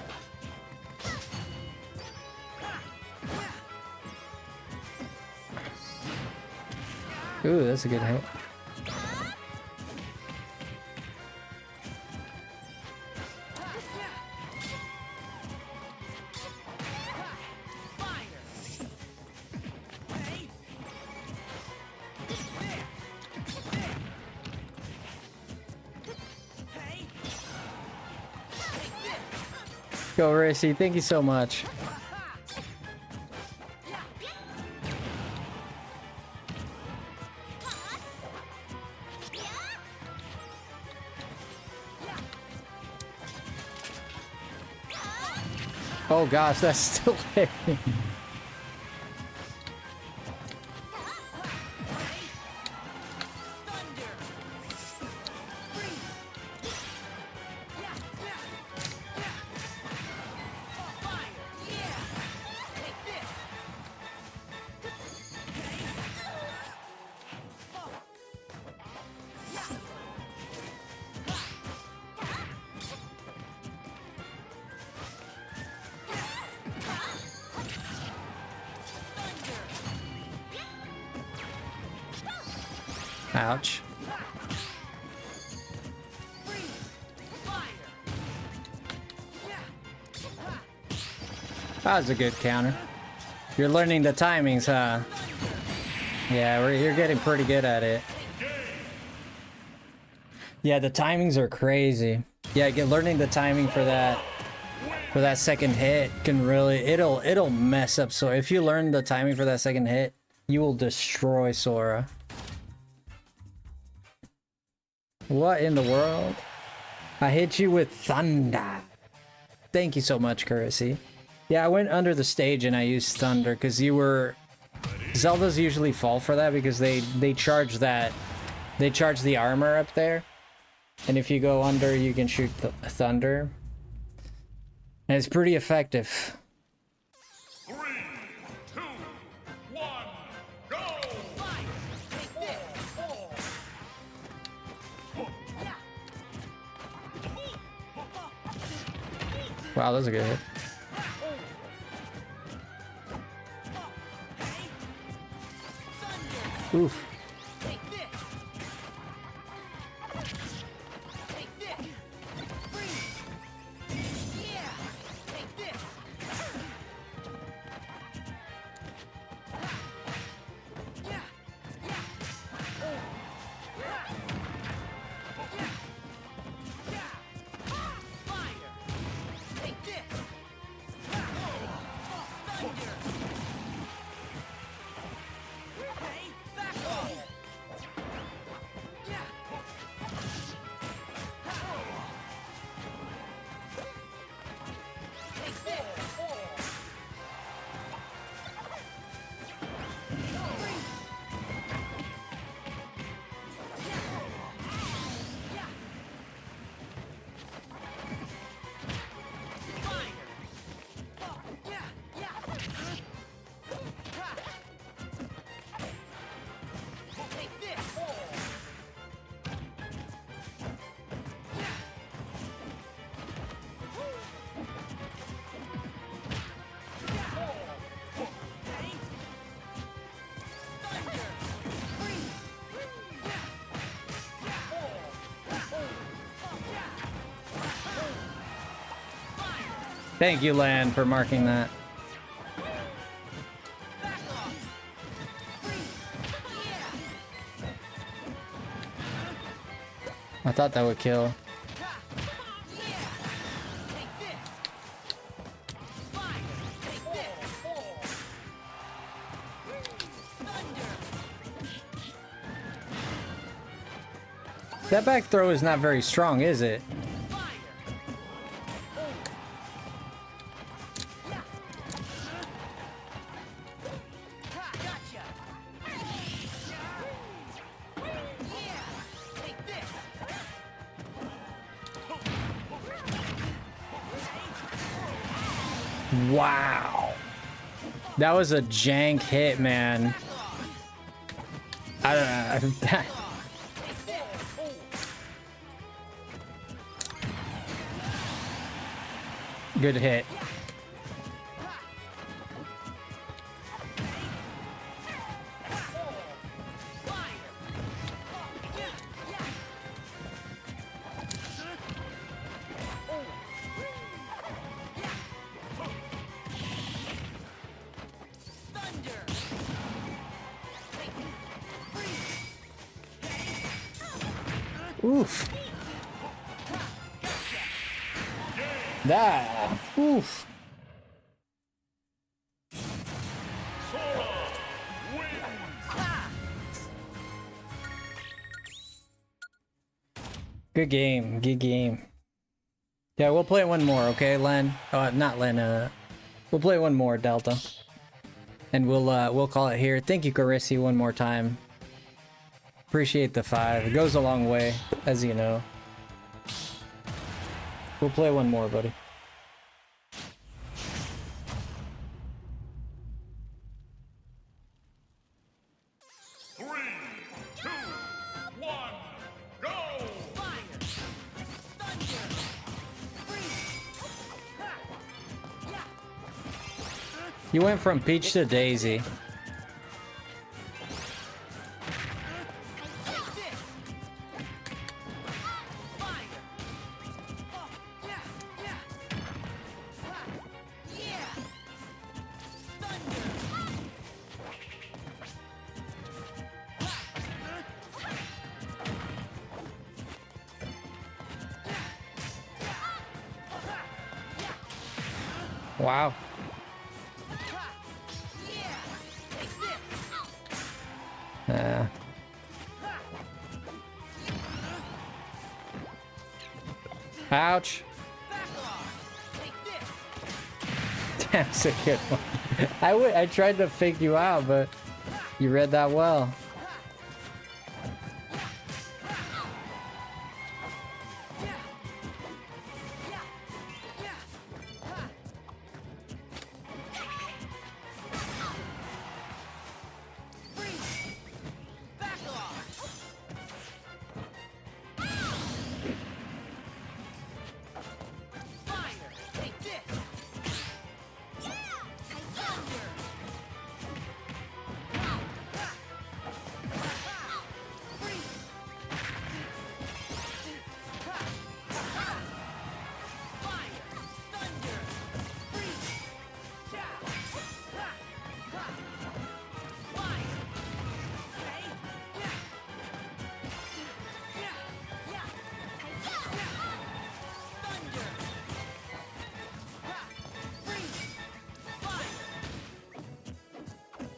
Ooh, that's a good hit. Go, Racy. Thank you so much. Oh gosh, that's still hitting. Ouch. That was a good counter. You're learning the timings, huh? Yeah, you're getting pretty good at it. Yeah, the timings are crazy. Yeah, learning the timing for that for that second hit can really it'll mess up. So if you learn the timing for that second hit, you will destroy Sora. What in the world? I hit you with thunder. Thank you so much, Currency. Yeah, I went under the stage and I used thunder because you were... Zeldas usually fall for that because they charge that... They charge the armor up there. And if you go under, you can shoot thunder. And it's pretty effective. 3, 2, 1, go! Wow, that was a good hit. Oof. Thank you, Lan, for marking that. I thought that would kill. That back throw is not very strong, is it? Wow. That was a jank hit, man. I don't know. Good hit. Oof. That. Oof. Good game. Good game. Yeah, we'll play one more, okay, Len? Not Len. We'll play one more, Delta. And we'll call it here. Thank you, Carissy, one more time. Appreciate the 5. It goes a long way, as you know. We'll play one more, buddy. Three, two, one, go! You went from Peach to Daisy. Wow. Yeah. Ouch. That's a good one. I tried to fake you out, but you read that well.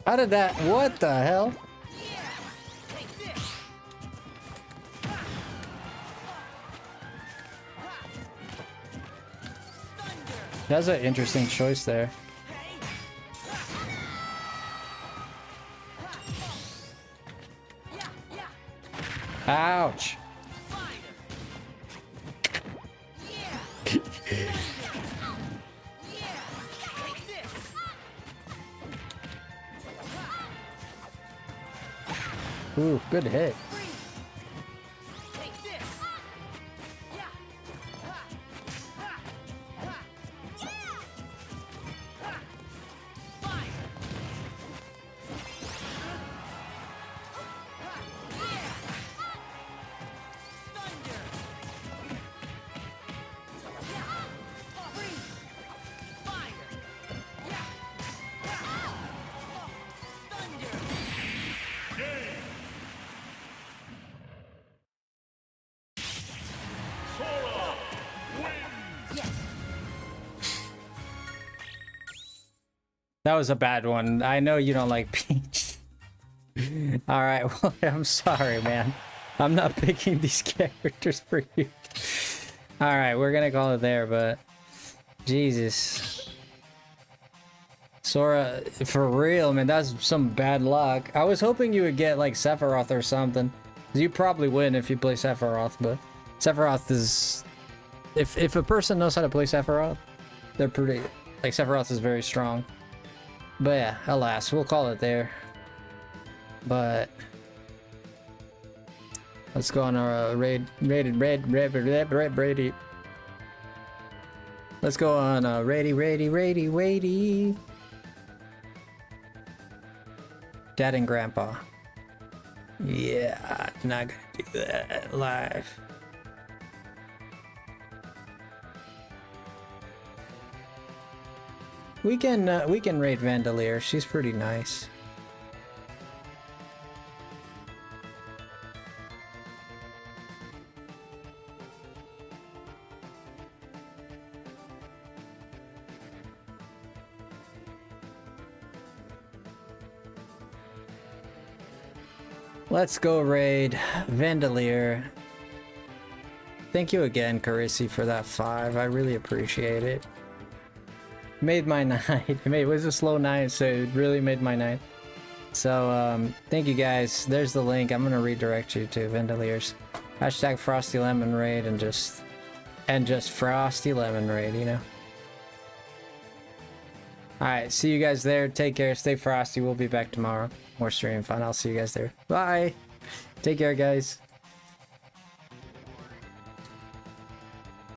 How did that? What the hell? That's an interesting choice there. Ouch. Ooh, good hit. That was a bad one. I know you don't like Peach. Alright, well, I'm sorry, man. I'm not picking these characters for you. Alright, we're gonna call it there, but... Jesus. Sora, for real, man, that's some bad luck. I was hoping you would get, like, Sephiroth or something. You probably win if you play Sephiroth, but... Sephiroth is... If a person knows how to play Sephiroth, they're pretty... Like, Sephiroth is very strong. But yeah, alas, we'll call it there. But let's go on our raid. Let's go on raidy. Dad and Grandpa. Yeah, not gonna do that live. We can raid Vandalier. She's pretty nice. Let's go raid Vandalier. Thank you again, Carisi, for that 5. I really appreciate it. Made my night. It was a slow night, so it really made my night. So thank you guys. There's the link. I'm gonna redirect you to Vandalier's hashtag FrostyLemon raid and just FrostyLemon raid, you know. Alright, see you guys there. Take care, stay frosty. We'll be back tomorrow. More stream fun. I'll see you guys there. Bye. Take care, guys.